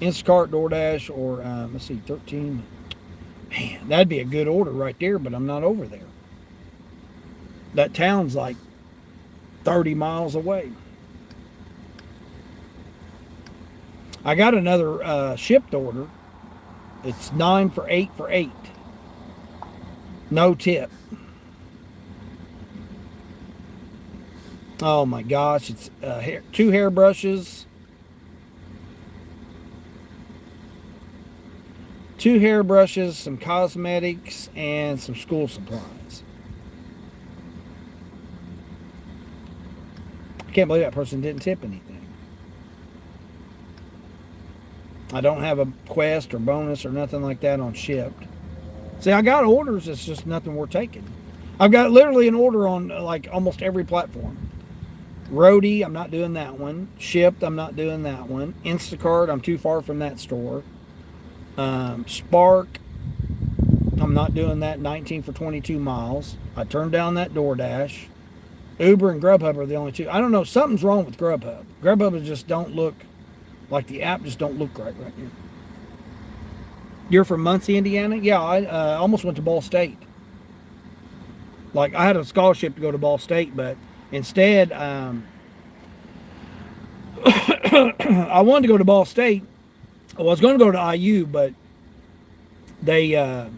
DoorDash, or let's see, 13. Man, that'd be a good order right there, but I'm not over there. That town's like 30 miles away. I got another shipped order It's 9 for 8 for 8. No tip. Oh my gosh, it's 2 hairbrushes, 2 hairbrushes, some cosmetics, and some school supplies. I can't believe that person didn't tip anything. I don't have a quest or bonus or nothing like that on Shipt. See, I got orders, it's just nothing worth taking. I've got literally an order on like almost every platform. Roadie, I'm not doing that one. Shipt, I'm not doing that one. Instacart, I'm too far from that store. Spark, I'm not doing that. 19 for 22 miles. I turned down that DoorDash. Uber and Grubhub are the only two. I don't know, something's wrong with Grubhub. Grubhub just don't look, like the app just don't look right now. You're from Muncie, Indiana? Yeah, I almost went to Ball State. Like, I had a scholarship to go to Ball State, but instead, I wanted to go to Ball State. I was going to go to IU, but I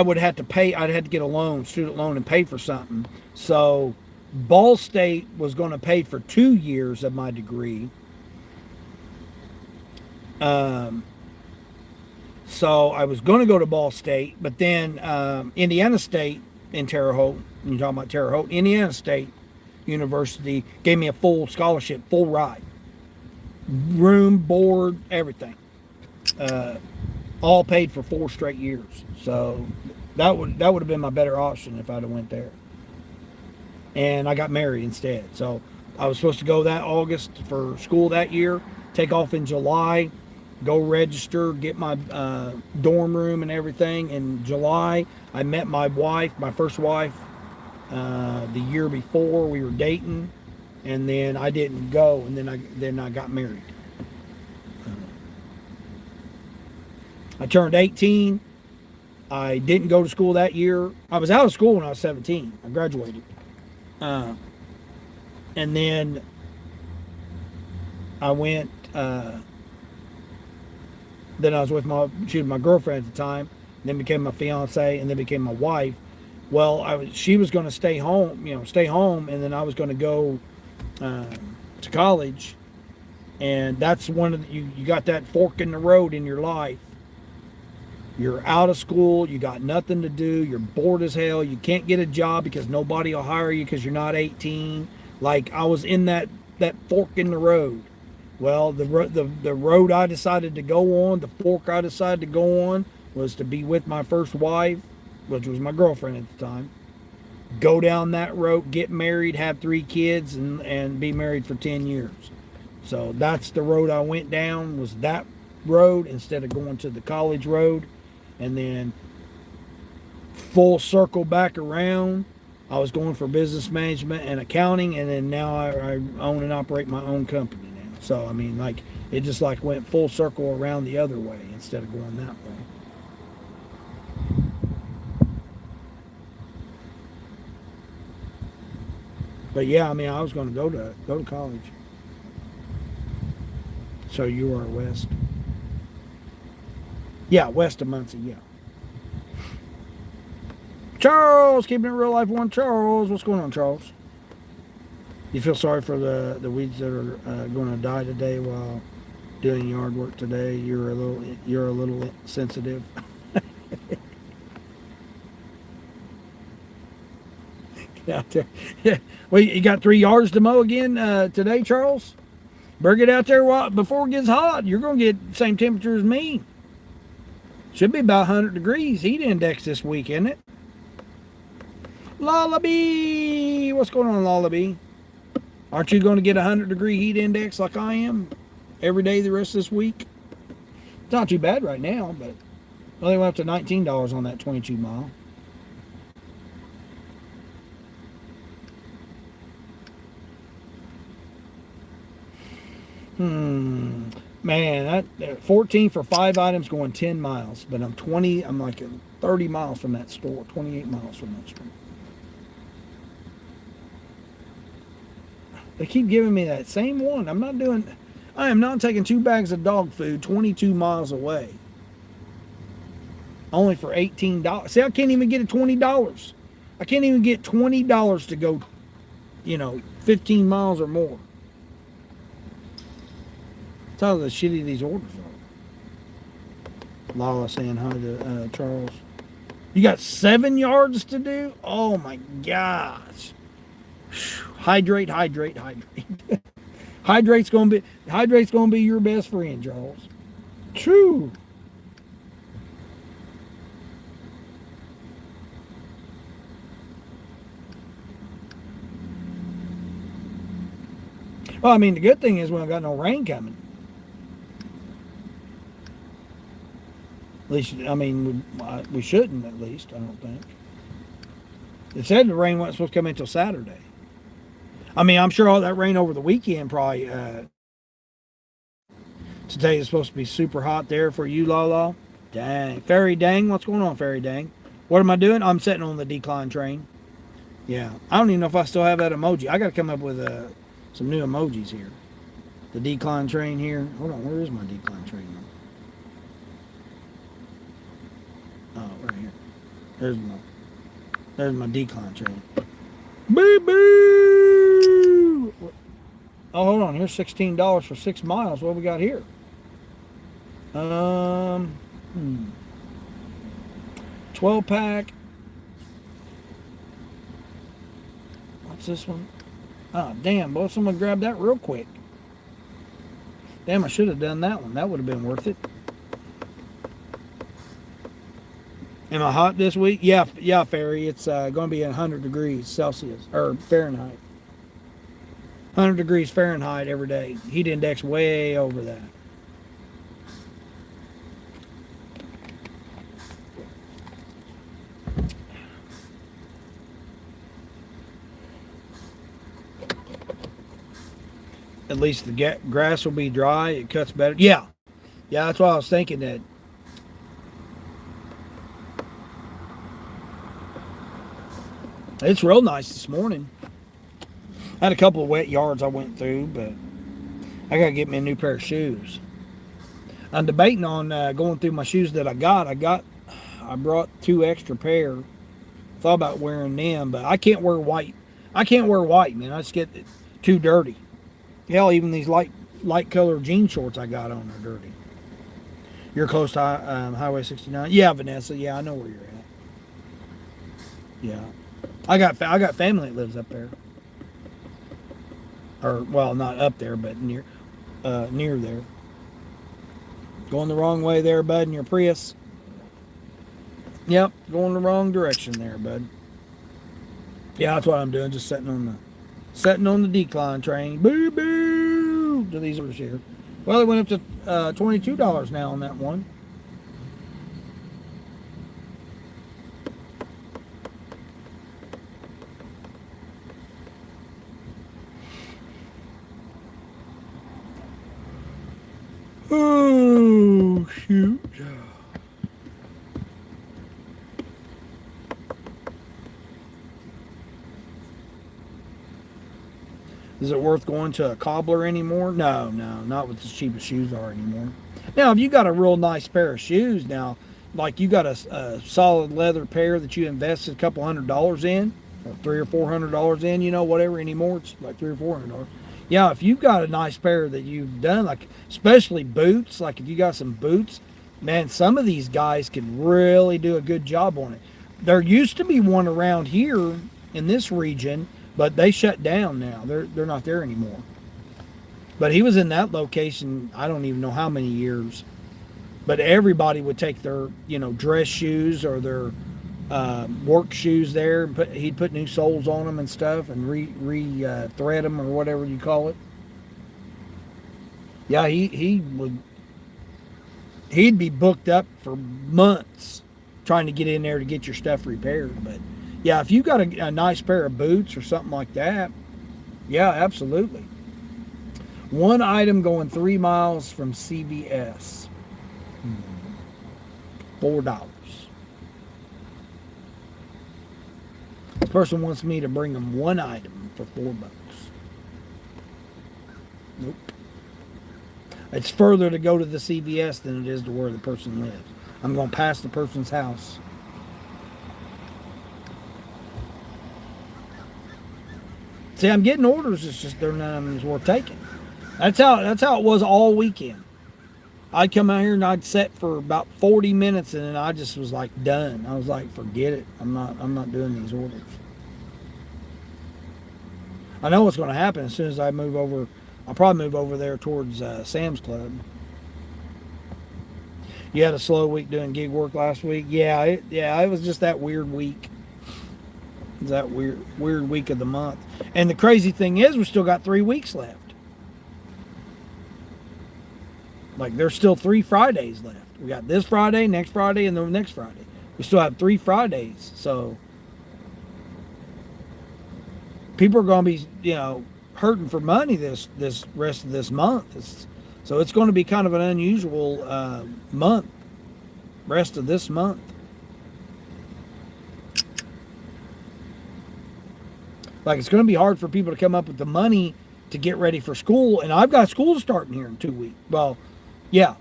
would have to pay. I'd had to get a loan, student loan, and pay for something. So Ball State was going to pay for 2 years of my degree. So I was going to go to Ball State, but then Indiana State in Terre Haute, you're talking about Terre Haute, Indiana State University gave me a full scholarship, full ride. Room, board, everything. All paid for 4 straight years. So that would have been my better option if I'd have went there. And I got married instead. So I was supposed to go that August for school that year, take off in July, go register, get my dorm room and everything. In July, I met my wife, my first wife, the year before. We were dating, and then I didn't go, and then I got married. I turned 18. I didn't go to school that year. I was out of school when I was 17. I graduated. And then I went, then I was with she was my girlfriend at the time, then became my fiance, and then became my wife. Well, she was going to stay home, and then I was going to go to college. And that's one of you got that fork in the road in your life. You're out of school, you got nothing to do, you're bored as hell, you can't get a job because nobody will hire you because you're not 18. Like, I was in that fork in the road. Well, the road I decided to go on, the fork I decided to go on, was to be with my first wife, which was my girlfriend at the time. Go down that road, get married, have 3 kids, and be married for 10 years. So that's the road I went down, was that road instead of going to the college road. And then full circle back around, I was going for business management and accounting, and then now I own and operate my own company now. So I mean, like, it just like went full circle around the other way instead of going that way. But yeah, I mean, I was going to go to college. So you are west. Yeah, west of Muncie, yeah. Charles, keeping it real life one. Charles, what's going on, Charles? You feel sorry for the weeds that are going to die today while doing yard work today? You're a little sensitive. Get out there. Yeah. Well, you got 3 yards to mow again today, Charles? Better get out there before it gets hot. You're going to get the same temperature as me. Should be about 100 degrees heat index this week, isn't it? Lullaby! What's going on, Lullaby? Aren't you going to get a 100-degree heat index like I am every day the rest of this week? It's not too bad right now, but I only went up to $19 on that 22 mile. Man, that 14 for 5 items going 10 miles, but I'm like 30 miles from that store, 28 miles from that store. They keep giving me that same one. I am not taking 2 bags of dog food 22 miles away. only for $18. See, I can't even get it $20. I can't even get $20 to go, 15 miles or more. That's how the shitty these orders are. Lala saying hi to Charles. You got 7 yards to do? Oh my gosh. Hydrate, hydrate, hydrate. Hydrate's gonna be your best friend, Charles. True. Well, I mean, the good thing is we don't got no rain coming. At least, I mean, we shouldn't, at least, I don't think. It said the rain wasn't supposed to come in until Saturday. I mean, I'm sure all that rain over the weekend probably, today is supposed to be super hot there for you, Lala. Dang. Fairy Dang, what's going on, Fairy Dang? What am I doing? I'm sitting on the decline train. Yeah, I don't even know if I still have that emoji. I got to come up with some new emojis here. The decline train here. Hold on, where is my decline train? Oh, right here. There's my decline train. Boo boo! Oh, hold on. Here's $16 for 6 miles. What we got here? 12-pack. What's this one? Oh, damn. Boy, someone grabbed that real quick. Damn, I should have done that one. That would have been worth it. Am I hot this week? Yeah, Fairy. It's going to be 100 degrees Celsius, or Fahrenheit. 100 degrees Fahrenheit every day. Heat index way over that. At least the grass will be dry. It cuts better. Yeah, that's why I was thinking that. It's real nice this morning. I had a couple of wet yards I went through, but I got to get me a new pair of shoes. I'm debating on going through my shoes that I got. I brought 2 extra pair. Thought about wearing them, but I can't wear white. I can't wear white, man. I just get too dirty. Hell, even these light color jean shorts I got on are dirty. You're close to Highway 69. Yeah, Vanessa. Yeah, I know where you're at. Yeah, I got family that lives up there. Or well, not up there, but near there. Going the wrong way there, bud, in your Prius. Yep, going the wrong direction there, bud. Yeah, that's what I'm doing. Just sitting on the decline train. Boo boo to these orders here. Well, it went up to $22 now on that one. Oh shoot. Is it worth going to a cobbler anymore? No, not with as cheap as shoes are anymore. Now, if you got a real nice pair of shoes now, like you got a solid leather pair that you invested a couple $100 in, or $300 or $400 in, whatever anymore, it's like $300 or $400. Yeah, if you've got a nice pair that you've done, like especially boots, like if you got some boots, man, some of these guys can really do a good job on it. There used to be one around here in this region, but they shut down now. They're not there anymore. But he was in that location, I don't even know how many years. But everybody would take their, dress shoes or their work shoes there, and he'd put new soles on them and stuff, and thread them or whatever you call it. Yeah, he'd be booked up for months trying to get in there to get your stuff repaired. But yeah, if you got a nice pair of boots or something like that, yeah, absolutely. One item going 3 miles from CVS. $4. This person wants me to bring them one item for $4. Nope. It's further to go to the CVS than it is to where the person lives. I'm going to pass the person's house. See, I'm getting orders. It's just none of them is worth taking. That's how it was all weekend. I'd come out here and I'd sit for about 40 minutes, and then I just was like done. I was like, forget it. I'm not doing these orders. I know what's going to happen as soon as I move over. I'll probably move over there towards Sam's Club. You had a slow week doing gig work last week. Yeah, it was just that weird week. It was that weird week of the month. And the crazy thing is, we still got 3 weeks left. Like, there's still 3 Fridays left. We got this Friday, next Friday, and the next Friday. We still have 3 Fridays. So people are going to be, hurting for money this rest of this month. So it's going to be kind of an unusual month, rest of this month. Like, it's going to be hard for people to come up with the money to get ready for school. And I've got school starting here in 2 weeks. Well, yeah,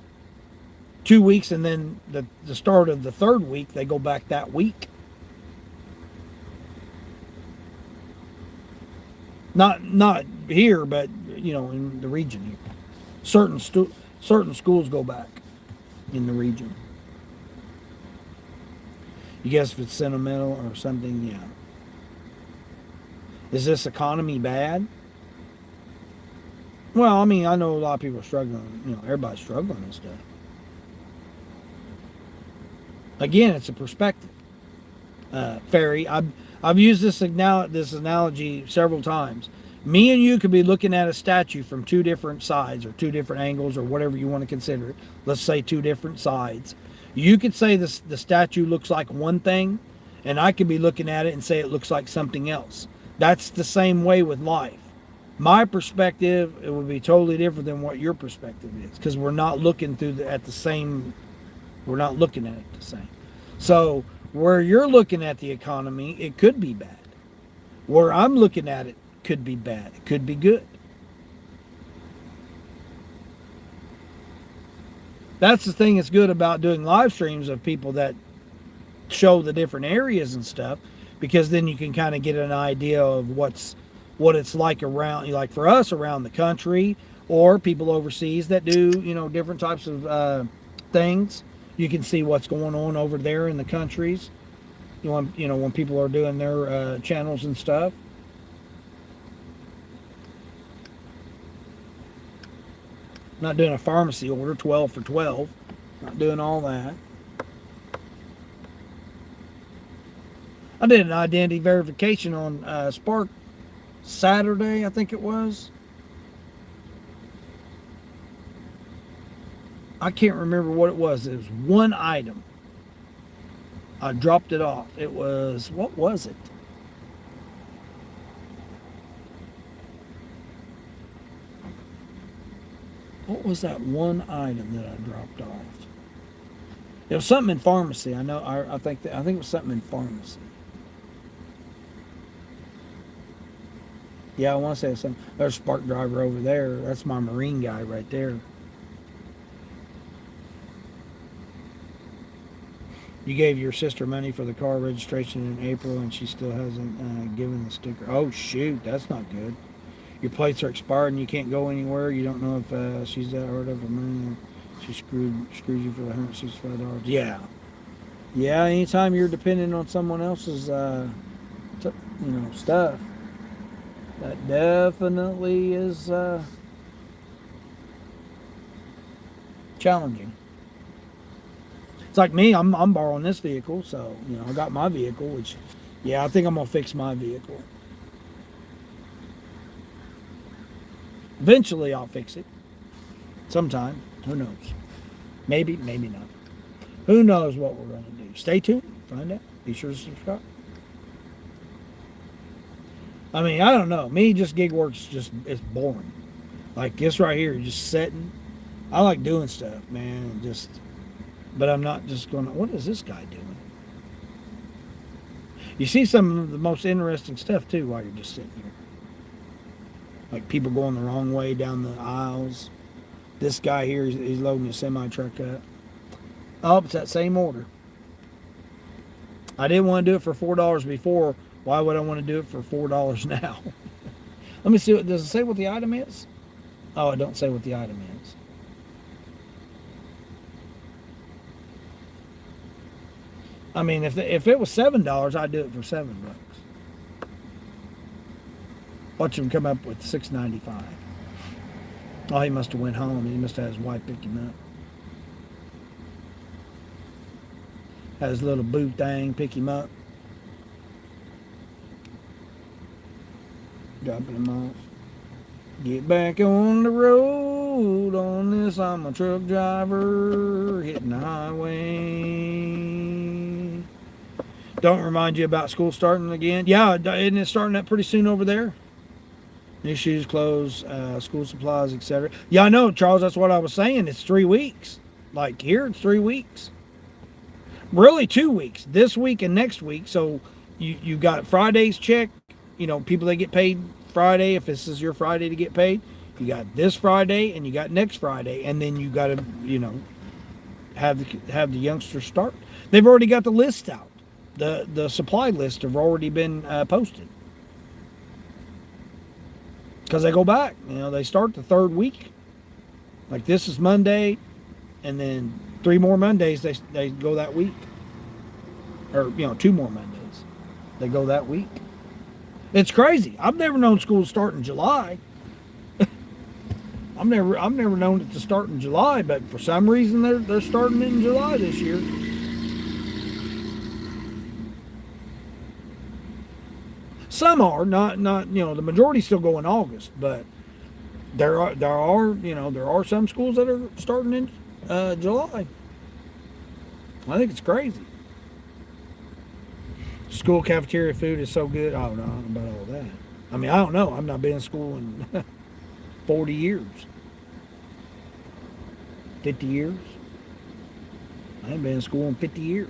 2 weeks, and then the start of the 3rd week, they go back that week. Not here, but in the region here. Certain schools go back in the region. You guess if it's sentimental or something, yeah. Is this economy bad? Well, I mean, I know a lot of people are struggling. Everybody's struggling and stuff. Again, it's a perspective. Ferry, I've used this analogy several times. Me and you could be looking at a statue from 2 different sides or 2 different angles or whatever you want to consider it. Let's say 2 different sides. You could say the statue looks like one thing, and I could be looking at it and say it looks like something else. That's the same way with life. My perspective, it would be totally different than what your perspective is, because we're not looking at the same. So where you're looking at the economy, it could be bad. Where I'm looking at it could be bad. It could be good. That's the thing that's good about doing live streams of people that show the different areas and stuff, because then you can kind of get an idea of what it's like around, like for us around the country, or people overseas that do, different types of things. You can see what's going on over there in the countries, when people are doing their channels and stuff. Not doing a pharmacy order, 12 for 12. Not doing all that. I did an identity verification on Spark Saturday, I think it was. I can't remember what it was. It was one item. I dropped it off. It was, what was it? What was that one item that I dropped off? It was something in pharmacy. I know. I think it was something in pharmacy. Yeah, I want to say something. There's a Spark driver over there. That's my Marine guy right there. You gave your sister money for the car registration in April, and she still hasn't given the sticker. Oh, shoot. That's not good. Your plates are expired, and you can't go anywhere. You don't know if she's that hard of a money. She screwed you for the $165. Yeah. Yeah, anytime you're dependent on someone else's, stuff, that definitely is challenging. It's like me, I'm borrowing this vehicle, so, I got my vehicle, which, yeah, I think I'm going to fix my vehicle. Eventually, I'll fix it. Sometime. Who knows? Maybe, maybe not. Who knows what we're going to do? Stay tuned. Find out. Be sure to subscribe. I mean, I don't know. Me, just gig work's it's boring. Like this right here, just sitting. I like doing stuff, man. But I'm not just going to, what is this guy doing? You see some of the most interesting stuff, too, while you're just sitting here. Like people going the wrong way down the aisles. This guy here, he's loading a semi-truck up. Oh, it's that same order. I didn't want to do it for $4 before. Why would I want to do it for $4 now? Let me see. Does it say what the item is? Oh, it don't say what the item is. I mean, if it was $7, I'd do it for $7. Watch him come up with $6.95. Oh, he must have went home. He must have had his wife pick him up. Had his little boo thing pick him up. Dropping him off. Get back on the road on this. I'm a truck driver hitting the highway. Don't remind you about school starting again. Yeah, isn't it starting up pretty soon over there? New shoes, clothes, school supplies, etc. Yeah, I know, Charles. That's what I was saying. It's 3 weeks. Like here, it's 3 weeks. Really 2 weeks. This week and next week. So you got Friday's check. You know, people that get paid Friday, if this is your Friday to get paid, you got this Friday and you got next Friday, and then you got to, you know, have the youngsters start. They've already got the list out. The supply list have already been posted because they go back. You know, they start the 3rd week. Like this is Monday, and then 3 more Mondays they go that week, or 2 more Mondays they go that week. It's crazy. I've never known school start in July. I've never known it to start in July, but for some reason they're starting in July this year. Some are not the majority's still go in August, but there are some schools that are starting in July. I think it's crazy. School cafeteria food is so good. I don't know about all that. I mean, I don't know. I've not been in school in 40 years. 50 years. I haven't been in school in 50 years.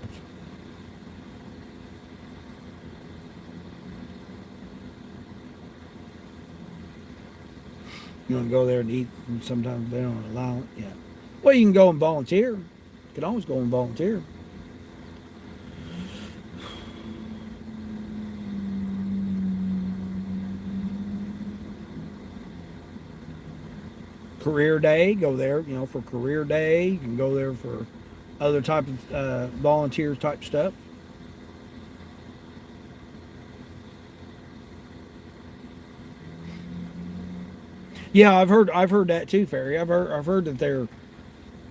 You want to go there and eat, and sometimes they don't allow it. Yeah. Well, you can go and volunteer. You can always go and volunteer. Career day, go there, for career day. You can go there for other type of volunteer type stuff. Yeah, I've heard that too, Ferry. I've heard that they're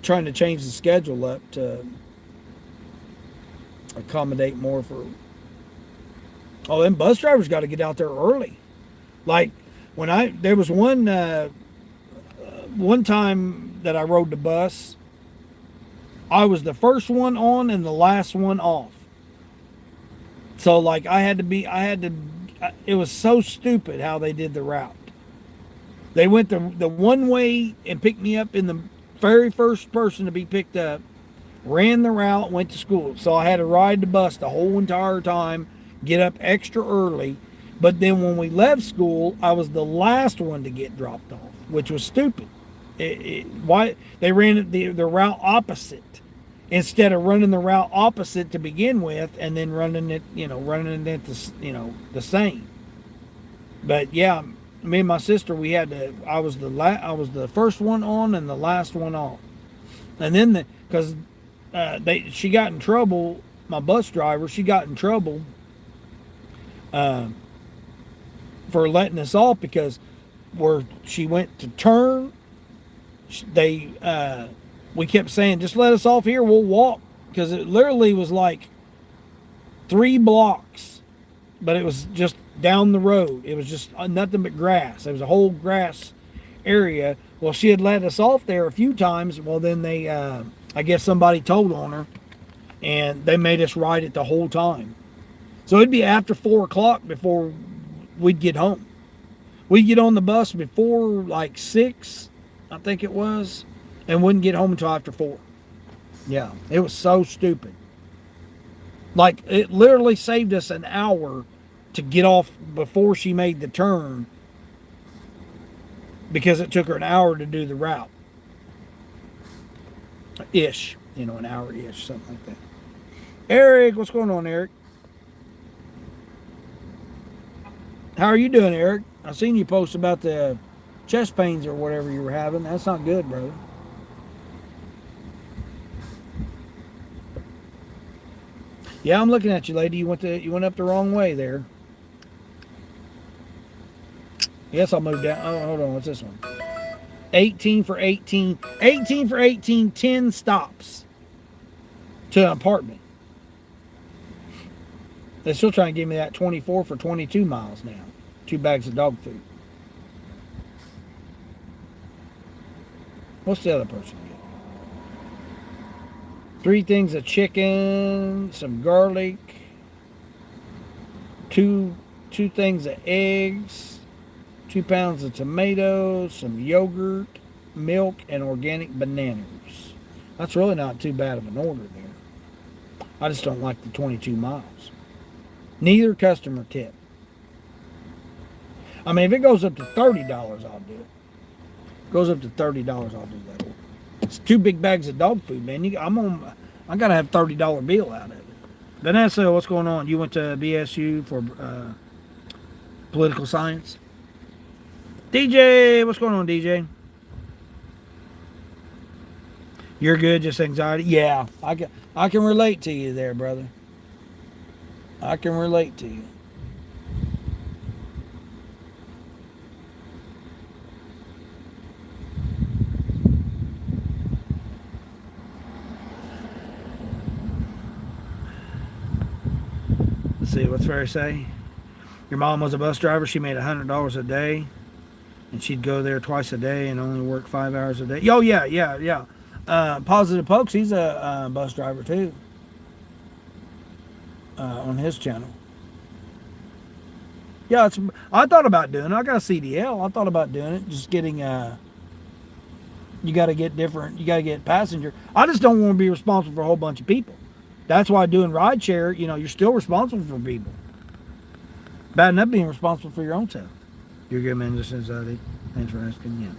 trying to change the schedule up to accommodate more for. Oh, them bus drivers got to get out there early. Like there was one time that I rode the bus, I was the first one on and the last one off. So like it was so stupid how they did the route. They went the one way and picked me up in the very first person to be picked up, ran the route, went to school. So I had to ride the bus the whole entire time, get up extra early. But then when we left school, I was the last one to get dropped off, which was stupid. Why they ran the route opposite instead of running the route opposite to begin with, and then running it the same. But yeah, me and my sister, I was the first one on and the last one off, and then because she got in trouble. My bus driver, she got in trouble for letting us off because where she went to turn. We kept saying, just let us off here, we'll walk, because it literally was like 3 blocks, but it was just down the road. It was just nothing but grass. It was a whole grass area. Well, she had let us off there a few times. Well, then they I guess somebody told on her, and they made us ride it the whole time. So it'd be after 4 o'clock before we'd get home. We'd get on the bus before like 6, I think it was, and wouldn't get home until after 4. Yeah, it was so stupid. Like, it literally saved us an hour to get off before she made the turn because it took her an hour to do the route. Ish. an hour-ish, something like that. Eric, what's going on, Eric? How are you doing, Eric? I seen you post about the chest pains or whatever you were having. That's not good, brother. Yeah, I'm looking at you, lady. You went up the wrong way there. Yes, I'll move down. Oh, hold on. What's this one? 18 for 18. 18 for 18, 10 stops to an apartment. They're still trying to give me that 24 for 22 miles now. 2 bags of dog food. What's the other person get? 3 things of chicken, some garlic, 2 things of eggs, 2 pounds of tomatoes, some yogurt, milk, and organic bananas. That's really not too bad of an order there. I just don't like the 22 miles. Neither customer tip. I mean, if it goes up to $30, I'll do it. Goes up to $30, I'll do that order. It's 2 big bags of dog food, man. I gotta have $30 bill out of it. Vanessa, what's going on? You went to BSU for political science? DJ, what's going on, DJ? You're good, just anxiety? Yeah, I can relate to you there, brother. I can relate to you. Let's see, what's fair to say? Your mom was a bus driver. She made $100 a day. And she'd go there twice a day and only work 5 hours a day. Oh, yeah. Positive Pokes, he's a bus driver too. On his channel. Yeah, I thought about doing it. I got a CDL. I thought about doing it. Just getting, you got to get passenger. I just don't want to be responsible for a whole bunch of people. That's why doing rideshare, you're still responsible for people. Bad enough being responsible for your own self. You're good, man. Just anxiety. Thanks for asking. Yeah.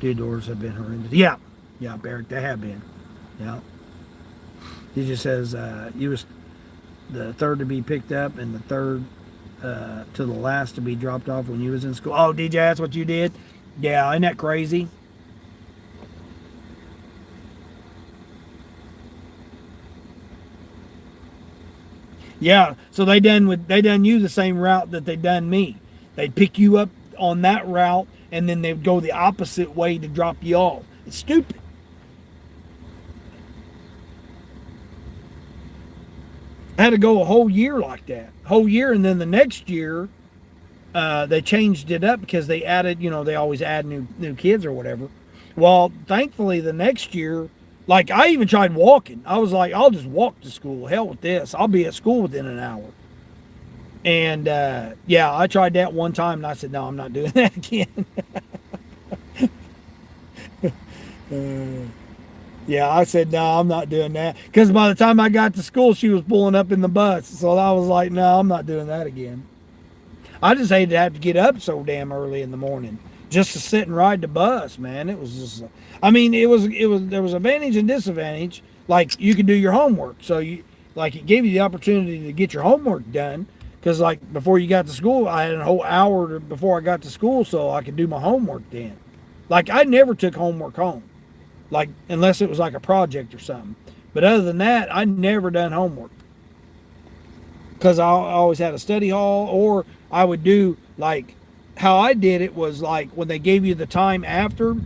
2 doors have been horrendous. Yeah, Eric, they have been. Yeah. He just says you was the third to be picked up and the third to the last to be dropped off when you was in school. Oh, DJ, that's what you did? Yeah, isn't that crazy? Yeah, so they done you the same route that they done me. They'd pick you up on that route and then they'd go the opposite way to drop you off. It's stupid. I had to go a whole year like that. Whole year, and then the next year they changed it up because they added, they always add new kids or whatever. Well, thankfully the next year, like I even tried walking. I was like, I'll just walk to school. Hell with this. I'll be at school within an hour. And I tried that one time and I said, no, I'm not doing that again. I said, no, I'm not doing that. Because by the time I got to school, she was pulling up in the bus. So I was like, no, I'm not doing that again. I just hated to have to get up so damn early in the morning just to sit and ride the bus, man. It was just, there was advantage and disadvantage. Like you could do your homework. So it gave you the opportunity to get your homework done. Because like before you got to school, I had a whole hour before I got to school so I could do my homework then. Like I never took homework home. Like unless it was like a project or something. But other than that, I never done homework. Because I always had a study hall, or I would do like how I did it was like when they gave you the time after.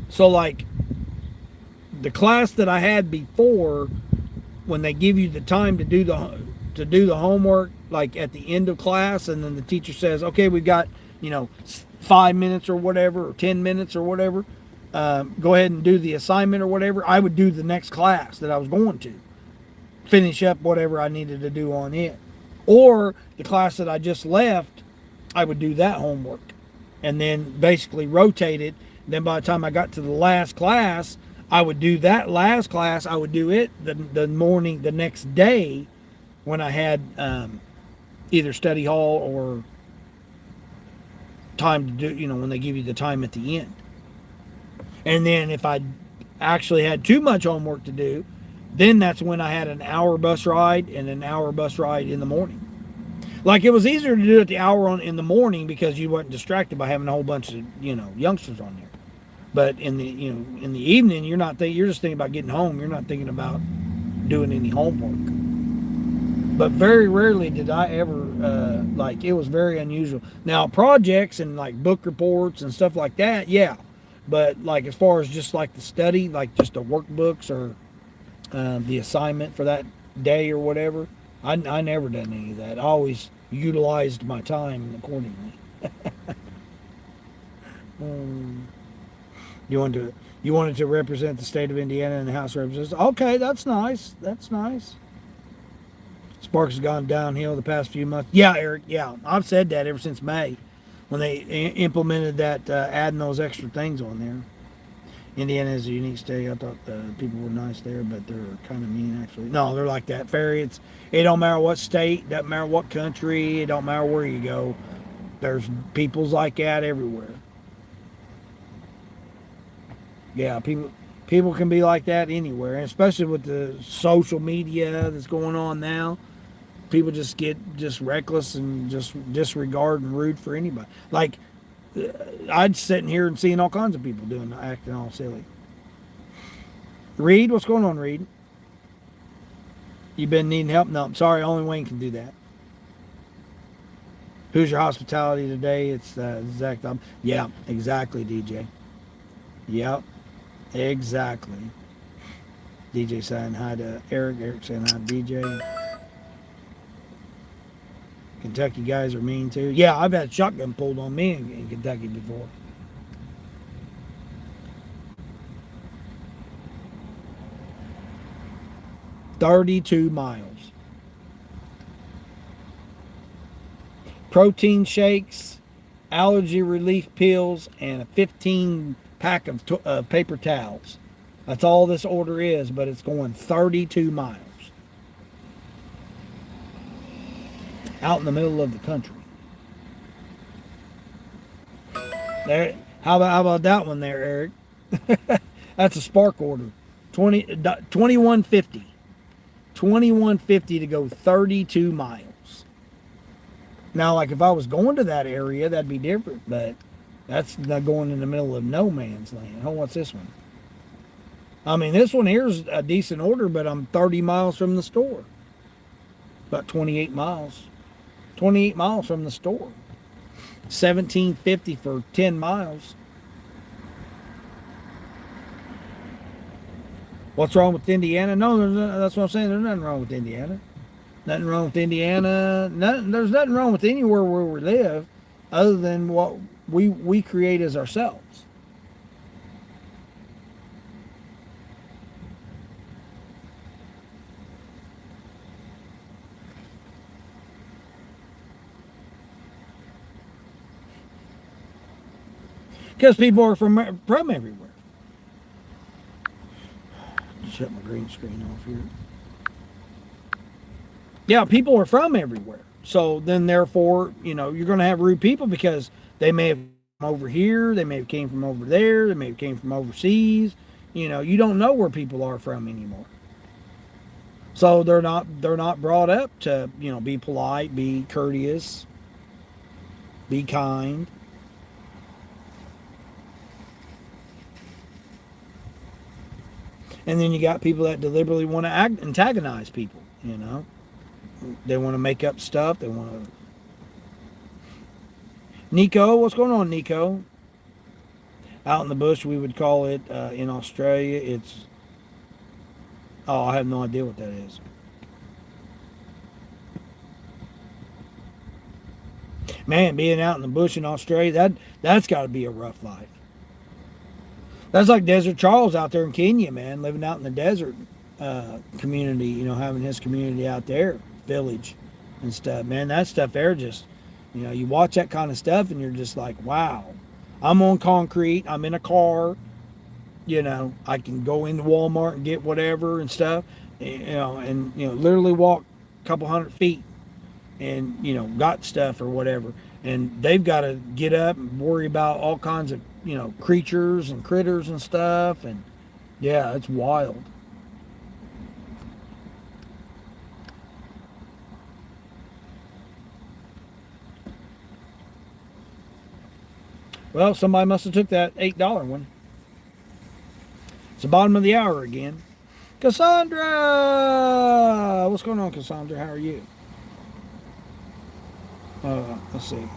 So like the class that I had before, when they give you the time to do the homework, like at the end of class, and then the teacher says, okay, we've got 5 minutes or whatever, or 10 minutes or whatever, go ahead and do the assignment or whatever. I would do the next class that I was going to finish up whatever I needed to do on it, or the class that I just left, I would do that homework and then basically rotate it. Then by the time I got to the last class, I would do that last class. I would do it the morning, the next day, when I had either study hall or time to do, when they give you the time at the end. And then if I actually had too much homework to do, then that's when I had an hour bus ride and an hour bus ride in the morning. Like, it was easier to do it the hour in the morning because you weren't distracted by having a whole bunch of, youngsters on there. But in the evening, you're just thinking about getting home. You're not thinking about doing any homework. But very rarely did I ever, it was very unusual. Now, projects and like book reports and stuff like that, yeah. But like, as far as just like the study, like just the workbooks or the assignment for that day or whatever, I never done any of that. I always utilized my time accordingly. You wanted to represent the state of Indiana in the House of Representatives. Okay, that's nice. That's nice. Sparks has gone downhill the past few months. Yeah, Eric. Yeah, I've said that ever since May, when they implemented that adding those extra things on there. Indiana is a unique state. I thought the people were nice there, but they're kind of mean, actually. No, they're like that. Ferry, it don't matter what state, doesn't matter what country, it don't matter where you go. There's peoples like that everywhere. Yeah, people can be like that anywhere, and especially with the social media that's going on now. People just get reckless and just disregard and rude for anybody. Like, I'd sitting here and seeing all kinds of people acting all silly. Reed, what's going on, Reed? You been needing help? No, I'm sorry, only Wayne can do that. Who's your hospitality today? It's Zach. Yeah, exactly, DJ. Yep, exactly. DJ saying hi to Eric. Eric saying hi to DJ. Kentucky guys are mean too. Yeah, I've had shotgun pulled on me in Kentucky before. $32 miles. Protein shakes, allergy relief pills, and a 15 pack of paper towels. That's all this order is, but it's going 32 miles. Out in the middle of the country. There, how about that one there, Eric? That's a Spark order. 2150. 2150 to go 32 miles. Now, like, if I was going to that area, that'd be different, but that's not going in the middle of no man's land. Oh, what's this one? I mean, this one here's a decent order, but I'm 30 miles from the store. About 28 miles. 28 miles from the store. $17.50 for 10 miles. What's wrong with Indiana? No, that's what I'm saying. There's nothing wrong with Indiana. Nothing wrong with Indiana. There's nothing wrong with anywhere where we live other than what we create as ourselves. Because people are from everywhere. Shut my green screen off here. Yeah, people are from everywhere. So then, therefore, you're going to have rude people because they may have come over here, they may have came from over there, they may have came from overseas. You don't know where people are from anymore. So they're not brought up to, be polite, be courteous, be kind. And then you got people that deliberately want to antagonize people, They want to make up stuff. They want to... Nico, what's going on, Nico? Out in the bush, we would call it, in Australia, it's... Oh, I have no idea what that is. Man, being out in the bush in Australia, that's got to be a rough life. That's like Desert Charles out there in Kenya, man, living out in the desert community, having his community out there, village and stuff. Man, that stuff there just, you watch that kind of stuff and you're just like, wow, I'm on concrete, I'm in a car, I can go into Walmart and get whatever and stuff, and literally walk a couple 100 feet and, got stuff or whatever. And they've got to get up and worry about all kinds of, creatures and critters and stuff. And Yeah, it's wild. Well, somebody must have took that $8 one. It's the bottom of the hour again. Cassandra! What's going on, Cassandra? How are you? Let's see.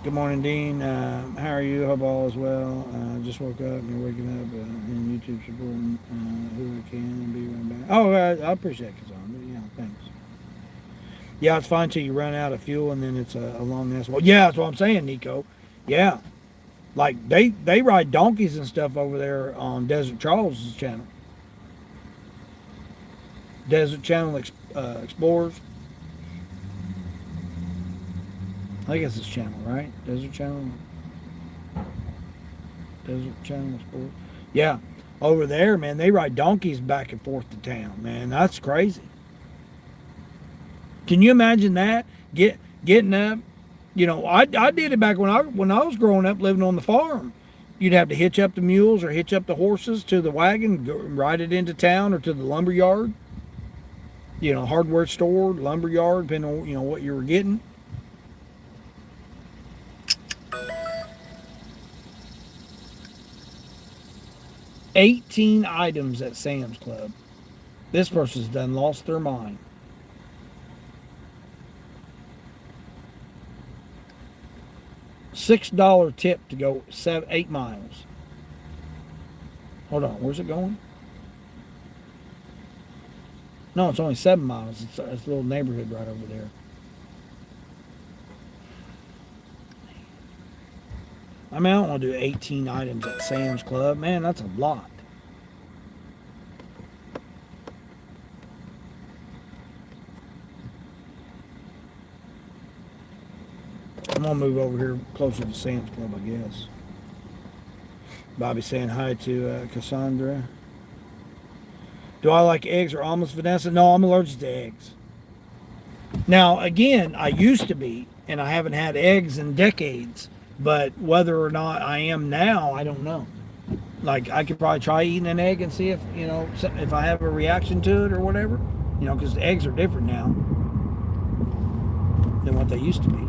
Good morning, Dean. How are you? Hope all is well. Just woke up and you're waking up and YouTube supporting who I can and be right back. Oh, I appreciate it, Cassandra. Yeah, thanks. Yeah, it's fine till you run out of fuel and then it's a long ass. Well, yeah, that's what I'm saying, Nico. Yeah. Like they ride donkeys and stuff over there on Desert Charles' channel. Desert Channel Explorers. I think it's his channel, right? Desert Channel Explorers. Yeah. Over there, man, they ride donkeys back and forth to town, man. That's crazy. Can you imagine that? Getting up. You know, I did it back when I was growing up living on the farm. You'd have to hitch up the mules or hitch up the horses to the wagon, go, ride it into town or to the lumber yard. You know, hardware store, lumber yard, depending on, you know, what you were getting. $18 items at Sam's Club. This person's done lost their mind. $6 tip to go 8 miles. Hold on, where's it going? No, it's only 7 miles. It's a little neighborhood right over there. I mean, I don't want to do 18 items at Sam's Club. Man, that's a lot. I'm going to move over here closer to Sam's Club, I guess. Bobby saying hi to Cassandra. Do I like eggs or almonds, Vanessa? No, I'm allergic to eggs. Now, again, I used to be, and I haven't had eggs in decades. But whether or not I am now, I don't know. Like, I could probably try eating an egg and see if, you know, if I have a reaction to it or whatever. You know, because eggs are different now than what they used to be.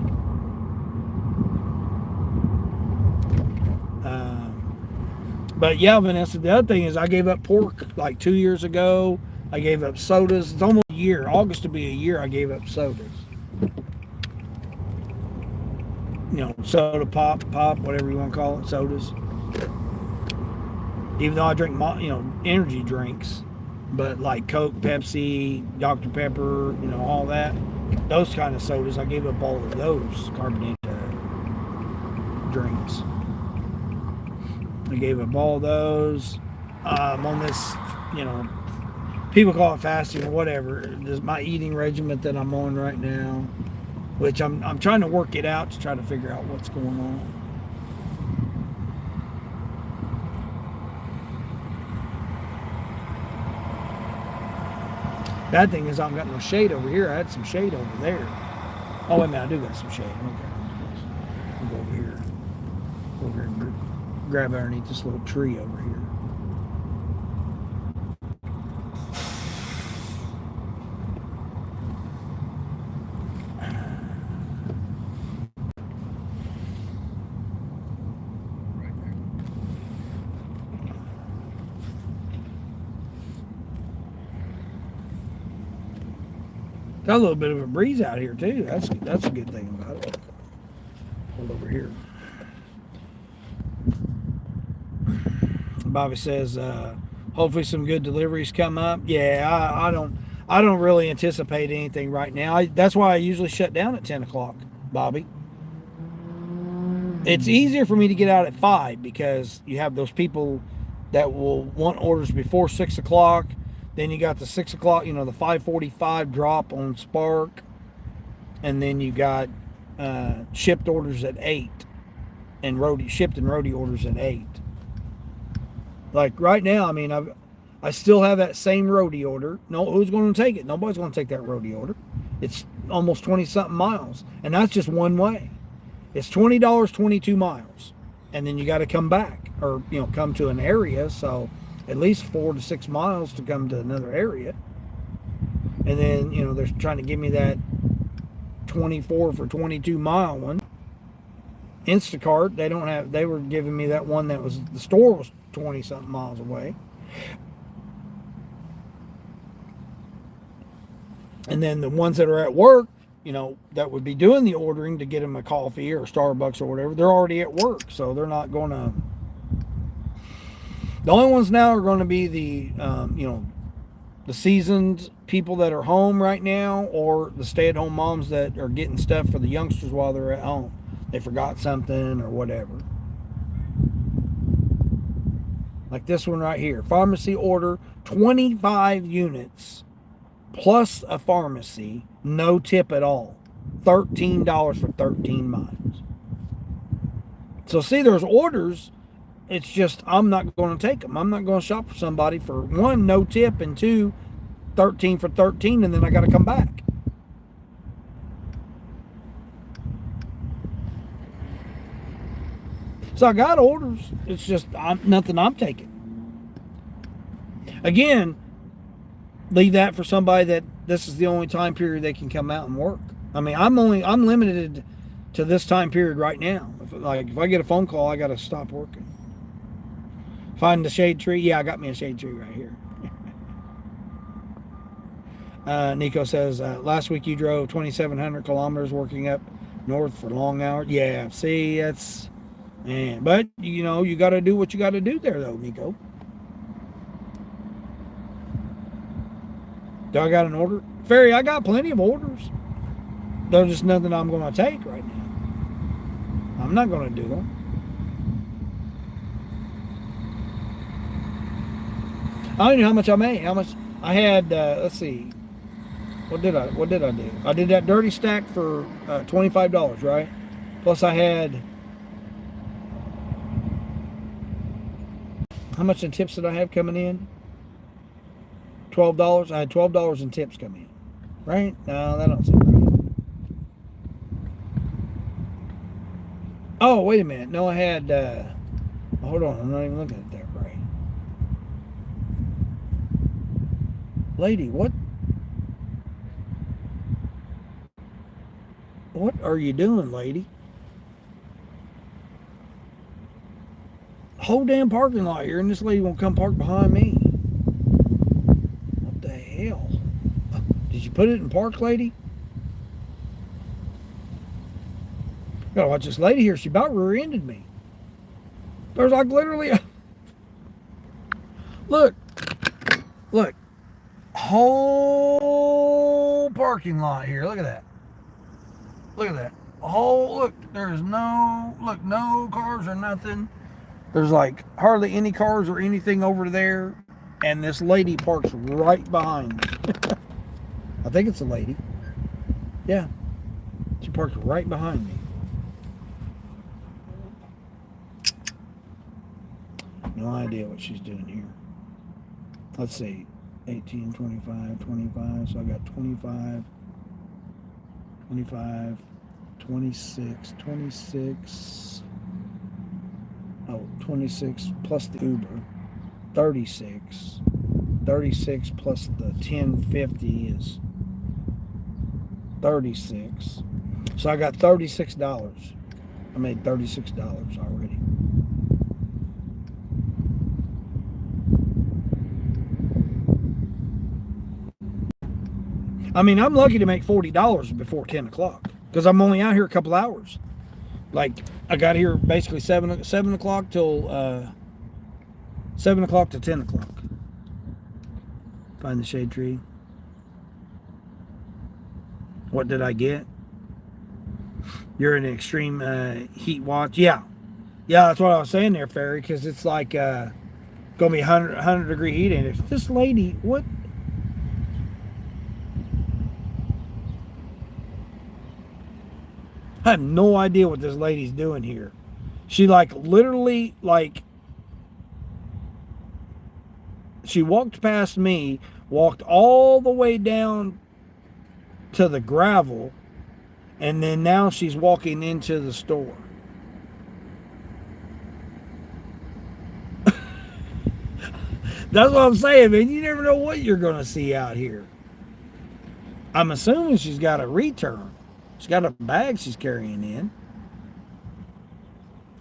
But yeah, Vanessa, the other thing is I gave up pork like 2 years ago. I gave up sodas. It's almost a year. August will be a year I gave up sodas. You know, soda pop, whatever you want to call it, sodas. Even though I drink, you know, energy drinks, but like Coke, Pepsi, Dr. Pepper, you know, all that, those kind of sodas, I gave up all of those carbonated drinks. I gave up all those. I'm on this, you know, people call it fasting or whatever. This is my eating regimen that I'm on right now, which I'm trying to work it out to try to figure out what's going on. Bad thing is I haven't got no shade over here. I had some shade over there. Oh, wait a minute, I do got some shade. Okay. I'll go over here. Over here and grab underneath this little tree over here. Got a little bit of a breeze out here too. That's a good thing about it. Hold over here. Bobby says, hopefully some good deliveries come up. Yeah, I don't really anticipate anything right now. That's why I usually shut down at 10 o'clock, Bobby. It's easier for me to get out at 5 because you have those people that will want orders before 6 o'clock. Then you got the 6 o'clock, you know, the 5:45 drop on Spark. And then you got shipped orders at 8 and shipped and roadie orders at 8. Like right now, I mean, I still have that same roadie order. No, who's going to take it? Nobody's going to take that roadie order. It's almost 20-something miles. And that's just one way. It's $20, 22 miles. And then you got to come back or, you know, come to an area. So at least 4 to 6 miles to come to another area. And then, they're trying to give me that 24 for 22 mile one. Instacart, they were giving me that one that was, the store was 20 something miles away. And then the ones that are at work, that would be doing the ordering to get them a coffee or Starbucks or whatever, they're already at work. So they're not going to, the only ones now are going to be the, the seasoned people that are home right now, or the stay-at-home moms that are getting stuff for the youngsters while they're at home. They forgot something or whatever. Like this one right here. Pharmacy order, 25 units plus a pharmacy, no tip at all. $13 for 13 miles. So see, there's orders. It's just I'm not going to take them. I'm not going to shop for somebody for, one, no tip, and two, 13 for 13, and then I got to come back. So I got orders. It's just nothing I'm taking. Again, leave that for somebody that this is the only time period they can come out and work. I mean, I'm limited to this time period right now. If I get a phone call, I got to stop working. Find the shade tree. Yeah, I got me a shade tree right here. Nico says, last week you drove 2,700 kilometers working up north for long hours. Yeah, see, that's, man. But, you got to do what you got to do there, though, Nico. Do I got an order? Ferry, I got plenty of orders. There's just nothing I'm going to take right now. I'm not going to do them. I don't know how much I made. How much I had, let's see. What did I do? I did that dirty stack for $25, right? Plus I had, how much in tips did I have coming in? $12. I had $12 in tips coming in. Right? No, that don't seem right. Oh, wait a minute. No, I had, hold on. I'm not even looking at that right. Lady, what are you doing, lady? Whole damn parking lot here, and this lady won't come park behind me. What the hell? Did you put it in park, lady? Gotta watch this lady here. She about rear-ended me. There's like literally look. Whole parking lot here. Look at that. Look at that. Look, there's no cars or nothing. There's like hardly any cars or anything over there. And this lady parks right behind me. I think it's a lady. Yeah. She parks right behind me. No idea what she's doing here. Let's see. 18, 25, 25. So I got 25, 25, 26, 26. Oh, 26 plus the Uber. 36. 36 plus the 1050 is 36. So I got $36. I made $36 already. I mean, I'm lucky to make $40 before 10 o'clock because I'm only out here a couple hours. Like, I got here basically 7 o'clock till 7 o'clock to 10 o'clock. Find the shade tree. What did I get? You're in an extreme heat watch. Yeah, that's what I was saying there, Ferry, because it's like gonna be 100 degree heat index. This lady, what? I have no idea what this lady's doing here. She literally she walked past me, walked all the way down to the gravel, and then now she's walking into the store. That's what I'm saying, man. You never know what you're going to see out here. I'm assuming she's got a return. She's got a bag she's carrying in.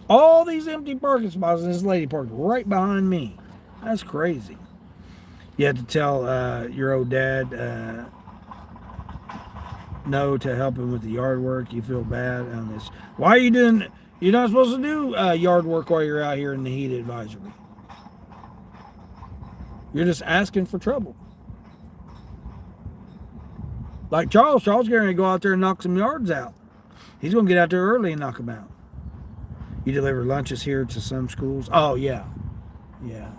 All these empty parking spots, and this lady parked right behind me. That's crazy. You have to tell your old dad no to help him with the yard work. You feel bad on this. Why are you doing? You're not supposed to do yard work while you're out here in the heat advisory. You're just asking for trouble. Like Charles going to go out there and knock some yards out. He's going to get out there early and knock them out. You deliver lunches here to some schools? Oh yeah, yeah.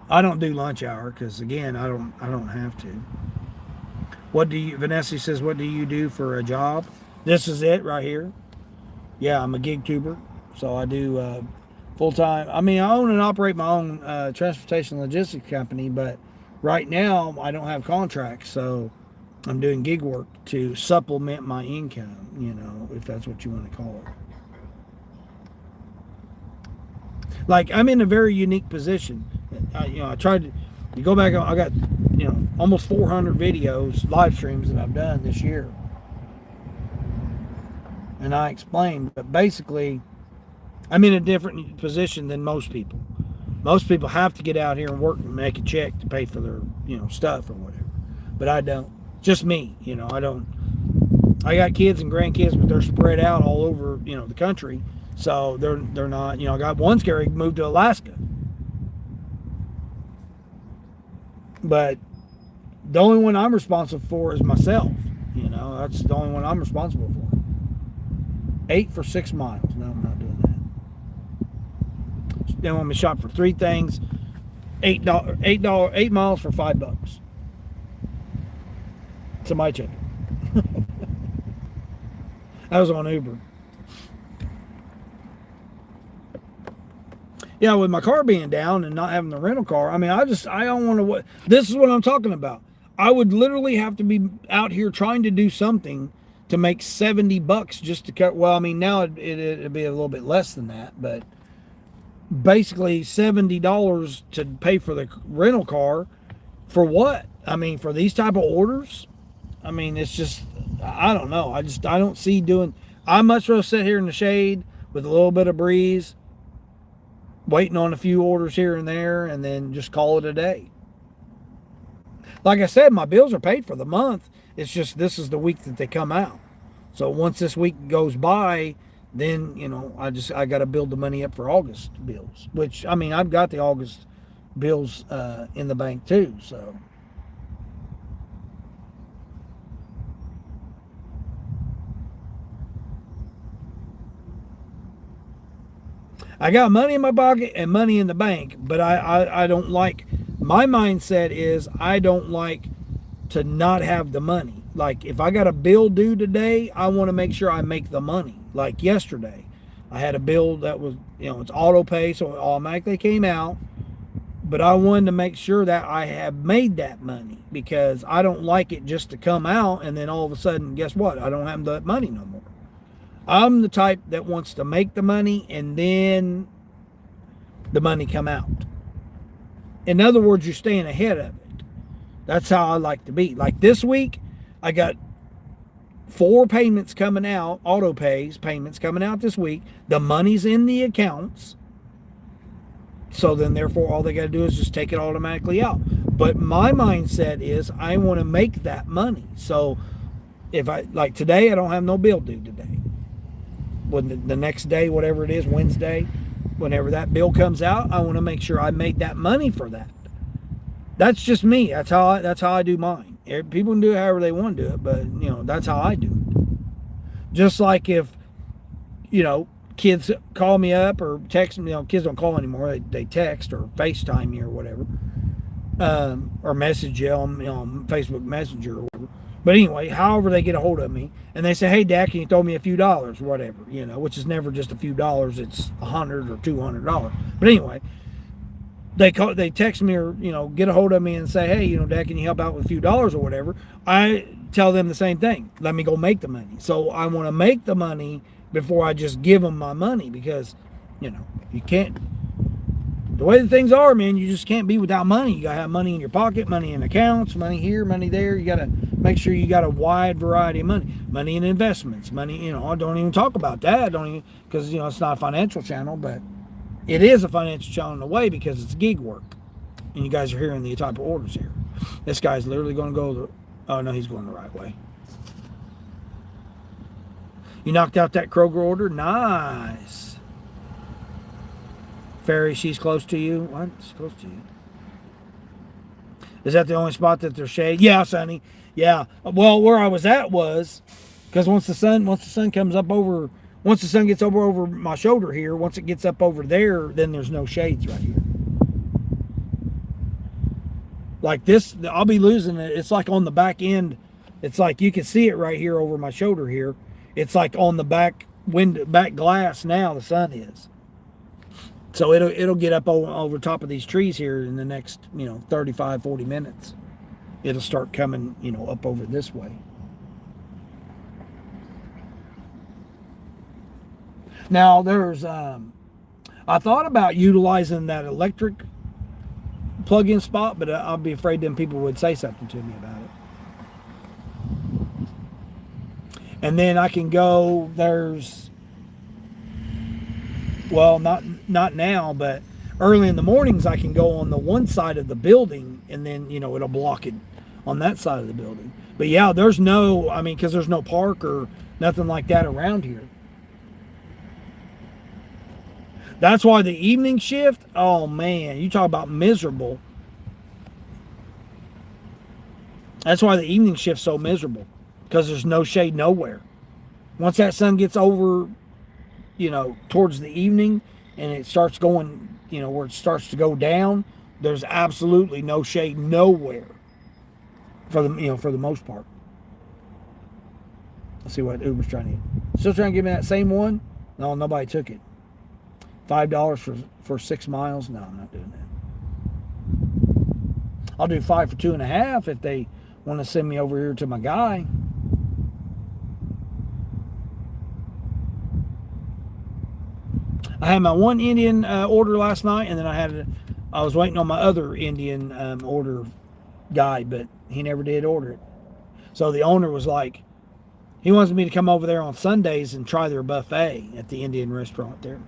I don't do lunch hour because again, I don't have to. What do you? Vanessa says, what do you do for a job? This is it right here. Yeah, I'm a gig tuber, so I do full time. I mean, I own and operate my own transportation logistics company, but right now I don't have contracts, so I'm doing gig work to supplement my income. You know, if that's what you want to call it. Like, I'm in a very unique position. I tried to, you go back, I got, almost 400 videos, live streams that I've done this year. And I explained, but basically, I'm in a different position than most people. Most people have to get out here and work and make a check to pay for their, stuff or whatever. But I don't. Just me, I don't. I got kids and grandkids, but they're spread out all over, the country. So they're not, I got one scary moved to Alaska. But the only one I'm responsible for is myself. That's the only one I'm responsible for. 8 for 6 miles. No, I'm not doing that. They want me to shop for 3 things. $8 miles for $5. Somebody check it. That was on Uber. Yeah, with my car being down and not having the rental car, I mean, I don't want to, this is what I'm talking about. I would literally have to be out here trying to do something to make $70 just to cut. Well, I mean, now it'd be a little bit less than that, but basically $70 to pay for the rental car for what? I mean, for these type of orders? I mean, it's just, I don't know. I don't see doing, I much rather sit here in the shade with a little bit of breeze, waiting on a few orders here and there, and then just call it a day. Like I said, my bills are paid for the month. It's just this is the week that they come out. So once this week goes by, then, I got to build the money up for August bills. Which, I mean, I've got the August bills in the bank too, so. I got money in my pocket and money in the bank, but I don't like, my mindset is I don't like to not have the money. Like if I got a bill due today, I want to make sure I make the money. Like yesterday, I had a bill that was, it's auto pay, so it automatically came out, but I wanted to make sure that I have made that money because I don't like it just to come out and then all of a sudden, guess what? I don't have that money no more. I'm the type that wants to make the money and then the money come out. In other words, you're staying ahead of it. That's how I like to be. Like this week, I got 4 payments coming out, auto pays payments coming out this week. The money's in the accounts. So then therefore all they got to do is just take it automatically out. But my mindset is I want to make that money. So if like today, I don't have no bill due today. When the next day, whatever it is, Wednesday, whenever that bill comes out, I want to make sure I made that money for that. That's just me. That's how I do mine. People can do it however they want to do it, but that's how I do it. Just like if kids call me up or text me. Kids don't call anymore. They text or FaceTime me or whatever, or message you on Facebook Messenger or whatever. But anyway, however they get a hold of me, and they say, "Hey, Dad, can you throw me a few dollars, whatever?" Which is never just a few dollars; it's $100 or $200. But anyway, they text me or get a hold of me and say, "Hey, Dad, can you help out with a few dollars or whatever?" I tell them the same thing. Let me go make the money. So I want to make the money before I just give them my money because, you can't. The way that things are, man, you just can't be without money. You gotta have money in your pocket, money in accounts, money here, money there. You gotta make sure you got a wide variety of money. Money in investments, money, I don't even talk about that. Don't even, because it's not a financial channel, but it is a financial channel in a way because it's gig work. And you guys are hearing the type of orders here. This guy's literally gonna go oh no, he's going the right way. You knocked out that Kroger order? Nice. Ferry, she's close to you? What? She's close to you. Is that the only spot that there's shade? Yeah, Sonny. Yeah. Well, where I was at was, because once the sun comes up over, once the sun gets over my shoulder here, once it gets up over there, then there's no shades right here. Like this, I'll be losing it. It's like on the back end. It's like you can see it right here over my shoulder here. It's like on the back window, back glass now, the sun is. So it'll get up over top of these trees here in the next, 35, 40 minutes. It'll start coming, up over this way. Now there's, I thought about utilizing that electric plug-in spot, but I'll be afraid then people would say something to me about it. And then I can go, well, not now, but early in the mornings I can go on the one side of the building and then, it'll block it on that side of the building. But yeah, there's no, because there's no park or nothing like that around here. That's why the evening shift, oh man, you talk about miserable. That's why the evening shift's so miserable, because there's no shade nowhere. Once that sun gets over, towards the evening and it starts going, where it starts to go down, there's absolutely no shade nowhere for the most part. Let's see what Uber's trying to get. Still trying to give me that same one? No, nobody took it. $5 for 6 miles? No, I'm not doing that. I'll do 5 for 2.5 if they want to send me over here to my guy. I had my one Indian order last night, and then I was waiting on my other Indian order guy, but he never did order it. So the owner was like, he wants me to come over there on Sundays and try their buffet at the Indian restaurant there.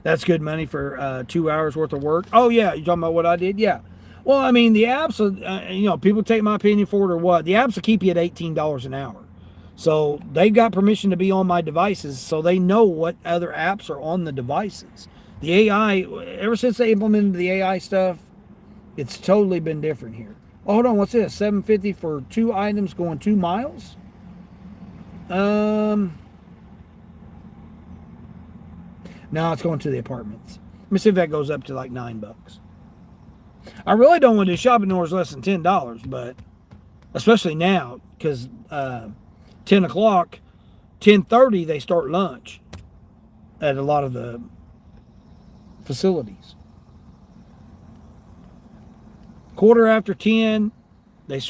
That's good money for 2 hours worth of work. Oh yeah, you talking about what I did? Yeah. Well, the apps, people take my opinion for it or what. The apps will keep you at $18 an hour. So they've got permission to be on my devices, so they know what other apps are on the devices. The AI, ever since they implemented the AI stuff, it's totally been different here. Oh, hold on, what's this? $7.50 for 2 items going 2 miles? No, it's going to the apartments. Let me see if that goes up to like $9. I really don't want to do shopping orders less than $10, but especially now, because 10 o'clock, 10:30, they start lunch at a lot of the facilities. 10:15, they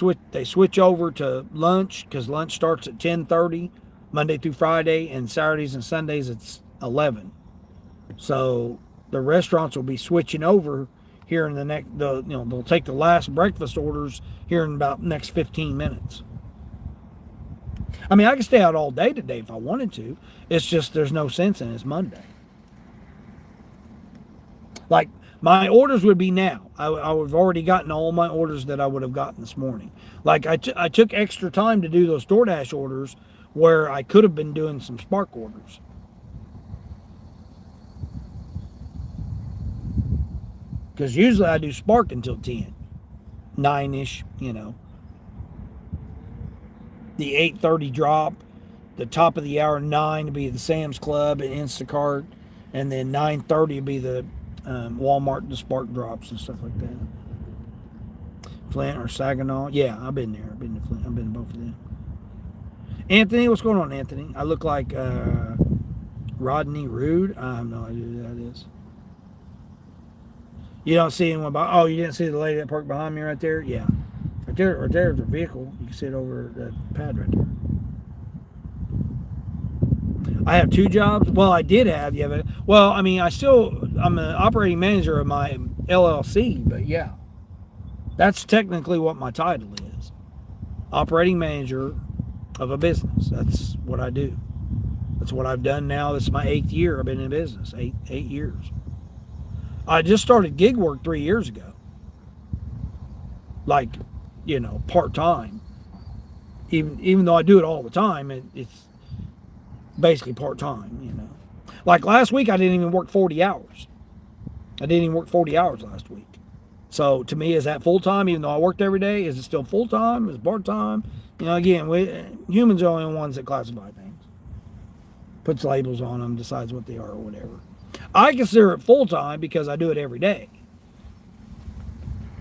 switch over to lunch, because lunch starts at 10:30 Monday through Friday, and Saturdays and Sundays it's 11. So the restaurants will be switching over here in the next, they'll take the last breakfast orders here in about next 15 minutes. I can stay out all day today if I wanted to. It's just there's no sense in it. It's Monday. Like, my orders would be now. I've already gotten all my orders that I would have gotten this morning. Like, I took extra time to do those DoorDash orders where I could have been doing some Spark orders. Because usually I do Spark until 10. 9-ish, The 8:30 drop, the top of the hour 9 to be the Sam's Club and Instacart, and then 9:30 would be the Walmart, the Spark drops and stuff like that. Flint or Saginaw, yeah, I've been there. I've been to Flint. I've been to both of them. Anthony, what's going on, Anthony? I look like Rodney Rude. I have no idea who that is. You don't see anyone by? Oh, you didn't see the lady that parked behind me right there? Yeah. Right there's her vehicle. You can see it over that pad right there. I have 2 jobs. Well, I did have, yeah, but well, I mean, I'm an operating manager of my LLC, but yeah, that's technically what my title is. Operating manager of a business. That's what I do. That's what I've done now. This is my 8th year I've been in business. 8 years. I just started gig work 3 years ago. Like, you know, part-time. Even though I do it all the time, it's basically part-time, you know. Like last week, I didn't even work 40 hours. I didn't even work 40 hours last week. So to me, is that full-time? Even though I worked every day, is it still full-time? Is it part-time? You know, again, humans are the only ones that classify things. Puts labels on them, decides what they are or whatever. I consider it full-time because I do it every day.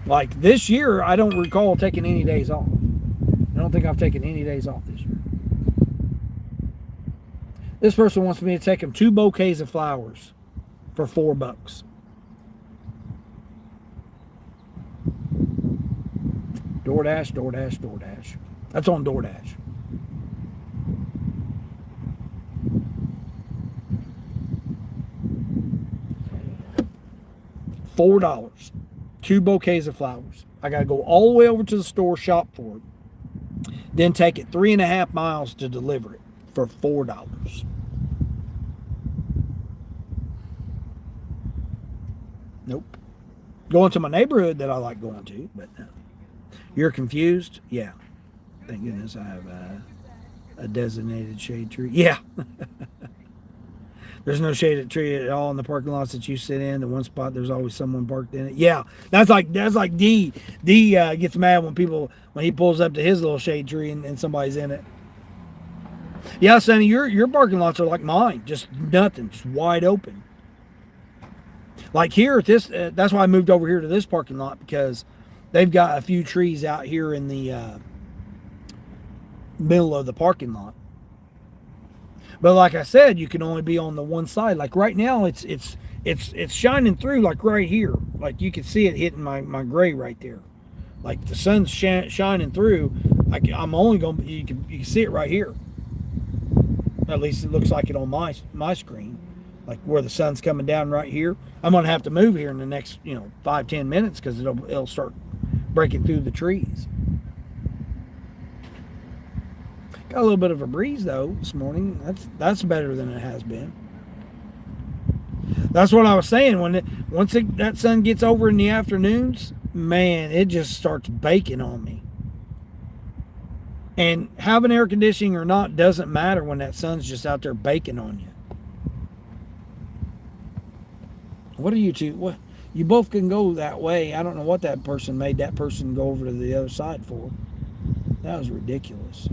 Like this year, I don't recall taking any days off. I don't think I've taken any days off this year. This person wants me to take him 2 bouquets of flowers for $4. DoorDash, DoorDash, DoorDash. That's on DoorDash. $4. 2 bouquets of flowers. I got to go all the way over to the store, shop for it. Then take it 3.5 miles to deliver it for $4. Nope. Going to my neighborhood that I like going to, but no. You're confused? Yeah. Thank goodness I have a designated shade tree. Yeah. There's no shaded tree at all in the parking lots that you sit in. The one spot, there's always someone parked in it. Yeah, that's like D. D gets mad when he pulls up to his little shade tree and somebody's in it. Yeah, Sonny, your parking lots are like mine, just nothing, just wide open. Like here at this, that's why I moved over here to this parking lot, because they've got a few trees out here in the middle of the parking lot. But like I said, you can only be on the one side. Like right now, it's shining through, like right here. Like you can see it hitting my gray right there. Like the sun's shining through. I'm only gonna, you can see it right here. At least it looks like it on my screen. Like where the sun's coming down right here. I'm gonna have to move here in the next 5-10 minutes because it'll start breaking through the trees. Got a little bit of a breeze though this morning. That's better than it has been. That's what I was saying. Once that sun gets over in the afternoons, man, it just starts baking on me. And having air conditioning or not doesn't matter when that sun's just out there baking on you. What are you two? What? You both can go that way. I don't know what that person made that person go over to the other side for. That was ridiculous.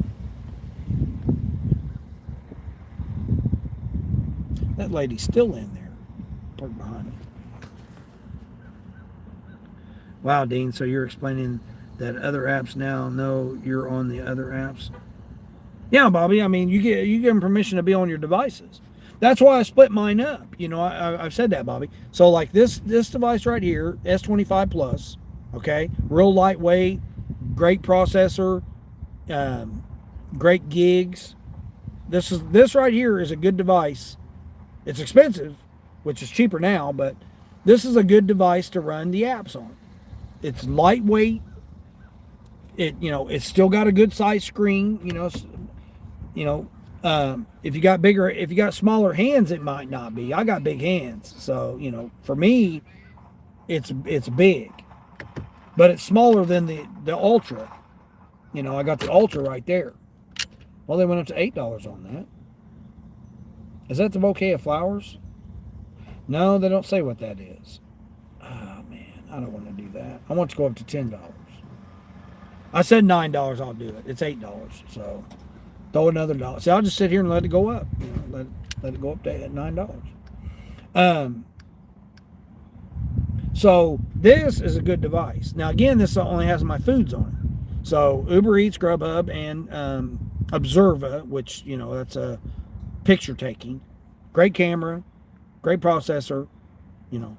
That lady's still in there, parked behind me. Wow, Dean, so you're explaining that other apps now know you're on the other apps? Yeah, Bobby, I mean, you give them permission to be on your devices. That's why I split mine up. I've said that, Bobby. So like this device right here, S25 Plus, okay, real lightweight, great processor, great gigs. This right here is a good device. It's expensive, which is cheaper now, but this is a good device to run the apps on. It's lightweight. It's still got a good size screen. If you got smaller hands, it might not be. I got big hands, so for me, it's big, but it's smaller than the Ultra. I got the Ultra right there. Well, they went up to $8 on that. Is that the bouquet of flowers? No, they don't say what that is. Oh man, I don't want to do that. I want to go up to $10. I said $9. I'll do it. It's $8. So throw another $1. See, I'll just sit here and let it go up. Let it go up to $9. So this is a good device. Now again, this only has my foods on it. So Uber Eats, Grubhub, and Observa, which that's a picture taking, great camera, great processor, and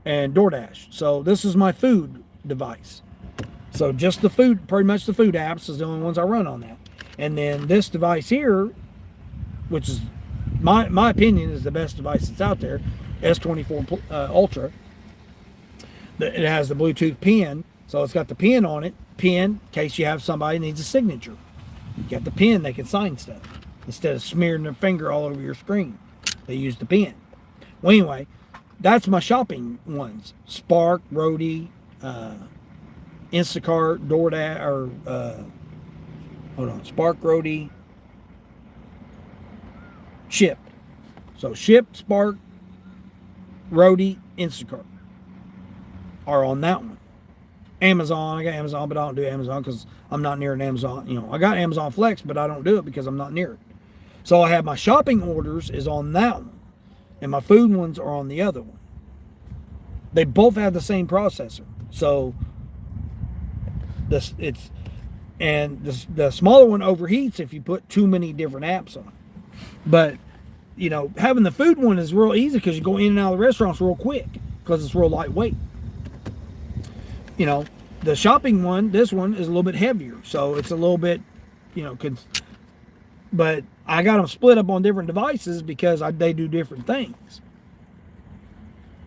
DoorDash. So this is my food device. So just pretty much the food apps is the only ones I run on that. And then this device here which is my opinion is the best device that's out there, S24 Ultra. It has the Bluetooth pen, so it's got the pen on it. Pen, in case you have somebody who needs a signature. You got the pen, they can sign stuff instead of smearing their finger all over your screen. They use the pen. Well, anyway, that's my shopping ones: Spark, Roadie, Instacart, DoorDash, or Spark, Roadie, Ship. So Ship, Spark, Roadie, Instacart are on that one. Amazon, I got Amazon, but I don't do Amazon because I'm not near an Amazon. You know, I got Amazon Flex, but I don't do it because I'm not near it. So I have my shopping orders is on that one, and my food ones are on the other one. They both have the same processor. So the smaller one overheats if you put too many different apps on it. But you know, having the food one is real easy because you go in and out of the restaurants real quick because it's real lightweight. You know, the shopping one, this one is a little bit heavier, so it's a little bit, you know, but I got them split up on different devices because they do different things.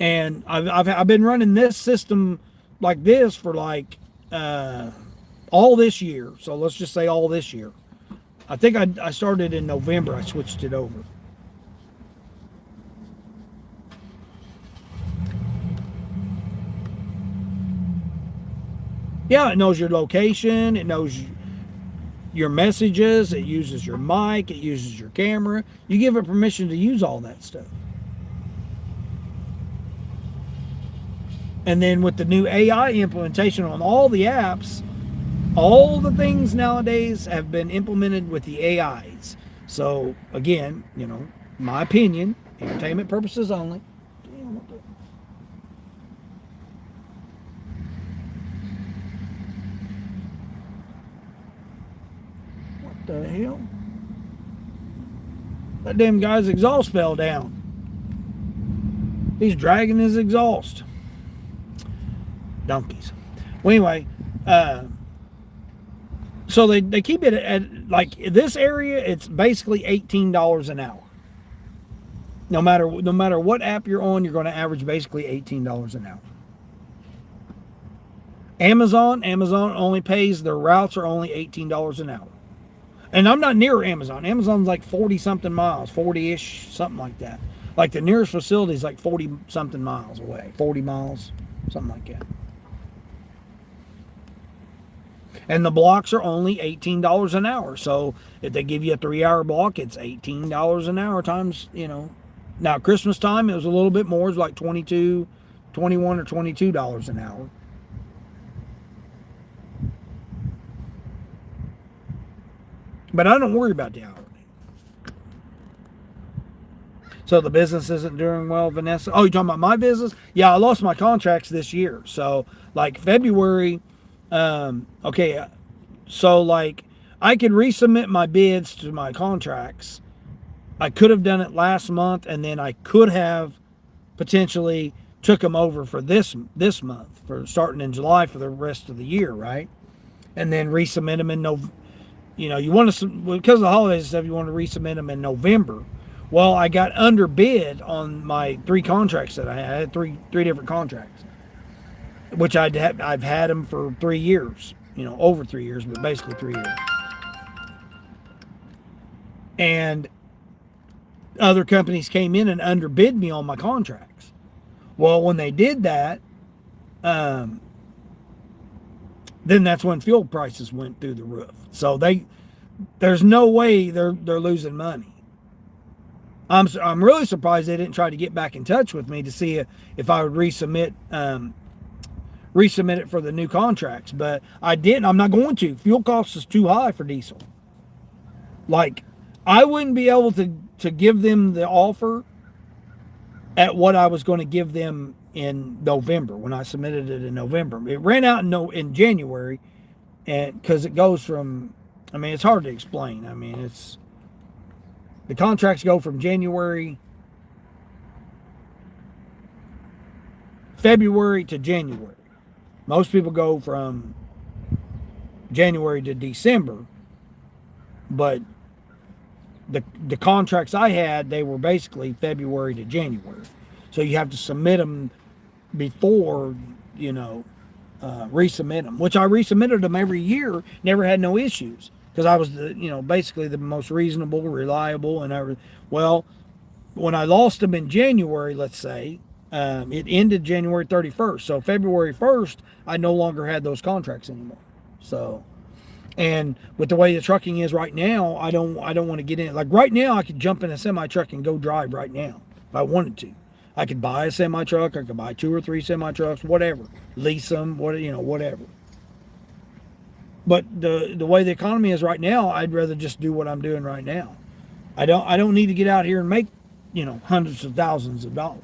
And I've been running this system like this for like all this year. So let's just say all this year. I think I started in November. I switched it over. Yeah, it knows your location. It knows your messages. It uses your mic. It uses your camera. You give it permission to use all that stuff. And then with the new AI implementation on all the apps, all the things nowadays have been implemented with the AIs. So again, you know, my opinion, entertainment purposes only. What the hell? That damn guy's exhaust fell down. He's dragging his exhaust. Donkeys. Well, anyway, so they keep it at like this area. It's basically $18 an hour. No matter what app you're on, you're going to average basically $18 an hour. Amazon only pays, their routes are only $18 an hour. And I'm not near Amazon. Amazon's like 40 something miles, 40-ish, something like that. Like the nearest facility is like 40 something miles away, 40 miles, something like that. And the blocks are only $18 an hour. So if they give you a 3-hour block, it's $18 an hour times, you know. Now, Christmas time, it was a little bit more. It's like $21 or $22 an hour. But I don't worry about the hourly. So the business isn't doing well, Vanessa? Oh, you're talking about my business? Yeah, I lost my contracts this year. So, like February... okay, so like I could resubmit my bids to my contracts. I could have done it last month, and then I could have potentially took them over for this month, for starting in July for the rest of the year, right? And then resubmit them in November. You know, you want to, because of the holidays and stuff, you want to resubmit them in November. Well, I got underbid on my 3 contracts that I had. I had three different contracts, which I've had them for 3 years, you know, over 3 years, but basically 3 years. And other companies came in and underbid me on my contracts. Well, when they did that, then that's when fuel prices went through the roof. So there's no way they're losing money. I'm really surprised they didn't try to get back in touch with me to see if I would resubmit it for the new contracts, but I didn't. I'm not going to. Fuel costs is too high for diesel. Like, I wouldn't be able to give them the offer at what I was going to give them in November when I submitted it in November. It ran out in January, and because it goes from, I mean, it's hard to explain. I mean, the contracts go from February to January. Most people go from January to December, but the contracts I had, they were basically February to January. So you have to submit them before, resubmit them, which I resubmitted them every year, never had no issues because I was basically the most reasonable, reliable, and everything. Well, when I lost them in January, let's say, it ended January 31st. So February 1st, I no longer had those contracts anymore. So, and with the way the trucking is right now, I don't want to get in. Like right now, I could jump in a semi truck and go drive right now if I wanted to. I could buy a semi truck. I could buy 2 or 3 semi trucks, whatever. Lease them, whatever. But the way the economy is right now, I'd rather just do what I'm doing right now. I don't need to get out here and make hundreds of thousands of dollars.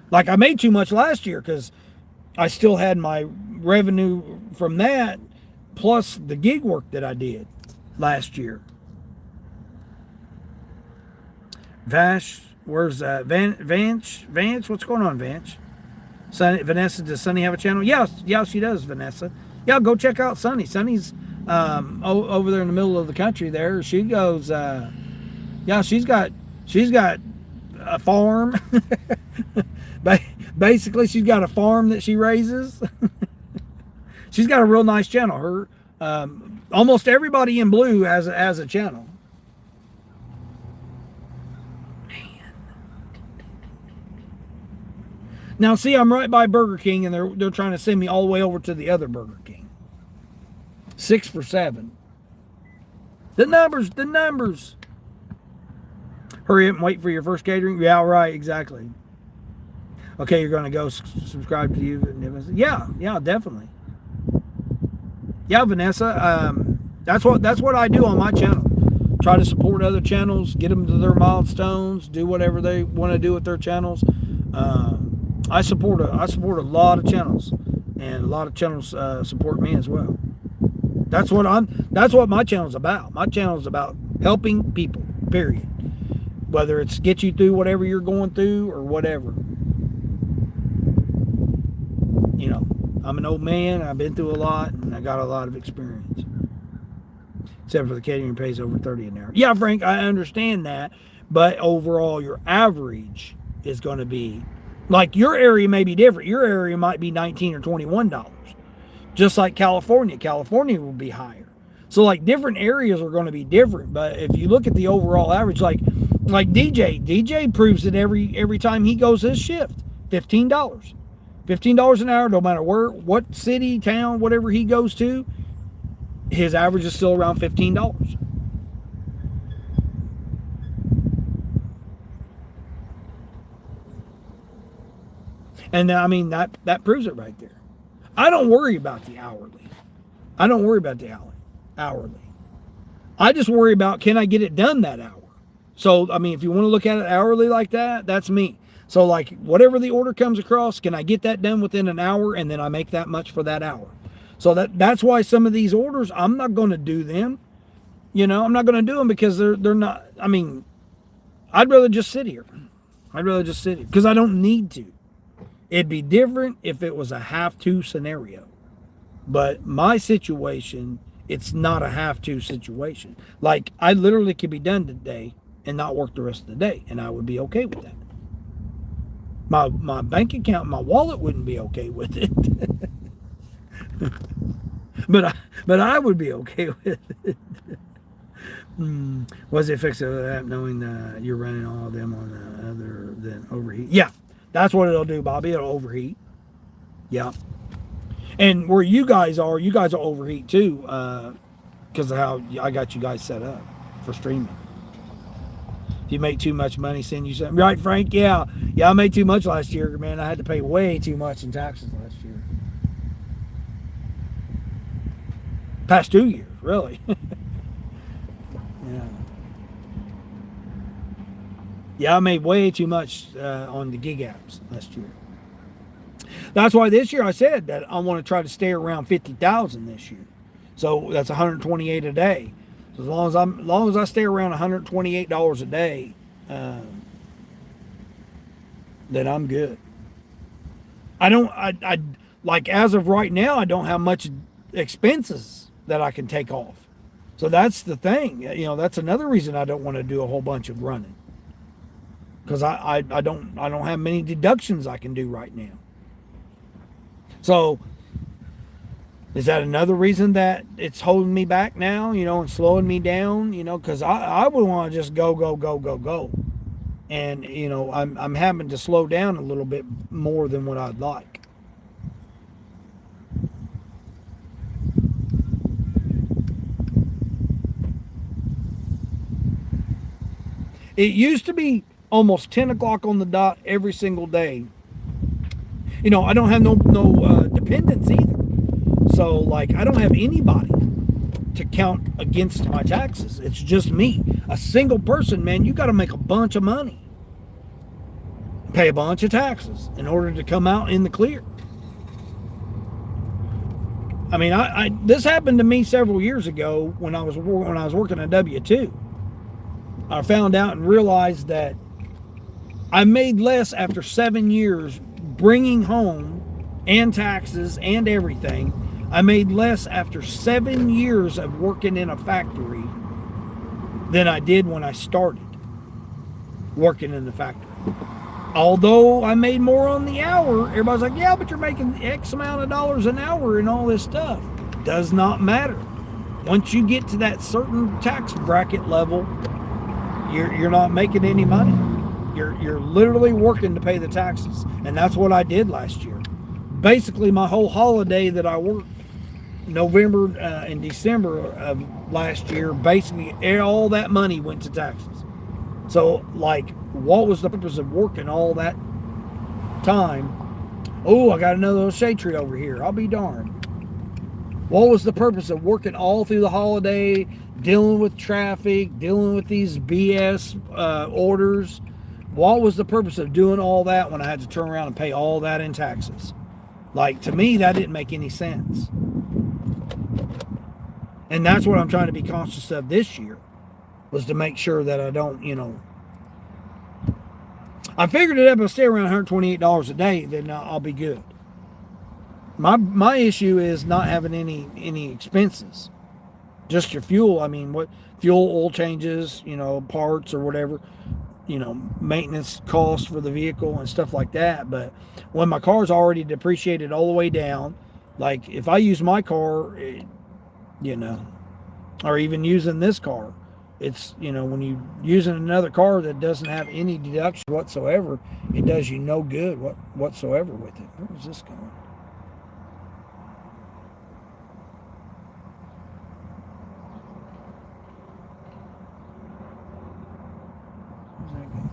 Like I made too much last year because I still had my revenue from that plus the gig work that I did last year. Vash, where's that? Vance, what's going on, Vance? Vanessa, does Sunny have a channel? Yeah, she does, Vanessa. Yeah, go check out Sunny. Sunny's over there in the middle of the country there. She goes, she's got a farm. Basically, she's got a farm that she raises. She's got a real nice channel. Her almost everybody in blue has a channel. Man. Now, see, I'm right by Burger King, and they're trying to send me all the way over to the other Burger King. 6 for $7. The numbers. Hurry up and wait for your first catering. Yeah, right, exactly. Okay, you're going to go subscribe to you. Yeah, definitely. Yeah, Vanessa. That's what I do on my channel. Try to support other channels, get them to their milestones, do whatever they want to do with their channels. I support a lot of channels, and a lot of channels support me as well. That's what my channel's about. My channel's about helping people. Period. Whether it's get you through whatever you're going through or whatever. I'm an old man. I've been through a lot, and I got a lot of experience. Except for the catering pays over 30 an hour. Yeah, Frank, I understand that. But overall, your average is going to be, like your area may be different. Your area might be $19 or $21. Just like California. California will be higher. So like different areas are going to be different. But if you look at the overall average, like DJ proves it every time he goes his shift. $15. $15 an hour, no matter what city, town, whatever he goes to, his average is still around $15. And I mean, that proves it right there. I don't worry about the hourly. Hourly. I just worry about, can I get it done that hour? So, I mean, if you want to look at it hourly like that, that's me. So like whatever the order comes across, can I get that done within an hour, and then I make that much for that hour? So that's why some of these orders, I'm not going to do them. I'm not going to do them because they're not, I mean, I'd rather just sit here. Because I don't need to. It'd be different if it was a have-to scenario. But my situation, it's not a have-to situation. Like, I literally could be done today and not work the rest of the day, and I would be okay with that. My bank account, my wallet wouldn't be okay with it. but I would be okay with it. Was it fixed with that, knowing that you're running all of them on other than overheat? Yeah, that's what it'll do, Bobby. It'll overheat. Yeah. And where you guys will overheat too, because of how I got you guys set up for streaming. If you make too much money, send you something. Right, Frank? Yeah, I made too much last year, man. I had to pay way too much in taxes last year. Past 2 years, really. Yeah, I made way too much on the gig apps last year. That's why this year I said that I want to try to stay around 50,000 this year. So that's 128 a day. So as long as I stay around $128 a day, then I'm good. I like as of right now, I don't have much expenses that I can take off. So that's the thing. You know, that's another reason I don't want to do a whole bunch of running. Because I don't have many deductions I can do right now. So is that another reason that it's holding me back now, you know, and slowing me down, you know, because I would want to just go. And, you know, I'm having to slow down a little bit more than what I'd like. It used to be almost 10 o'clock on the dot every single day. You know, I don't have no dependents either. So, like, I don't have anybody to count against my taxes. It's just me. A single person, man, you got to make a bunch of money. Pay a bunch of taxes in order to come out in the clear. I mean, this happened to me several years ago when I was working a W-2. I found out and realized that I made less after 7 years bringing home and taxes and everything. I made less after 7 years of working in a factory than I did when I started working in the factory. Although I made more on the hour, everybody's like, yeah, but you're making X amount of dollars an hour and all this stuff. Does not matter. Once you get to that certain tax bracket level, you're not making any money. You're literally working to pay the taxes. And that's what I did last year. Basically, my whole holiday that I worked, November and December of last year, basically all that money went to taxes. So, like, what was the purpose of working all that time? Oh, I got another little shade tree over here. I'll be darned. What was the purpose of working all through the holiday, dealing with traffic, dealing with these BS orders? What was the purpose of doing all that when I had to turn around and pay all that in taxes? Like, to me, that didn't make any sense. And that's what I'm trying to be conscious of this year, was to make sure that I don't, you know, I figured it if I stay around $128 a day, then I'll be good. My issue is not having any expenses, just your fuel. I mean, what fuel, oil changes, you know, parts or whatever, you know, maintenance costs for the vehicle and stuff like that. But when my car's already depreciated all the way down, like if I use my car, you know, or even using this car, it's, you know, when you using another car that doesn't have any deduction whatsoever, it does you no good whatsoever with it. Where's this going? Where's that going?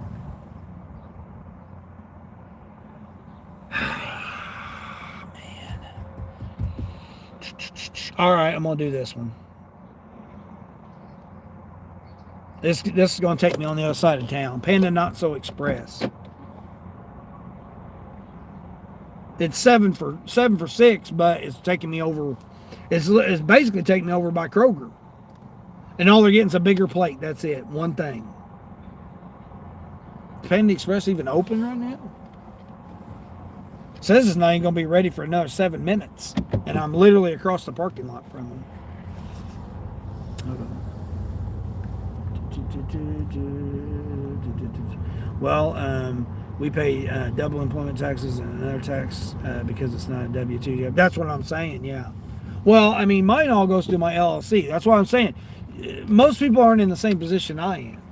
Man. All right, I'm gonna do this one. This is going to take me on the other side of town. Panda Not So Express. It's 7 for 6, but it's taking me over. It's basically taking me over by Kroger, and all they're getting is a bigger plate. That's it. One thing. Is Panda Express even open right now? It says it's not even going to be ready for another 7 minutes, and I'm literally across the parking lot from them. Hold on. Well, we pay double employment taxes and another tax because it's not a W-2. That's what I'm saying, yeah. Well, I mean, mine all goes through my LLC. That's what I'm saying. Most people aren't in the same position I am.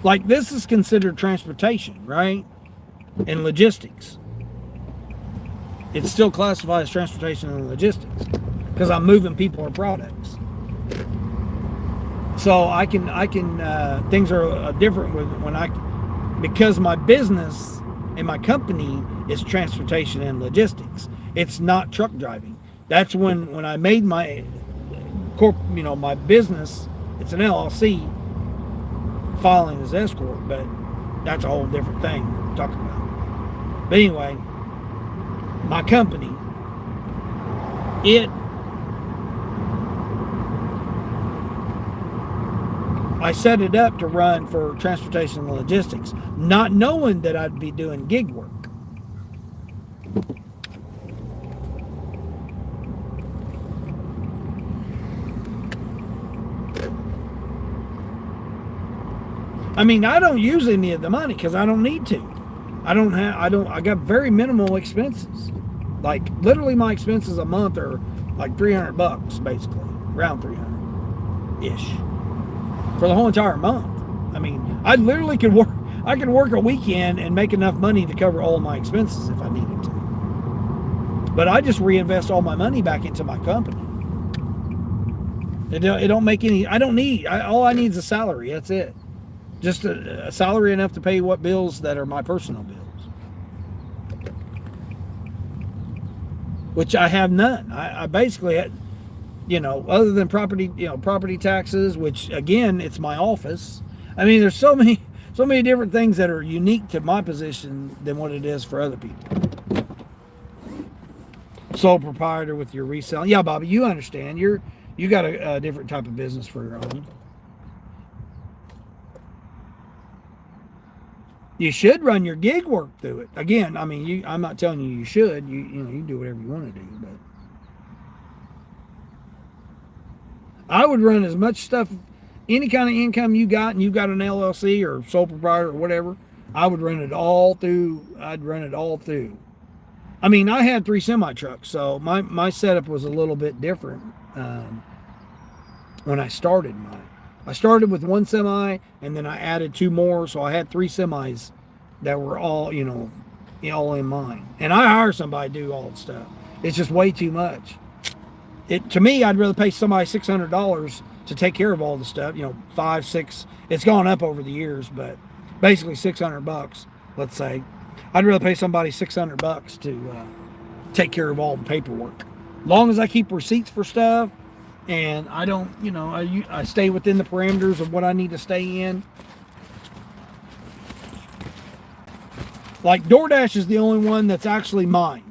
Like, this is considered transportation, right? And logistics. It's still classified as transportation and logistics, because I'm moving people or products. So I can things are different because my business and my company is transportation and logistics. It's not truck driving. That's when I made my my business, it's an LLC filing as S corp, but that's a whole different thing we're talking about. But anyway, my company, I set it up to run for transportation and logistics, not knowing that I'd be doing gig work. I mean, I don't use any of the money because I don't need to. I got very minimal expenses. Like, literally my expenses a month are like $300, basically. Around 300-ish. For the whole entire month. I mean, I literally could work a weekend and make enough money to cover all of my expenses if I needed to. But I just reinvest all my money back into my company. It don't make any, I don't need, all I need is a salary, that's it. Just a salary enough to pay what bills that are my personal bills. Which I have none. I basically had, other than property taxes, which again, it's my office. I mean, there's so many different things that are unique to my position than what it is for other people. Sole proprietor with your reselling. Yeah, Bobby, you understand. You got a different type of business for your own. You should run your gig work through it. Again, I mean, I'm not telling you should. You do whatever you want to do, but I would run as much stuff, any kind of income you got, and you got an LLC or sole proprietor or whatever, I would run it all through. I'd run it all through. I mean, I had 3 semi trucks, so my setup was a little bit different when I started mine. I started with 1 semi, and then I added 2 more, so I had 3 semis that were all, all in mine. And I hire somebody to do all the stuff. It's just way too much. To me, I'd rather pay somebody $600 to take care of all the stuff. 5, 6. It's gone up over the years, but basically $600, let's say. I'd rather pay somebody $600 to take care of all the paperwork. As long as I keep receipts for stuff, and I don't, I stay within the parameters of what I need to stay in. Like DoorDash is the only one that's actually mine.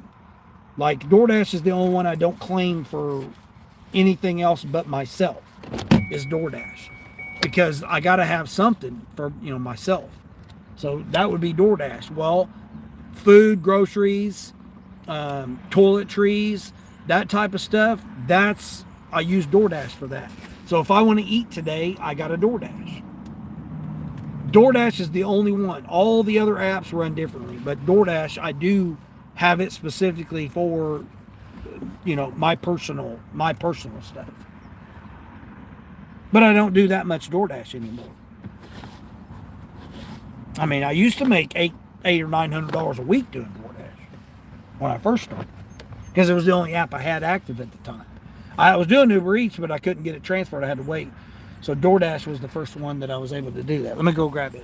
Like DoorDash is the only one I don't claim for anything else but myself, is DoorDash. Because I got to have something for, myself. So that would be DoorDash. Well, food, groceries, toiletries, that type of stuff, I use DoorDash for that. So if I want to eat today, I got a DoorDash. DoorDash is the only one. All the other apps run differently, but DoorDash, I do have it specifically for, my personal stuff. But I don't do that much DoorDash anymore. I mean, I used to make $800 or $900 a week doing DoorDash when I first started, because it was the only app I had active at the time. I was doing Uber Eats, but I couldn't get it transferred. I had to wait. So DoorDash was the first one that I was able to do that. Let me go grab this.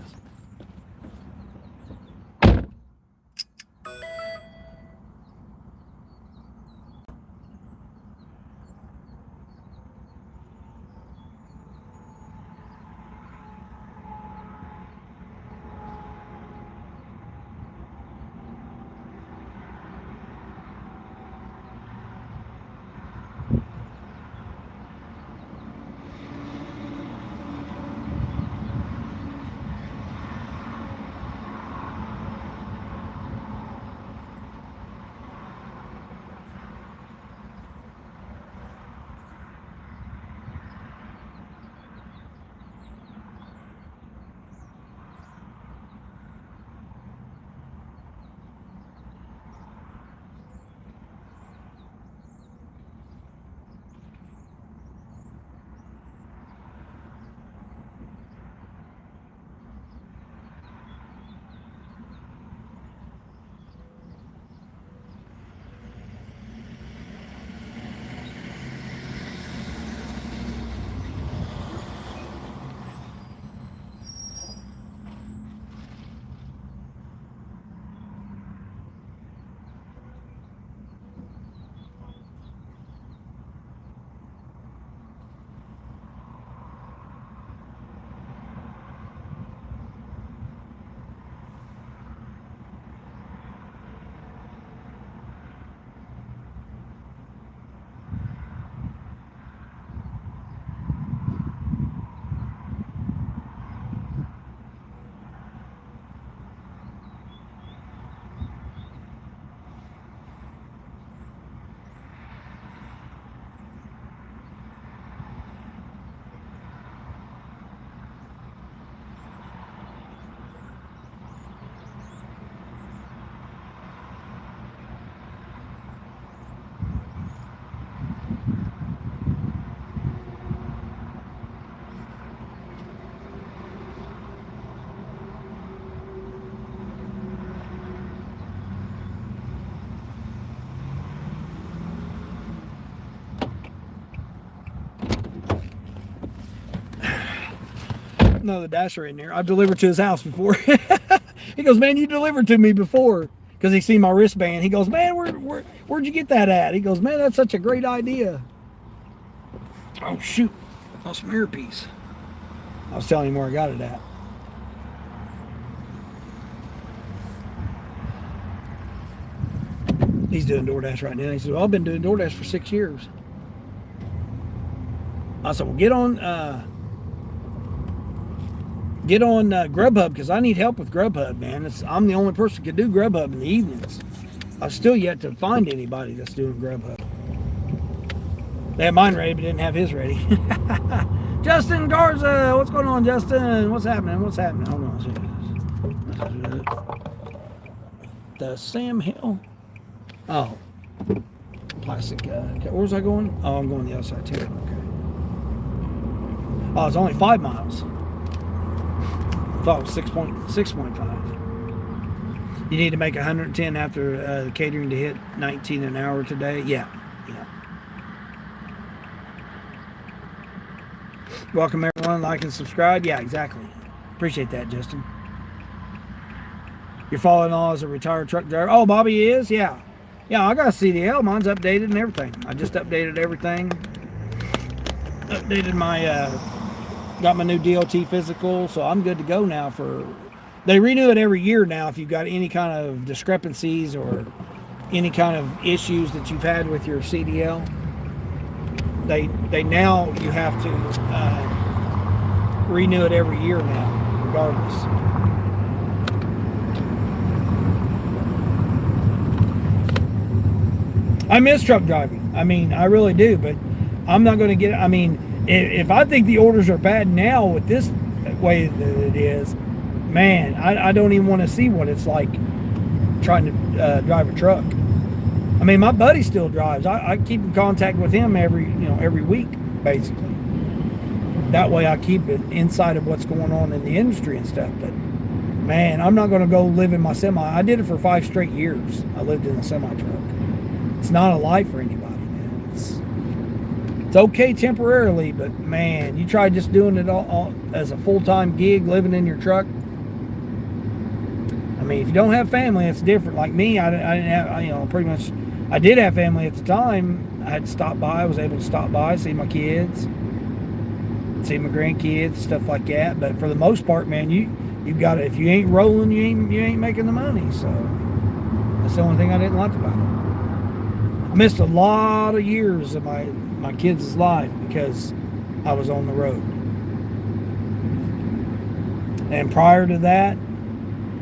another Dasher in there. I've delivered to his house before. He goes, man, you delivered to me before. Because he seen my wristband. He goes, man, where'd you get that at? He goes, man, that's such a great idea. Oh, shoot. Lost my earpiece. I was telling him where I got it at. He's doing DoorDash right now. He said, well, I've been doing DoorDash for 6 years. I said, well, get on Grubhub, because I need help with Grubhub, man. I'm the only person who can do Grubhub in the evenings. I've still yet to find anybody that's doing Grubhub. They had mine ready, but didn't have his ready. Justin Garza, what's going on, Justin? What's happening? Hold on. The Sam Hill. Oh, plastic. Where was I going? Oh, I'm going the other side too. Okay. Oh, it's only 5 miles. I thought it was 6.5. You need to make 110 after the catering to hit 19 an hour today. Yeah. Welcome everyone. Like and subscribe. Yeah, exactly. Appreciate that, Justin. Your father-in-law is a retired truck driver. Oh, Bobby is? Yeah. Yeah, I got a CDL. Mine's updated and everything. I just updated everything. Updated my, got my new DOT physical, so I'm good to go now for, they renew it every year now if you've got any kind of discrepancies or any kind of issues that you've had with your CDL. They now, you have to renew it every year now, regardless. I miss truck driving. I mean, I really do, but I'm not going to get, I mean, if I think the orders are bad now with this way that it is, man, I don't even want to see what it's like trying to drive a truck. I mean, my buddy still drives. I keep in contact with him every week, basically. That way I keep it inside of what's going on in the industry and stuff. But, man, I'm not going to go live in my semi. I did it for 5 straight years. I lived in a semi-truck. It's not a life for anybody, man. It's okay temporarily, but man, you try just doing it all as a full-time gig, living in your truck. I mean, if you don't have family, it's different. Like me, I didn't have, pretty much, I did have family at the time. I had to stop by. I was able to stop by, see my kids, see my grandkids, stuff like that. But for the most part, man, you've got to, if you ain't rolling, you ain't making the money. So that's the only thing I didn't like about it. I missed a lot of years of my kids' life because I was on the road. And prior to that,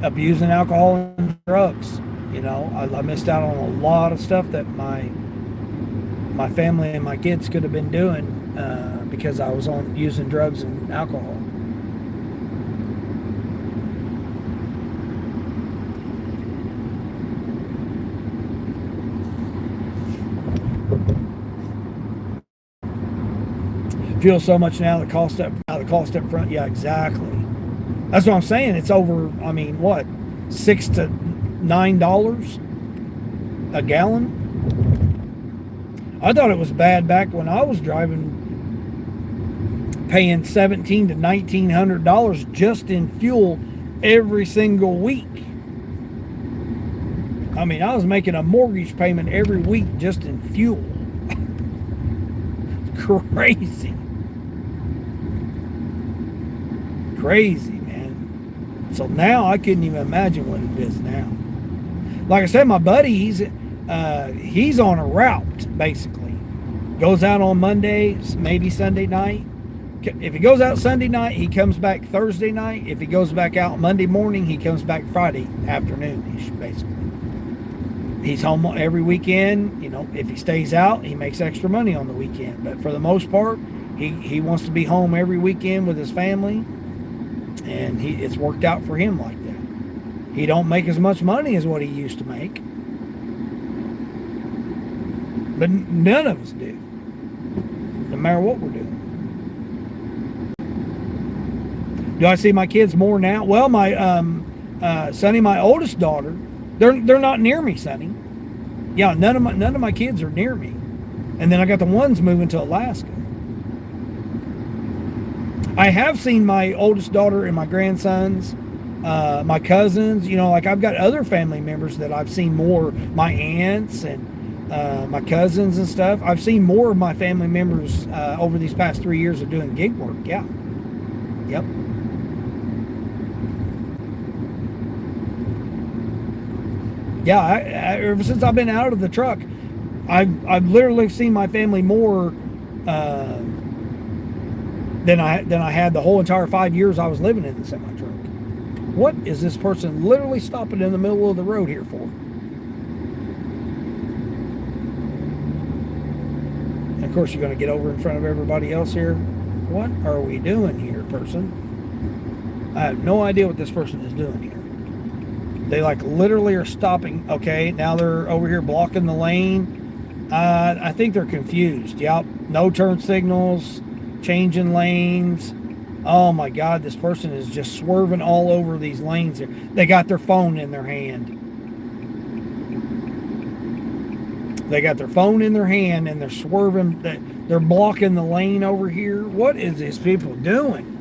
abusing alcohol and drugs. I missed out on a lot of stuff that my family and my kids could have been doing because I was using drugs and alcohol. Fuel so much now, the cost up front. Yeah, exactly. That's what I'm saying. It's over, I mean, what, $6 to $9 a gallon? I thought it was bad back when I was driving, paying $1,700 to $1,900 just in fuel every single week. I mean, I was making a mortgage payment every week just in fuel. Crazy. Crazy, man. So now I couldn't even imagine what it is now. Like I said, my buddy, he's on a route, basically. Goes out on Monday, maybe Sunday night. If he goes out Sunday night, he comes back Thursday night. If he goes back out Monday morning, he comes back Friday afternoon-ish, basically. He's home every weekend. If he stays out, he makes extra money on the weekend. But for the most part, he wants to be home every weekend with his family. And it's worked out for him like that. He don't make as much money as what he used to make. But none of us do. No matter what we're doing. Do I see my kids more now? Well, my Sonny, my oldest daughter, they're not near me, Sonny. Yeah, none of my kids are near me. And then I got the ones moving to Alaska. I have seen my oldest daughter and my grandsons, my cousins. You know, like I've got other family members that I've seen more. My aunts and my cousins and stuff. I've seen more of my family members over these past 3 years of doing gig work. Yeah. Yep. Yeah, ever since I've been out of the truck, I've literally seen my family more than I had the whole entire 5 years I was living in the semi truck. What is this person literally stopping in the middle of the road here for? And of course, you're going to get over in front of everybody else here. What are we doing here, person? I have no idea what this person is doing here. They like literally are stopping. Okay, now they're over here blocking the lane. I think they're confused. Yep, no turn signals, changing lanes. Oh my God, this person is just swerving all over these lanes here. They got their phone in their hand. They got their phone in their hand and they're swerving. They're blocking the lane over here. What is these people doing?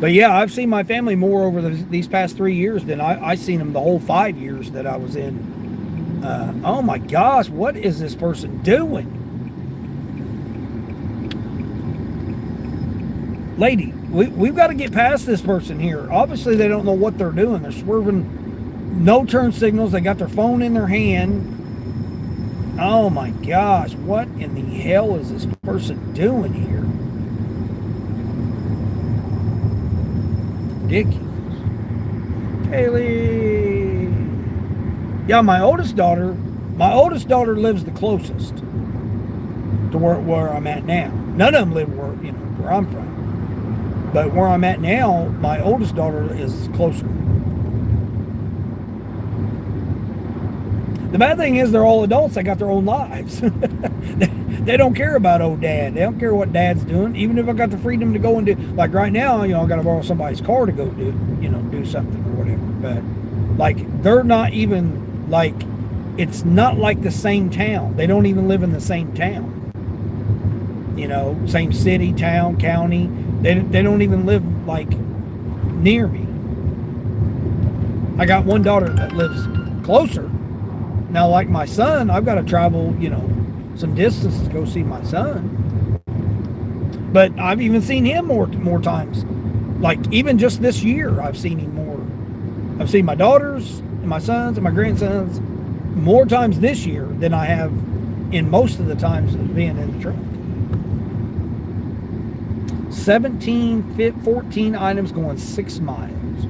But yeah, I've seen my family more over these past 3 years than I seen them the whole 5 years that I was in. Oh my gosh, what is this person doing? Lady, we've got to get past this person here. Obviously, they don't know what they're doing. They're swerving, no turn signals. They got their phone in their hand. Oh my gosh, what in the hell is this person doing here? Ridiculous. Kaylee. Yeah, my oldest daughter lives the closest to where I'm at now. None of them live where I'm from. But where I'm at now, my oldest daughter is closer. The bad thing is they're all adults. They got their own lives. They don't care about old dad. They don't care what dad's doing. Even if I got the freedom to go and do, like right now, I got to borrow somebody's car to go do something or whatever. But like, they're not even like, it's not like the same town. They don't even live in the same town. Same city, town, county. They don't even live like near me. I got one daughter that lives closer. Now, like my son, I've got to travel, some distance to go see my son. But I've even seen him more times. Like even just this year, I've seen him more. I've seen my daughters and my sons and my grandsons more times this year than I have in most of the times of being in the truck. 14 items going 6 miles.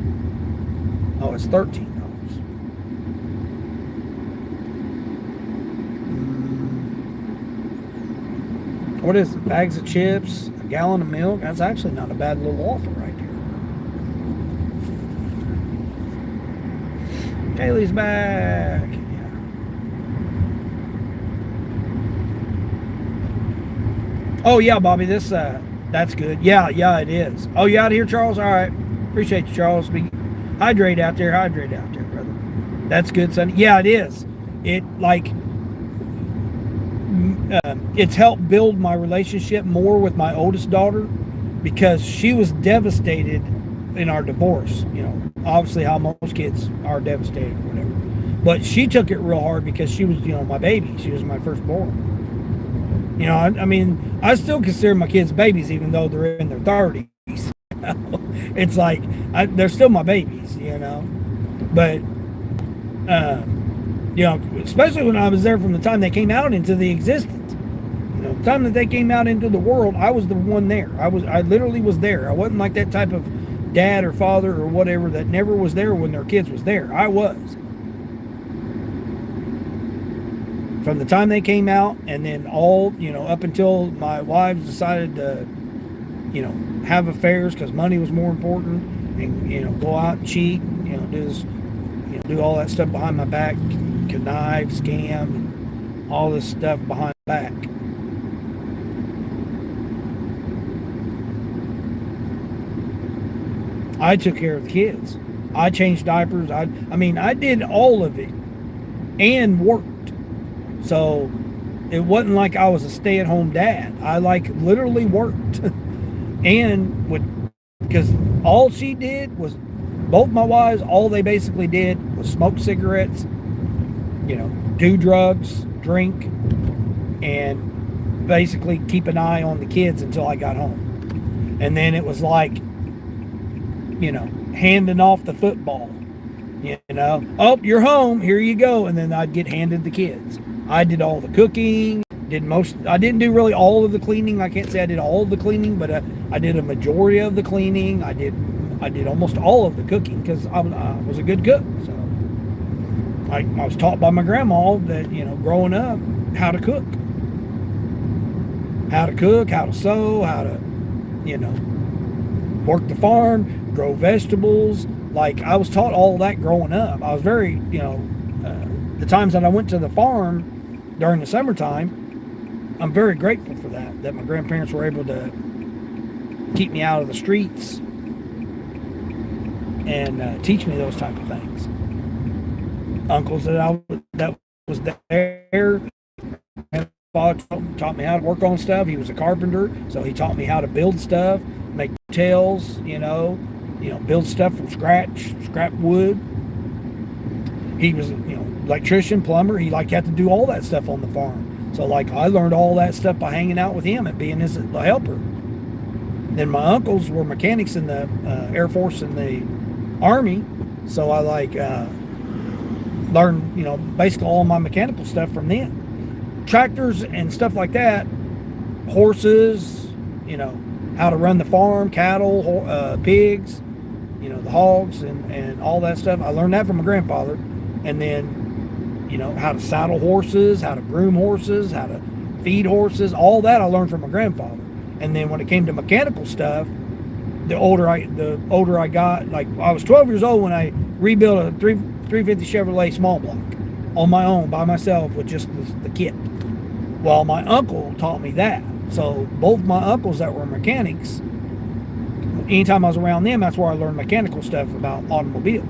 Oh, it's $13. What is it? Bags of chips, a gallon of milk. That's actually not a bad little offer right there. Kaylee's back. Yeah. Oh yeah, Bobby, this that's good. Yeah, it is. Oh, you out here, Charles? All right. Appreciate you, Charles. Hydrate out there, brother. That's good, son. Yeah, it is. It it's helped build my relationship more with my oldest daughter because she was devastated in our divorce. Obviously how most kids are devastated or whatever. But she took it real hard because she was, my baby. She was my firstborn. I still consider my kids babies even though they're in their 30s. It's like, they're still my babies, But, especially when I was there from the time they came out into the existence. The time that they came out into the world, I was the one there. I literally was there. I wasn't like that type of dad or father or whatever that never was there when their kids was there. I was. From the time they came out and then all, up until my wives decided to, have affairs because money was more important and, go out and cheat, do all that stuff behind my back, connive, scam, and all this stuff behind my back. I took care of the kids. I changed diapers. I did all of it and worked. So, it wasn't like I was a stay-at-home dad. I like literally worked and would, because all she did was, both my wives, all they basically did was smoke cigarettes, you know, do drugs, drink, and basically keep an eye on the kids until I got home. And then it was like, you know, handing off the football, you know, oh, you're home, here you go. And then I'd get handed the kids. I did all the cooking, I didn't do really all of the cleaning. I can't say I did all of the cleaning, but I did a majority of the cleaning. I did almost all of the cooking because I was a good cook. So I was taught by my grandma that, you know, growing up, how to cook, how to sew, how to, you know, work the farm, grow vegetables. Like, I was taught all that growing up. I was very, you know, the times that I went to the farm during the summertime, I'm very grateful for that my grandparents were able to keep me out of the streets and teach me those type of things. Uncles that was there, father taught me how to work on stuff. He was a carpenter, so he taught me how to build stuff, make tails, you know, build stuff from scratch, scrap wood. He was, you know, electrician, plumber. He had to do all that stuff on the farm. So like, I learned all that stuff by hanging out with him and being his helper. Then my uncles were mechanics in the Air Force and the Army, so I learned, you know, basically all my mechanical stuff from them. Tractors and stuff like that, horses, you know, how to run the farm, cattle, pigs, you know, the hogs and all that stuff. I learned that from my grandfather. And then, you know, how to saddle horses, how to groom horses, how to feed horses, all that I learned from my grandfather. And then when it came to mechanical stuff, the older I got, like, I was 12 years old when I rebuilt a 350 Chevrolet small block on my own, by myself, with just the kit. Well, my uncle taught me that. So both my uncles that were mechanics, anytime I was around them, that's where I learned mechanical stuff about automobiles.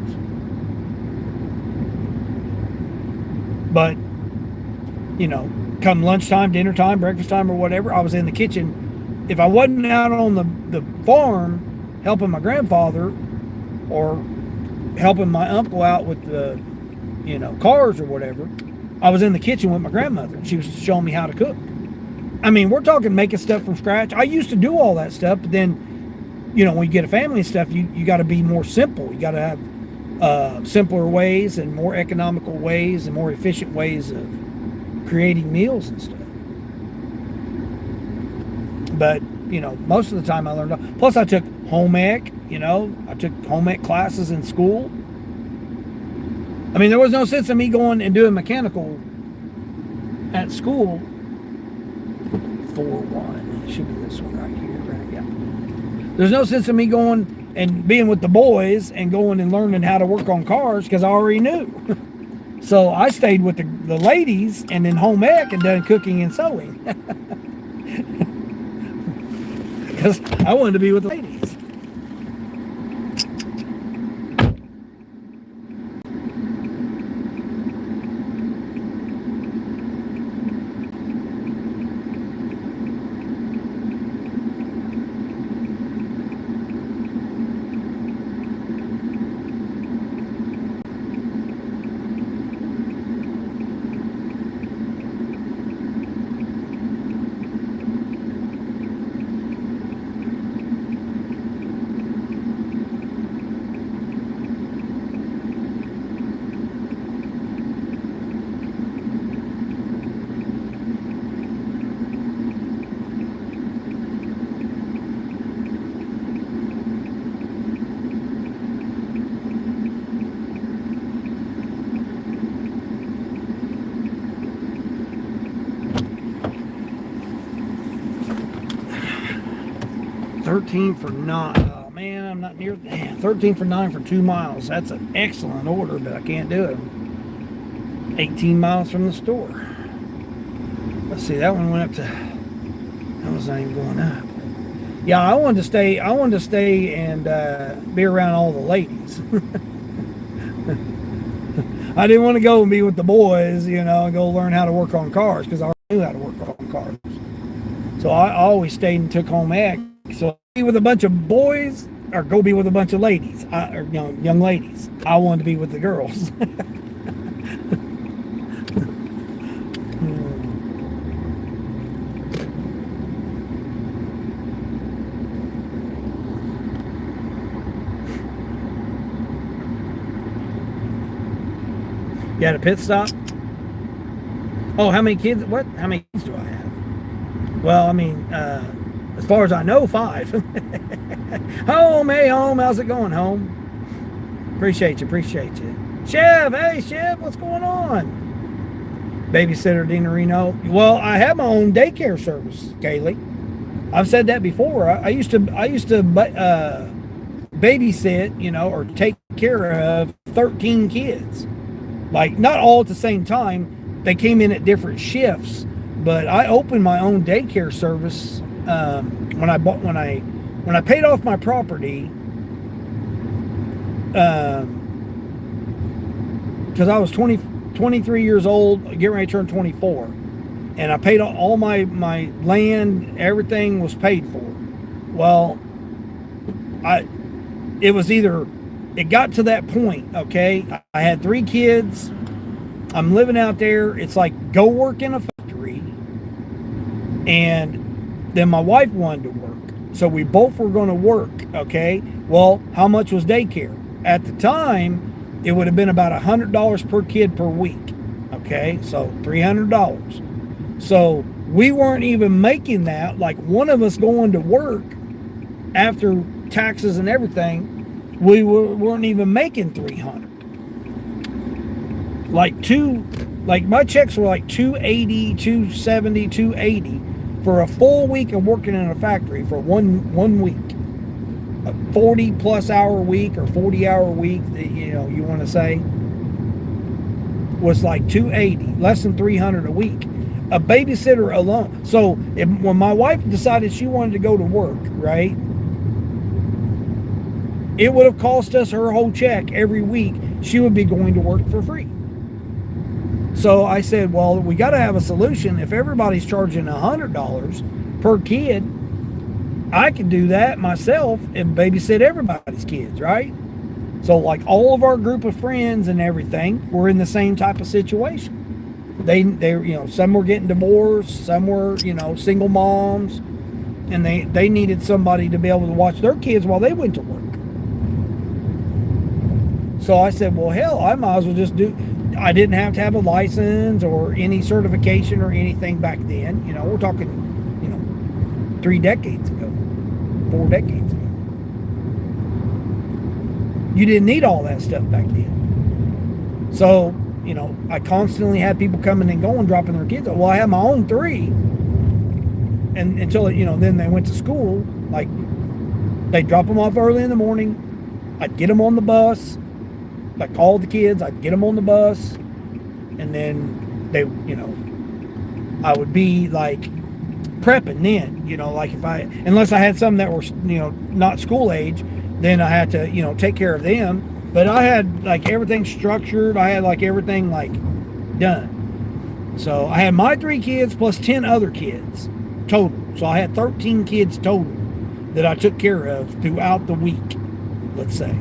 But, you know, come lunchtime, dinner time, breakfast time, or whatever, I was in the kitchen. If I wasn't out on the farm helping my grandfather or helping my uncle out with the, you know, cars or whatever, I was in the kitchen with my grandmother, and she was showing me how to cook. I mean, we're talking making stuff from scratch. I used to do all that stuff, but then, you know, when you get a family and stuff, you got to be more simple. You got to have simpler ways and more economical ways and more efficient ways of creating meals and stuff. But, you know, most of the time I learned. Plus, I took home ec. You know, I took home ec classes in school. I mean, there was no sense in me going and doing mechanical at school. 4-1. It should be this one right here, right? Yeah. There's no sense in me going and being with the boys and going and learning how to work on cars because I already knew. So I stayed with the ladies and then home ec and done cooking and sewing. Because I wanted to be with the ladies. $13 for 9. Oh man, I'm not near. Damn, $13 for 9 for 2 miles. That's an excellent order, but I can't do it. 18 miles from the store. Let's see, that one went up to. That was not even going up. Yeah, I wanted to stay. And be around all the ladies. I didn't want to go and be with the boys, you know, and go learn how to work on cars because I knew how to work on cars. So I always stayed and took home ec. So be with a bunch of boys or go be with a bunch of ladies, or young ladies. I wanted to be with the girls. You had a pit stop? Oh, how many kids? What? How many kids do I have? Well, I mean, as far as I know, 5. Home, hey, home. How's it going, home? Appreciate you. Chev, hey, Chev, what's going on? Babysitter Dina Reno. Well, I have my own daycare service, Kaylee. I've said that before. I used to babysit, or take care of 13 kids. Like, not all at the same time. They came in at different shifts, but I opened my own daycare service when I paid off my property, because I was 23 years old, getting ready to turn 24, and I paid all my land, everything was paid for. Well, it got to that point, okay? I had 3 kids. I'm living out there. It's like, go work in a factory. And then my wife wanted to work. So we both were going to work, okay? Well, how much was daycare? At the time, it would have been about $100 per kid per week, okay? So $300. So we weren't even making that. Like, one of us going to work after taxes and everything, we weren't even making $300. Like my checks were like $280, $270, $280 for a full week of working in a factory for one week. A 40 plus hour week or 40 hour week that you want to say was like $280, less than $300 a week. A babysitter alone. So when my wife decided she wanted to go to work, right? It would have cost us her whole check every week. She would be going to work for free. So I said, well, we got to have a solution. If everybody's charging $100 per kid, I could do that myself and babysit everybody's kids, right? So like all of our group of friends and everything were in the same type of situation. They some were getting divorced, some were, single moms, and they needed somebody to be able to watch their kids while they went to work. So I said, well, hell, I might as well just do. I didn't have to have a license or any certification or anything back then. We're talking, 3 decades ago, 4 decades ago. You didn't need all that stuff back then. So, I constantly had people coming and going, dropping their kids off. Well, I had my own 3. And until, then they went to school. Like, they'd drop them off early in the morning. I'd get them on the bus. I called the kids, I'd get them on the bus, and then they, I would be like prepping then, like unless I had some that were, not school age, then I had to, take care of them. But I had like everything structured. I had like everything like done. So I had my 3 kids plus 10 other kids total. So I had 13 kids total that I took care of throughout the week, let's say.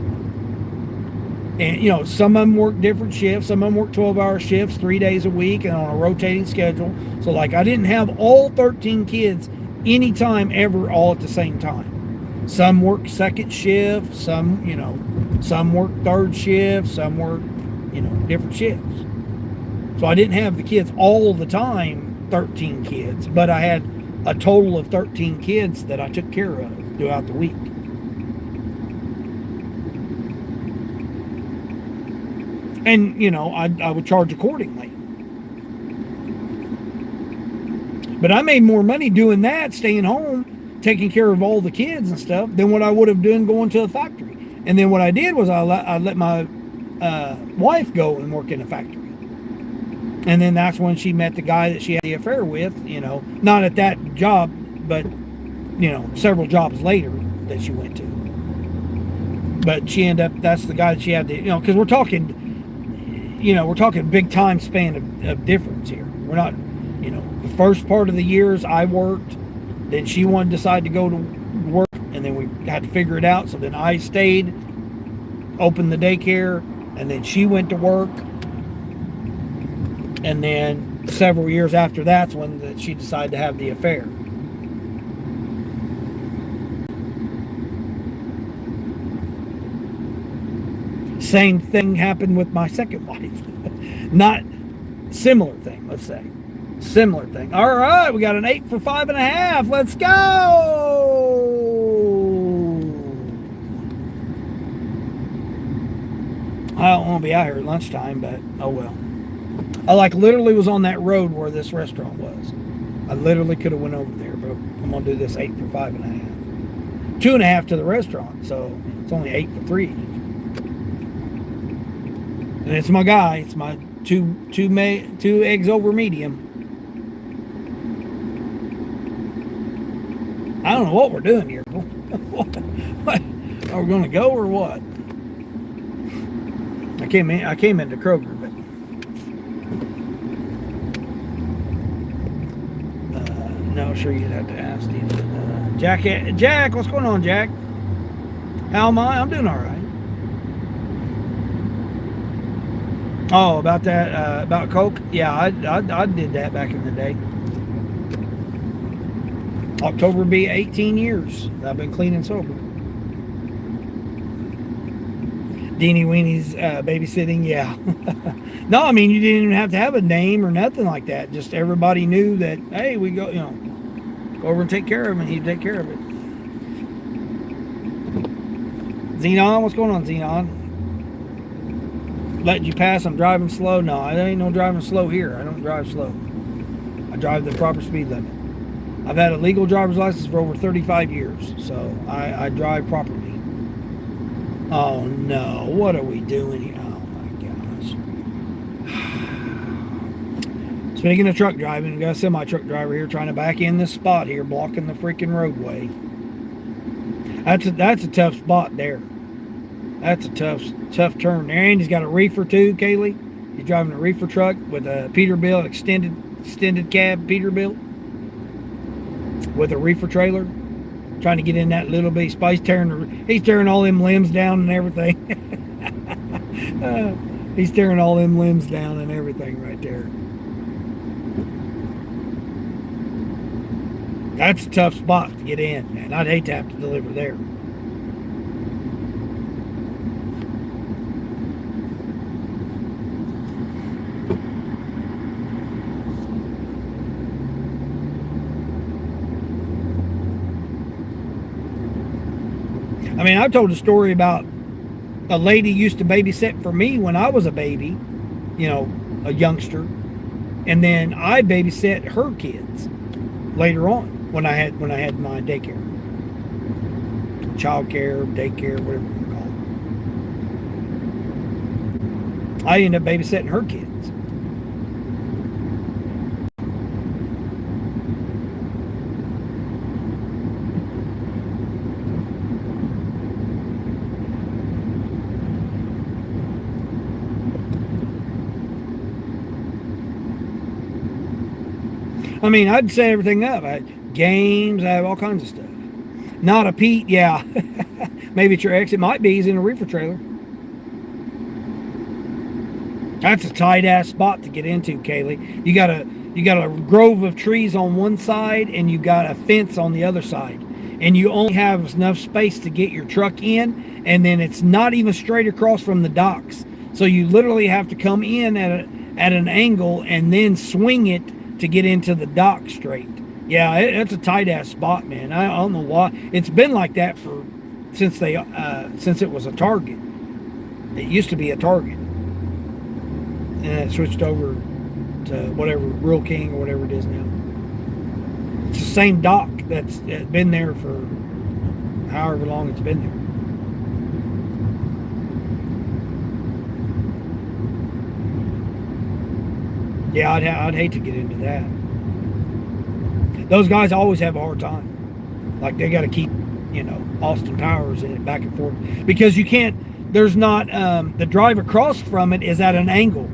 And, some of them work different shifts. Some of them work 12-hour shifts, 3 days a week, and on a rotating schedule. So, like, I didn't have all 13 kids anytime ever all at the same time. Some work second shift. Some, some work third shift. Some work, different shifts. So I didn't have the kids all the time, 13 kids. But I had a total of 13 kids that I took care of throughout the week. And, I would charge accordingly. But I made more money doing that, staying home, taking care of all the kids and stuff, than what I would have done going to a factory. And then what I did was I let my wife go and work in a factory. And then that's when she met the guy that she had the affair with, not at that job, but, several jobs later that she went to. But she ended up, that's the guy that she had because we're talking big time span of difference here. We're not, first part of the years I worked, then she wanted to decide to go to work, and then we had to figure it out. So then I stayed, opened the daycare, and then she went to work. And then several years after that's when she decided to have the affair. Same thing happened with my second wife. Not similar thing, let's say. Similar thing. All right, we got an 8 for 5.5. Let's go. I don't want to be out here at lunchtime, but oh well. I literally was on that road where this restaurant was. I literally could have went over there, but I'm gonna do this 8 for 5.5. 2.5 to the restaurant, so it's only 8 for 3. And it's my guy. It's my two eggs over medium. I don't know what we're doing here. What? Are we going to go or what? I came into Kroger, but no, sure you'd have to ask Steve. Jack, what's going on, Jack? How am I? I'm doing all right. Oh, about that, about Coke? Yeah, I did that back in the day. October be 18 years. I've been clean and sober. Deanie Weenie's babysitting, yeah. No, I mean, you didn't even have to have a name or nothing like that. Just everybody knew that, hey, we go, go over and take care of him, and he'd take care of it. Xenon, what's going on, Xenon? Letting you pass, I'm driving slow. No, I ain't no driving slow here. I don't drive slow. I drive the proper speed limit. I've had a legal driver's license for over 35 years, so I drive properly. Oh no, what are we doing here? Oh my gosh. Speaking of truck driving, we got a semi-truck driver here trying to back in this spot here, blocking the freaking roadway. That's a tough spot there. That's a tough turn there. And he's got a reefer too, Kaylee. He's driving a reefer truck with a Peterbilt, extended cab Peterbilt with a reefer trailer, trying to get in that little bitty spot. He's tearing all them limbs down and everything. He's tearing all them limbs down and everything right there. That's a tough spot to get in, man. I'd hate to have to deliver there. I mean, I've told a story about a lady used to babysit for me when I was a baby, a youngster. And then I babysat her kids later on when I had my daycare. Child care, daycare, whatever you call it. I ended up babysitting her kids. I mean, I'd set everything up. I had games, I have all kinds of stuff. Not a Pete, yeah. Maybe it's your ex. It might be. He's in a reefer trailer. That's a tight ass spot to get into, Kaylee. You got a grove of trees on one side and you got a fence on the other side. And you only have enough space to get your truck in, and then it's not even straight across from the docks. So you literally have to come in at an angle and then swing it to get into the dock straight. Yeah, it's a tight ass spot, man. I don't know why. It's been like that since it was a Target. It used to be a Target, and it switched over to whatever, Real King or whatever it is now. It's the same dock that's been there for however long it's been there. Yeah, I'd hate to get into that. Those guys always have a hard time. Like, they got to keep, Austin Powers in it back and forth. Because you can't, there's not, the drive across from it is at an angle.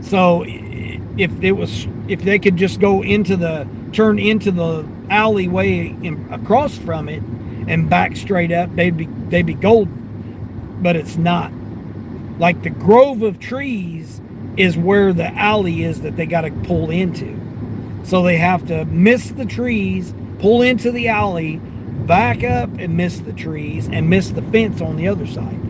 So if if they could just go turn into the alleyway across from it and back straight up, they'd be golden. But it's not. Like the grove of trees is where the alley is that they got to pull into. So they have to miss the trees, pull into the alley, back up and miss the trees, and miss the fence on the other side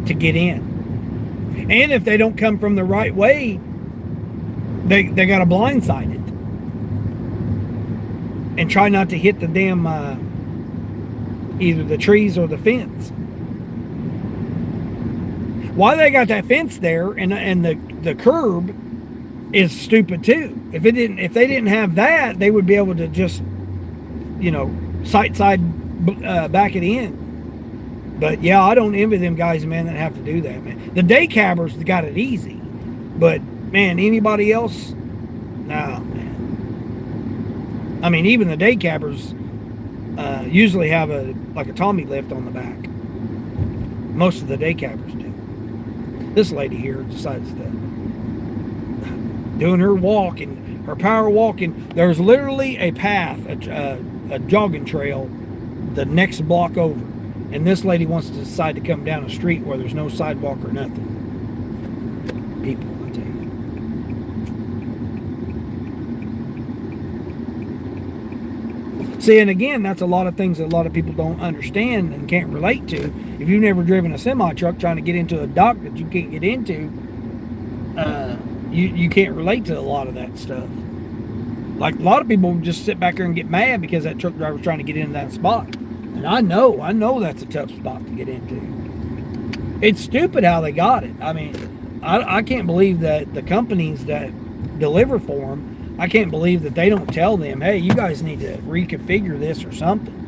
to get in. And if they don't come from the right way, they got to blindside it and try not to hit the damn either the trees or the fence. Why they got that fence there and the curb is stupid too. If they didn't have that, they would be able to just, side back it in. But yeah, I don't envy them guys, man, that have to do that, man. The day cabbers got it easy, but man, anybody else, no, man. I mean, even the day cabbers usually have a Tommy lift on the back. Most of the day cabbers do. This lady here decides to doing her walking, her power walking. There's literally a path, a jogging trail, the next block over, and this lady wants to decide to come down a street where there's no sidewalk or nothing. People, I tell you. See, and again, that's a lot of things that a lot of people don't understand and can't relate to. If you've never driven a semi truck trying to get into a dock that you can't get into, you can't relate to a lot of that stuff. Like a lot of people just sit back there and get mad because that truck driver's trying to get into that spot. And I know that's a tough spot to get into. It's stupid how they got it. I mean, I can't believe that the companies that deliver for them, I can't believe that they don't tell them, hey, you guys need to reconfigure this or something.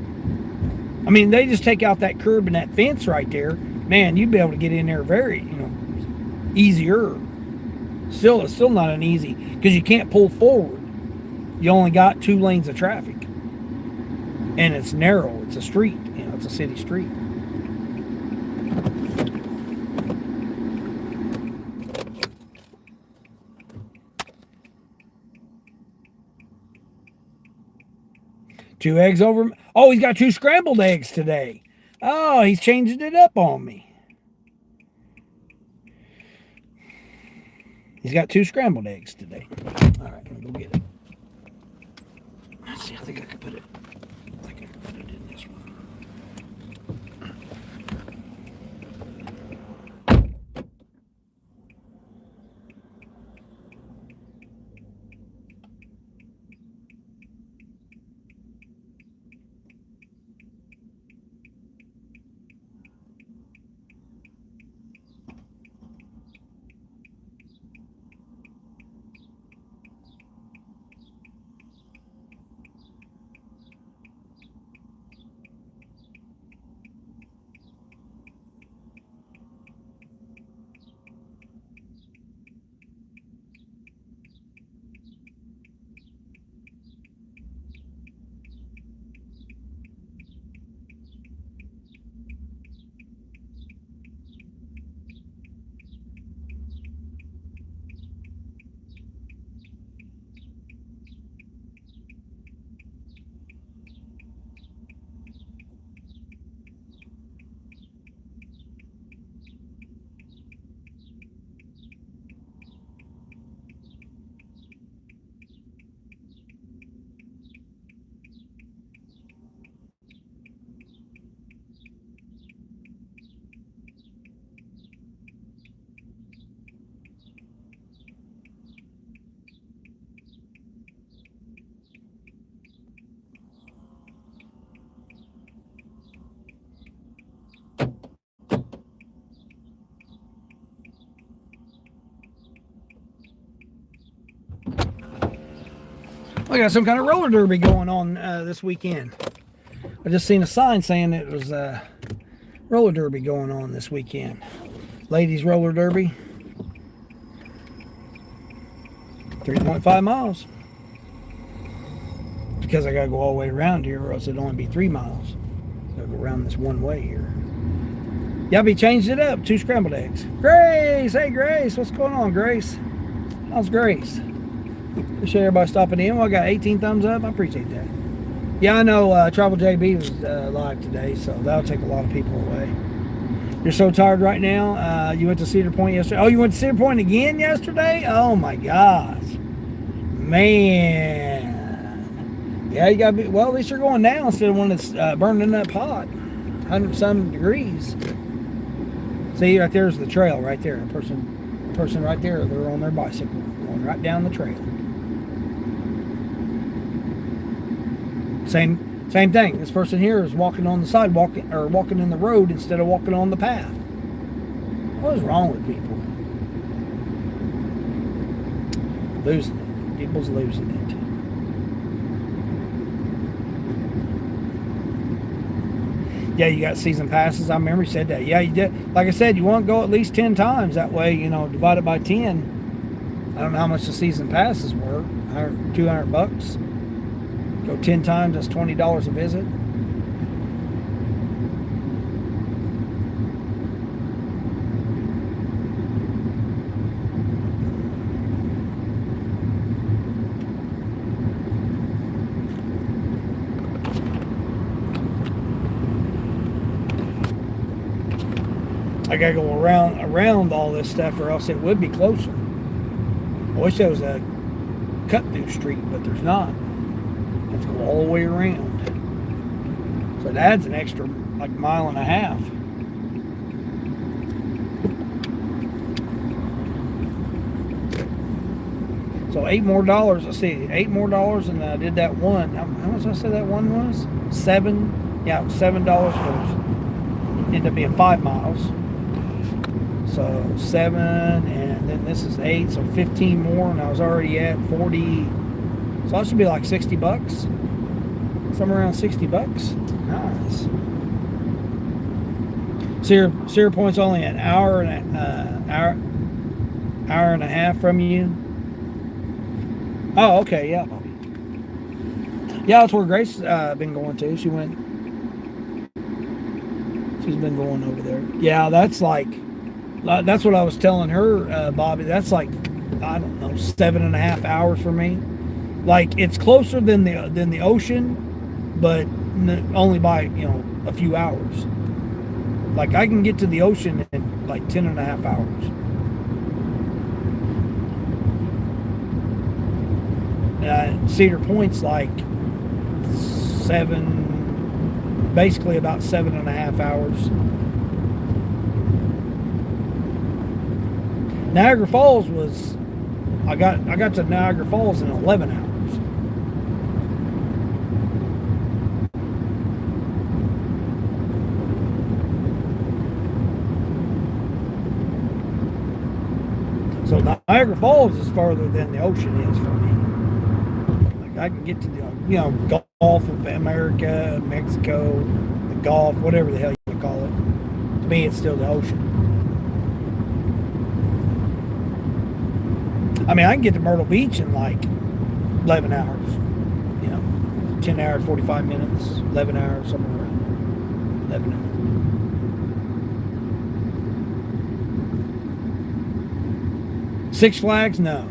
I mean, they just take out that curb and that fence right there. Man, you'd be able to get in there very, easier. Still, it's still not an easy, because you can't pull forward. You only got 2 lanes of traffic. And it's narrow. It's a street. It's a city street. Two eggs over. Oh, he's got 2 scrambled eggs today. Oh, he's changed it up on me. He's got 2 scrambled eggs today. All right, let me go get it. Let's see, I think I can put it. I think I can put it in this one. We got some kind of roller derby going on this weekend. I just seen a sign saying it was roller derby going on this weekend. Ladies roller derby. 3.5 miles. Because I gotta go all the way around here, or else it'd only be 3 miles. Gotta go around this one way here. Yabby changed it up. 2 scrambled eggs. Grace! Hey, Grace. What's going on, Grace? How's Grace? Appreciate everybody stopping in. Well, I got 18 thumbs up. I appreciate that. Yeah, I know Travel JB was live today, so that'll take a lot of people away. You're so tired right now. You went to Cedar Point yesterday. Oh, you went to Cedar Point again yesterday? Oh, my gosh. Man. Yeah, you got to be... Well, at least you're going down instead of one that's burning in that pot. 100-some degrees. See, right there's the trail right there. A person right there, they're on their bicycle going right down the trail. Same thing. This person here is walking on the sidewalk or walking in the road instead of walking on the path. What is wrong with people? Losing it. People's losing it. Yeah, you got season passes. I remember you said that. Yeah, you did. Like I said, you want to go at least 10 times. That way, divide it by 10. I don't know how much the season passes were. 100, $200. Go 10 times, that's $20 a visit. I gotta go around all this stuff, or else it would be closer. I wish there was a cut through street, but there's not. You have to go all the way around. So it adds an extra like mile and a half. So $8 more. Let's see, $8 more, and I did that one. How much did I say that one was? $7. Yeah, it was $7 for. Ended up being 5 miles. So 7, and then this is 8, so 15 more, and I was already at 40. So that should be like $60, somewhere around $60. Nice. Cedar Point's only an hour and a half from you. Oh, okay, yeah, Bobby. Yeah, that's where Grace been going to. She's been going over there. Yeah, that's what I was telling her, Bobby. That's like, I don't know, 7.5 hours for me. Like, it's closer than the ocean, but only by a few hours. Like, I can get to the ocean in like 10.5 hours. Cedar Point's like basically about 7.5 hours. Niagara Falls was, I got to Niagara Falls in 11 hours. So Niagara Falls is farther than the ocean is from me. Like, I can get to the Gulf of America, Mexico, the Gulf, whatever the hell you want to call it. To me, it's still the ocean. I mean, I can get to Myrtle Beach in like 11 hours. 10 hours, 45 minutes, 11 hours, somewhere around there. 11 hours. Six Flags? No.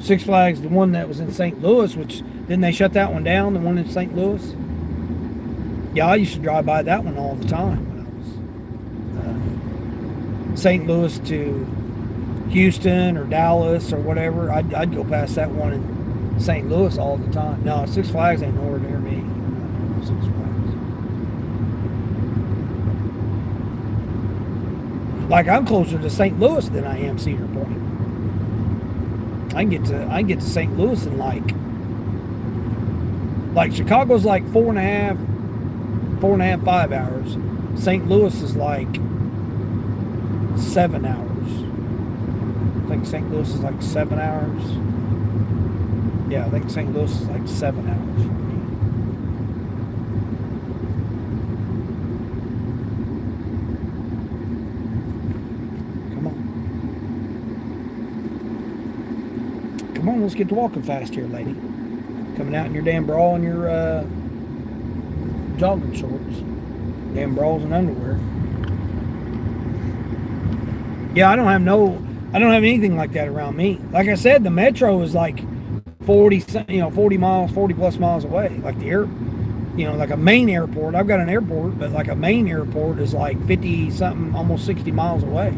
Six Flags, the one that was in St. Louis, which, didn't they shut that one down, the one in St. Louis? Yeah, I used to drive by that one all the time when I was St. Louis to Houston or Dallas or whatever. I'd go past that one in St. Louis all the time. No, Six Flags ain't nowhere near me. I'm not near Six Flags. Like, I'm closer to St. Louis than I am Cedar Point. I can get to St. Louis in like Chicago's like 4.5, 5 hours. St. Louis is like 7 hours. I think St. Louis is like 7 hours. Yeah, I think St. Louis is like 7 hours from me. Come on, let's get to walking fast here, lady. Coming out in your damn bra and your jogging shorts. Damn bras and underwear. Yeah, I don't have anything like that around me. Like I said, the metro is like 40, 40 miles, 40 plus miles away. Like the air, like a main airport. I've got an airport, but like a main airport is like 50 something, almost 60 miles away.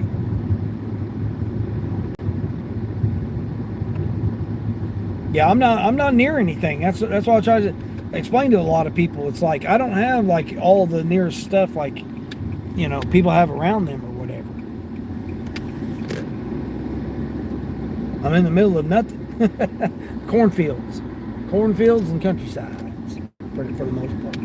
Yeah, I'm not near anything. That's what I try to explain to a lot of people. It's like I don't have like all the nearest stuff like people have around them or whatever. I'm in the middle of nothing. Cornfields and countrysides for the most part.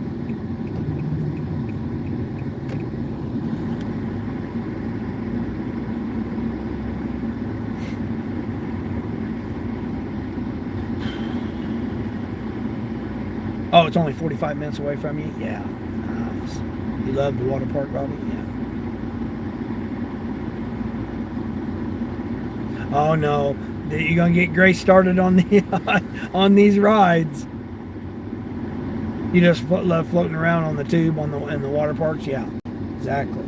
Oh, it's only 45 minutes away from you? Yeah, nice. You love the water park, Robbie? Yeah. Oh no, you're gonna get Grace started on on these rides. You just love floating around on the tube in the water parks? Yeah, exactly.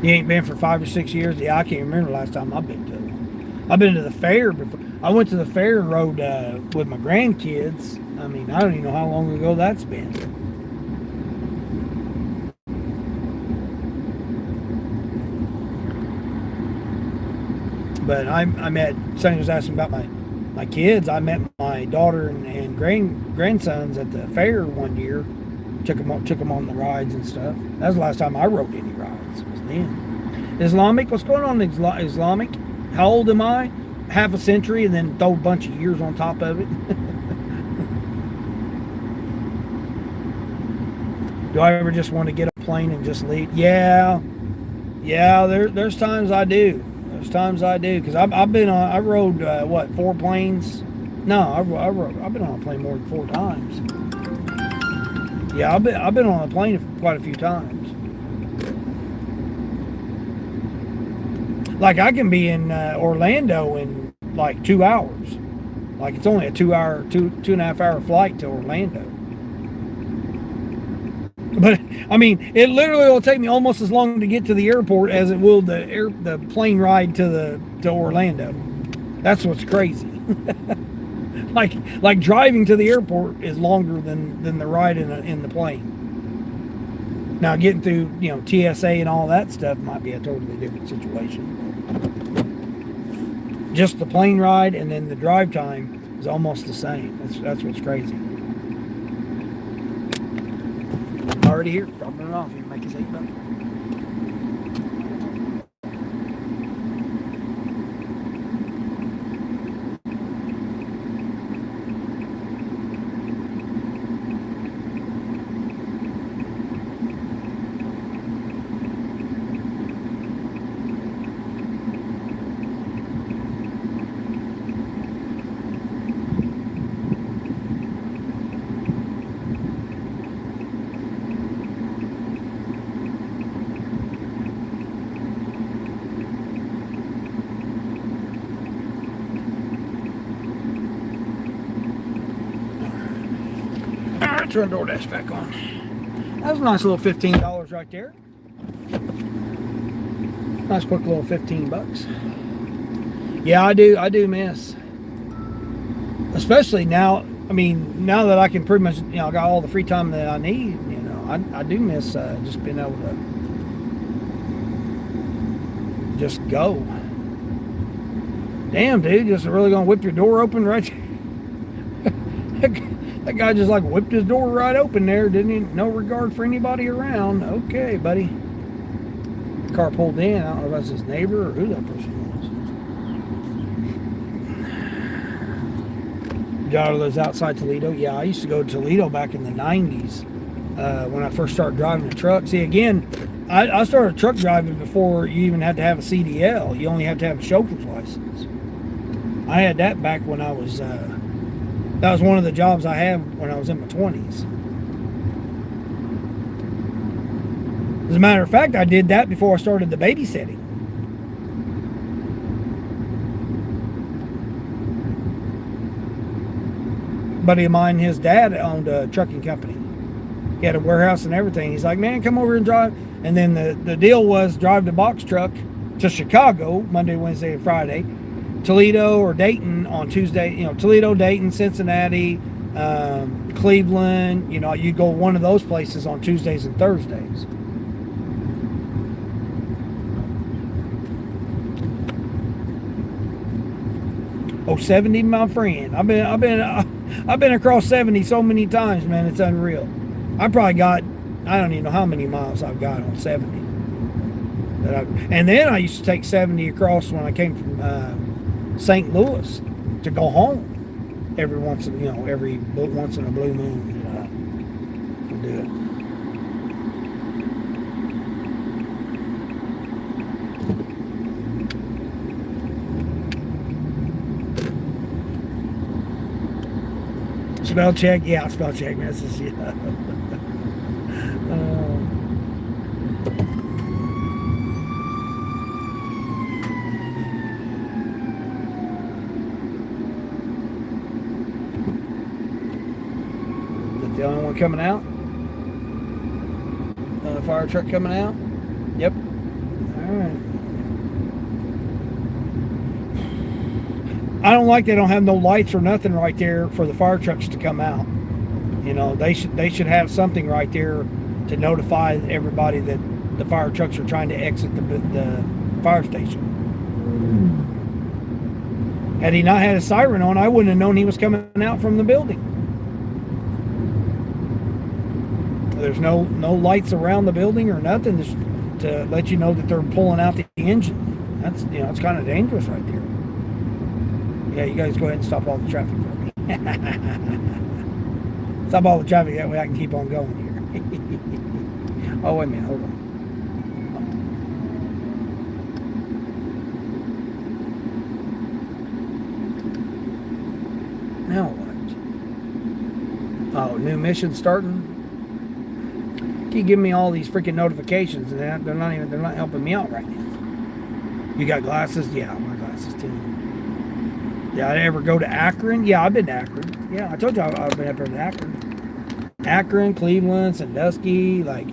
You ain't been for 5 or 6 years? Yeah, I can't remember the last time I've been to one. I've been to the fair before. I went to the fair and rode with my grandkids. I mean, I don't even know how long ago that's been. But I met, Sonny was asking about my kids. I met my daughter and grandsons at the fair one year. Took them on the rides and stuff. That was the last time I rode any rides. Was then. Islamic, what's going on Islamic? How old am I? Half a century and then throw a bunch of years on top of it. Do I ever just want to get a plane and just leave? Yeah. There's times I do. Because I rode 4 planes. No, I've been on a plane more than 4 times. Yeah, I've been on a plane quite a few times. Like I can be in Orlando in like 2 hours. Like it's only a 2.5 hour flight to Orlando. But I mean, it literally will take me almost as long to get to the airport as it will the plane ride to Orlando. That's what's crazy. like driving to the airport is longer than the ride in the plane. Now getting through TSA and all that stuff might be a totally different situation. Just the plane ride and then the drive time is almost the same. That's what's crazy. Already here, dropping it off here, make his $8. Turn DoorDash back on. That was a nice little $15 right there. Nice quick little $15. Yeah, I do miss. Especially now, I mean, now that I can pretty much, I got all the free time that I need, I do miss just being able to just go. Damn, dude, just really gonna whip your door open right there? That guy just like whipped his door right open there, didn't he? No regard for anybody around. Okay, buddy. The car pulled in. I don't know if that's his neighbor or who that person was. Your daughter lives outside Toledo. Yeah, I used to go to Toledo back in the 90s when I first started driving a truck. See, again, I started truck driving before you even had to have a CDL. You only had to have a chauffeur's license. I had that back when I was... that was one of the jobs I had when I was in my 20s. As a matter of fact, I did that before I started the babysitting. A buddy of mine, his dad owned a trucking company. He had a warehouse and everything. He's like, man, come over and drive. And then the deal was drive the box truck to Chicago Monday, Wednesday, and Friday. Toledo or Dayton on Tuesday. You know, Toledo, Dayton, Cincinnati, Cleveland. You know, you go one of those places on Tuesdays and Thursdays. Oh, 70, my friend. I've been across 70 so many times, man. It's unreal. I probably got, I don't even know how many miles I've got on 70. And then I used to take 70 across when I came from St. Louis to go home every once in a blue moon. You know, to do it. Spell check, yeah, spell check message, yeah. Is that the only one coming out? Another fire truck coming out? Yep. All right. I don't like they don't have no lights or nothing right there for the fire trucks to come out. You know, they should have something right there to notify everybody that the fire trucks are trying to exit the fire station. Had he not had a siren on, I wouldn't have known he was coming out from the building. There's no lights around the building or nothing to let you know that they're pulling out the engine. That's, you know, it's kind of dangerous right there. Yeah, you guys go ahead and stop all the traffic for me. Stop all the traffic, that way I can keep on going here. Oh, wait a minute, hold on. Now what? Oh, new mission starting? Keep giving me all these freaking notifications, and they're not helping me out right now. You got glasses? Yeah, my glasses too. Did I ever go to Akron? Yeah, I've been to Akron. Yeah, I told you I've been up there to Akron. Akron, Cleveland, Sandusky, like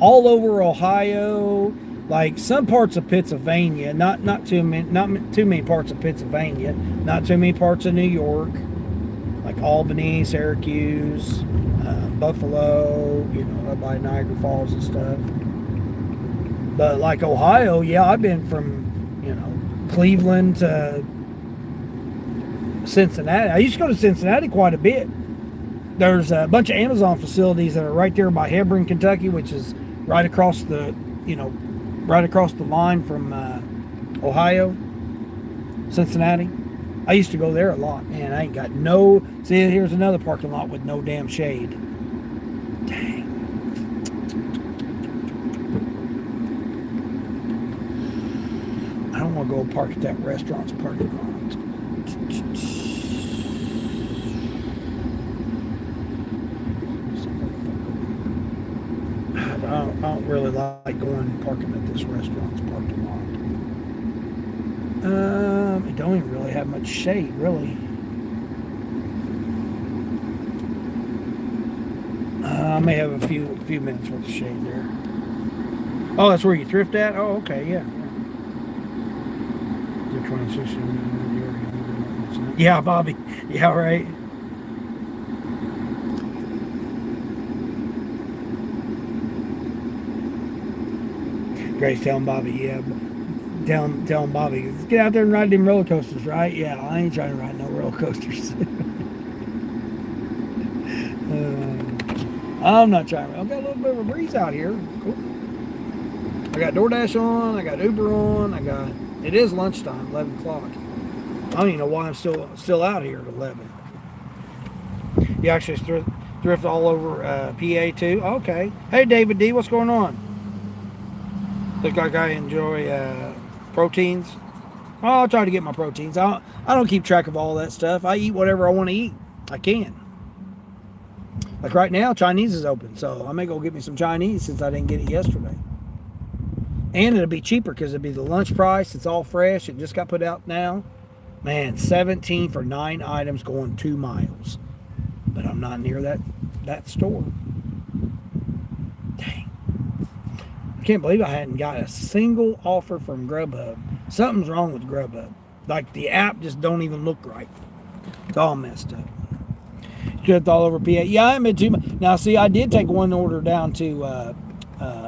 all over Ohio, like some parts of Pennsylvania, not too many parts of Pennsylvania, not too many parts of New York, like Albany, Syracuse, Buffalo, you know, up by Niagara Falls and stuff. But like Ohio, yeah, I've been from, you know, Cleveland to Cincinnati. I used to go to Cincinnati quite a bit. There's a bunch of Amazon facilities that are right there by Hebron, Kentucky, which is right across the line from Ohio, Cincinnati. I used to go there a lot, man. I ain't got no. See, here's another parking lot with no damn shade. Dang. I don't want to go park at that restaurant's parking lot. I don't really like going parking at this restaurant's parking lot. It don't even really have much shade, really. I may have a few minutes worth of shade there. Oh, that's where you thrift at? Oh, okay, yeah. Yeah, Bobby. Yeah, right. Grace telling Bobby, yeah. Telling Bobby, let's get out there and ride them roller coasters, right? Yeah, I ain't trying to ride no roller coasters. I'm not trying to. I've got a little bit of a breeze out here. Cool. I got DoorDash on. I got Uber on. It is lunchtime, 11 o'clock. I don't even know why I'm still out here at 11. You actually thrift all over PA too? Okay. Hey, David D, what's going on? Look like I enjoy proteins. Oh, I'll try to get my proteins. I don't keep track of all that stuff. I eat whatever I want to eat. I can. Like right now, Chinese is open, so I may go get me some Chinese since I didn't get it yesterday. And it'll be cheaper because it'll be the lunch price. It's all fresh. It just got put out now. Man, 17 for 9 items going 2 miles. But I'm not near that store. can't believe I hadn't got a single offer from Grubhub. Something's wrong with Grubhub. Like the app just don't even look right. It's all messed up. Drift all over PA. Yeah, I haven't been too much. Now, see, I did take one order down to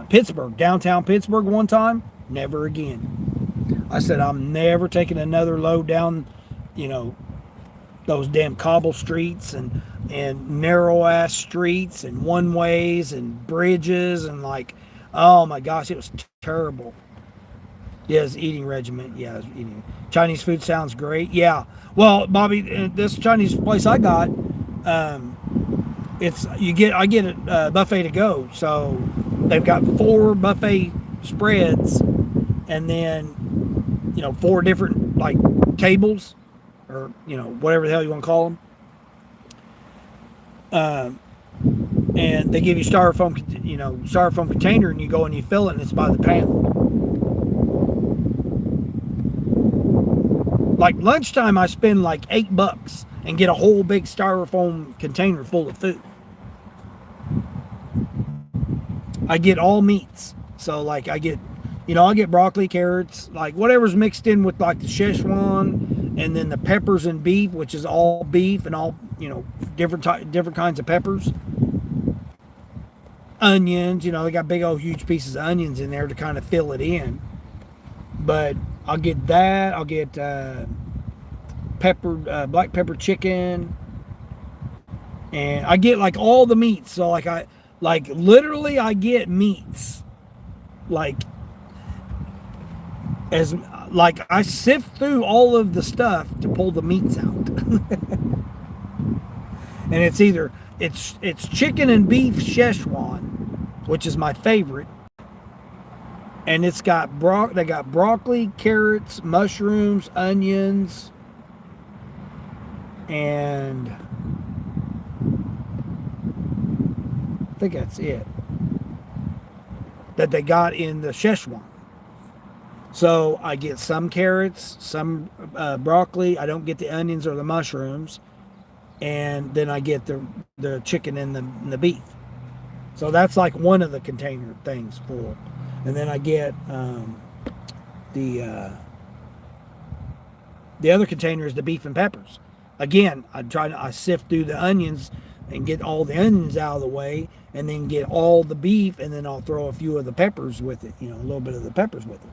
Pittsburgh, downtown Pittsburgh one time. Never again. I said I'm never taking another load down, those damn cobble streets and narrow ass streets and one ways and bridges and like, oh my gosh, it was terrible. Yeah, it's eating regimen. Yeah, it's eating. Chinese food sounds great. Yeah. Well, Bobby, this Chinese place I got, I get a buffet to go. So they've got 4 buffet spreads and then 4 different like tables or whatever the hell you want to call them. And they give you styrofoam container, and you go and you fill it, and it's by the pound. Like lunchtime, I spend like $8 and get a whole big styrofoam container full of food. I get all meats, so like I get broccoli, carrots, like whatever's mixed in with like the Szechuan, and then the peppers and beef, which is all beef and all different kinds of peppers. Onions, they got big old huge pieces of onions in there to kind of fill it in. But I'll get that. I'll get black pepper chicken, and I get like all the meats. So literally I get meats I sift through all of the stuff to pull the meats out. And it's chicken and beef Szechuan, which is my favorite. And it's got they got broccoli, carrots, mushrooms, onions, and I think that's it that they got in the Szechuan. So I get some carrots, some broccoli. I don't get the onions or the mushrooms. And then I get the chicken and the beef. So that's like one of the container things full. And then I get the other container is the beef and peppers. Again, I sift through the onions and get all the onions out of the way, and then get all the beef, and then I'll throw a few of the peppers with it, a little bit of the peppers with it.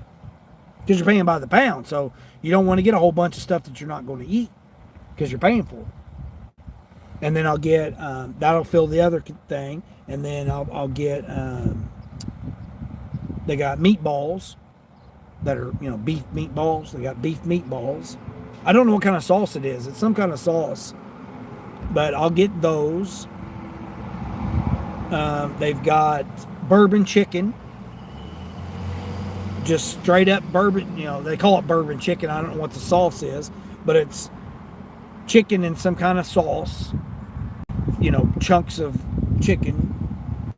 Because you're paying by the pound, so you don't want to get a whole bunch of stuff that you're not going to eat because you're paying for it. And then I'll get, that'll fill the other thing, and then I'll get, they got meatballs that are, beef meatballs. They got beef meatballs. I don't know what kind of sauce it is. It's some kind of sauce, but I'll get those. They've got bourbon chicken, just straight up bourbon. They call it bourbon chicken. I don't know what the sauce is, but it's chicken in some kind of sauce. Chunks of chicken.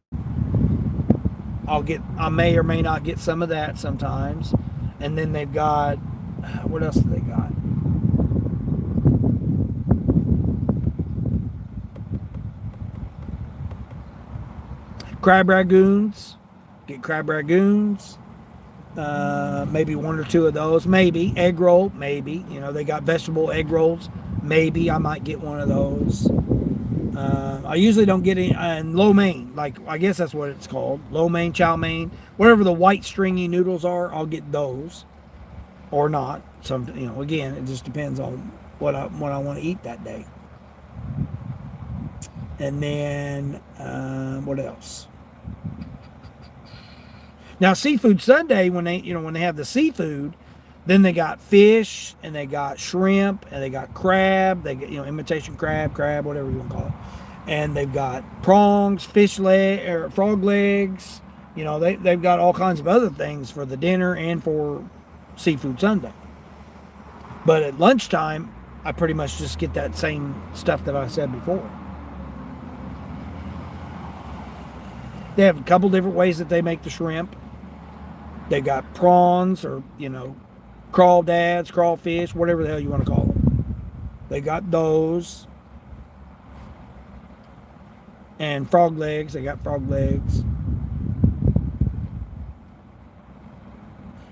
I may or may not get some of that sometimes. And then they've got, what else do they got? Crab ragoons. Get crab ragoons. Maybe 1 or 2 of those. Maybe. Egg roll. Maybe. They got vegetable egg rolls. Maybe I might get one of those. I usually don't get any, and lo mein, I guess that's what it's called, lo mein, chow mein, whatever the white stringy noodles are, I'll get those, or not. Again, it just depends on what I want to eat that day. And then what else? Now, Seafood Sunday, when they have the seafood, then they got fish, and they got shrimp, and they got crab. They get, imitation crab, whatever you want to call it. And they've got prawns, frog legs. They've got all kinds of other things for the dinner and for Seafood Sunday. But at lunchtime, I pretty much just get that same stuff that I said before. They have a couple different ways that they make the shrimp. They got prawns, or crawdads, crawfish, whatever the hell you want to call them. They got those. And frog legs. They got frog legs.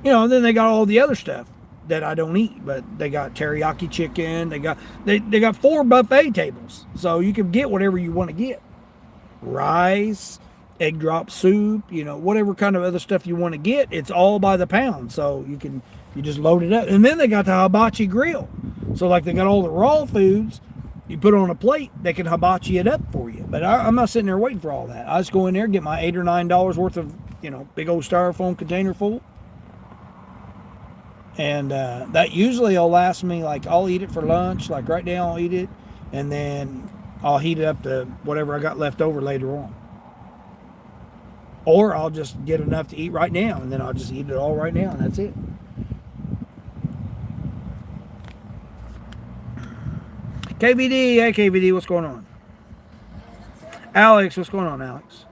You know, and then they got all the other stuff that I don't eat, but they got teriyaki chicken. They got 4 buffet tables, so you can get whatever you want to get. Rice, egg drop soup, you know, whatever kind of other stuff you want to get. It's all by the pound, so you just load it up. And then they got the hibachi grill. So like they got all the raw foods, you put it on a plate, they can hibachi it up for you. But I'm not sitting there waiting for all that. I just go in there, get my $8 or $9 worth of, you know, big old styrofoam container full. And that usually will last me, like I'll eat it for lunch, like right now I'll eat it, and then I'll heat it up to whatever I got left over later on. Or I'll just get enough to eat right now, and then I'll just eat it all right now, and that's it. KVD, hey KVD, what's going on? Alex, what's going on, Alex?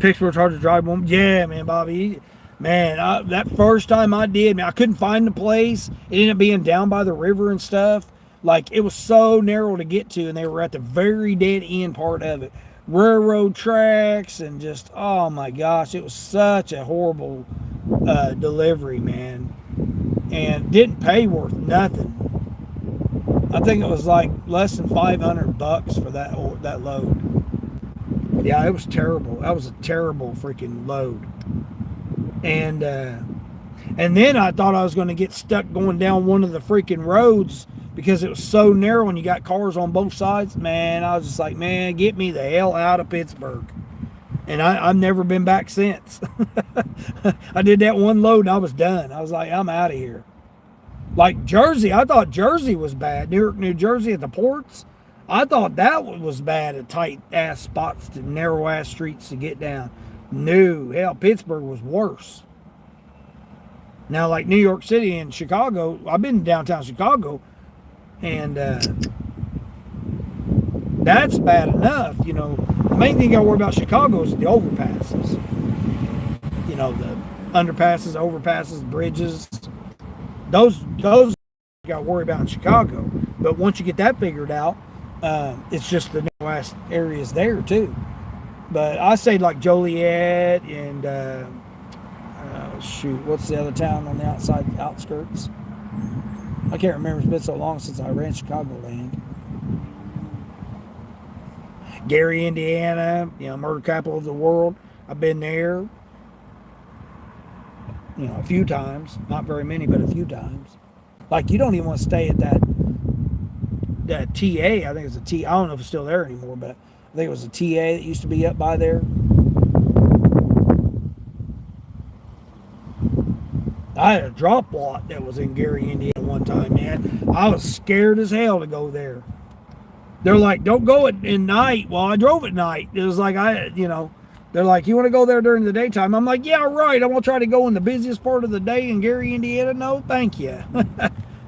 Pittsburgh's hard to drive home. Yeah, man, Bobby. Man, that first time I did, man, I couldn't find the place. It ended up being down by the river and stuff. Like, it was so narrow to get to, and they were at the very dead end part of it. Railroad tracks, and just, oh my gosh, it was such a horrible delivery, man. And didn't pay worth nothing. I think it was like less than $500 for that load. Yeah, it was terrible. That was a terrible freaking load. And then I thought I was going to get stuck going down one of the freaking roads because it was so narrow and you got cars on both sides. Man, I was just like, man, get me the hell out of Pittsburgh. And I've never been back since. I did that one load and I was done. I was like, I'm out of here. Like Jersey, I thought Jersey was bad. Newark, New Jersey at the ports. I thought that was bad at tight ass spots to narrow ass streets to get down. No, hell, Pittsburgh was worse. Now, like New York City and Chicago, I've been in downtown Chicago, and that's bad enough. You know, the main thing you gotta worry about Chicago is the overpasses. You know, the underpasses, overpasses, bridges. Those you gotta worry about in Chicago. But once you get that figured out, it's just the narrow ass areas there too. But I say like Joliet and shoot, what's the other town on the outskirts? I can't remember. It's been so long since I ran Chicagoland. Gary, Indiana, you know, murder capital of the world. I've been there, you know, a few times. Not very many, but a few times. Like, you don't even want to stay at that TA. I think it's a T. I don't know if it's still there anymore, but I think it was a TA that used to be up by there. I had a drop lot that was in Gary, Indiana one time, man. I was scared as hell to go there. They're like, don't go at night. Well, I drove at night. It was like, they're like, you want to go there during the daytime? I'm like, yeah, right. I'm going to try to go in the busiest part of the day in Gary, Indiana. No, thank you.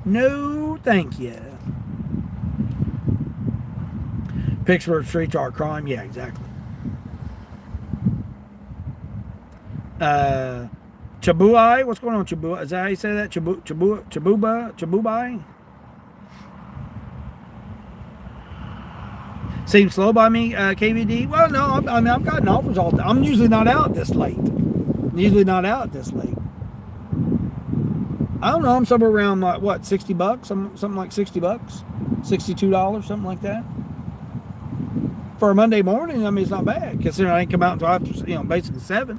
No, thank you. Pittsburgh streets are crime. Yeah, exactly. Chabuai, what's going on, Chabuai? Is that how you say that? Chabubai? Seems slow by me, KVD. Well, no, I mean, I've gotten offers all the time. I'm usually not out this late. I don't know. I'm somewhere around like what, $60? Something like $60, $62, something like that. For a Monday morning, I mean, it's not bad considering I ain't come out until after, basically 7.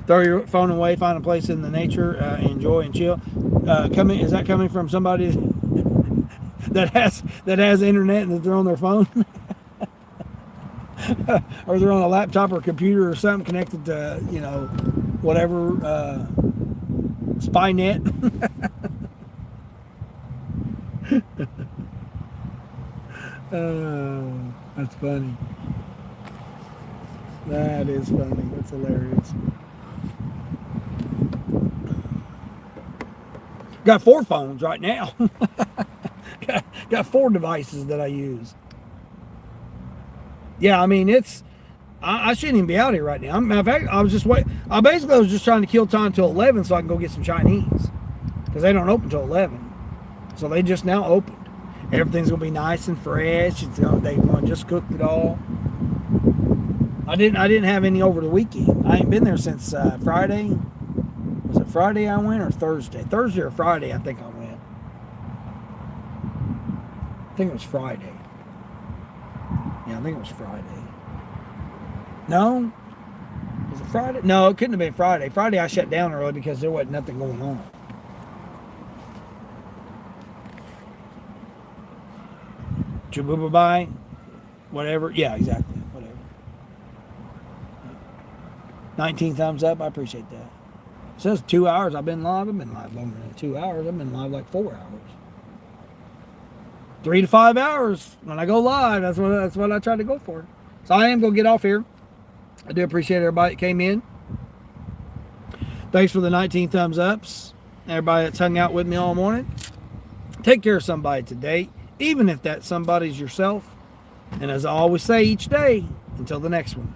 Throw your phone away, find a place in the nature, enjoy and chill. Is that coming from somebody that has internet and they're on their phone? Or they're on a laptop or computer or something connected to, whatever, Spynet. That's funny. That is funny. That's hilarious. Got 4 phones right now. got 4 devices that I use. Yeah, I mean, I shouldn't even be out here right now. In fact, I was just trying to kill time till 11 so I can go get some Chinese. Because they don't open till 11. So they just now opened. Everything's going to be nice and fresh. They just cooked it all. I didn't have any over the weekend. I ain't been there since Friday. Was it Friday I went or Thursday? Thursday or Friday I think I went. I think it was Friday. Yeah, I think it was Friday. No? Was it Friday? No, it couldn't have been Friday. Friday I shut down early because there wasn't nothing going on. Bye. Whatever. Yeah, exactly. Whatever. 19 thumbs up. I appreciate that. It says 2 hours. I've been live longer than 2 hours. I've been live like 4 hours. 3 to 5 hours when I go live. That's what I try to go for. So I am going to get off here. I do appreciate everybody that came in. Thanks for the 19 thumbs ups. Everybody that's hung out with me all morning. Take care of somebody today, even if that somebody's yourself. And as I always say each day, until the next one.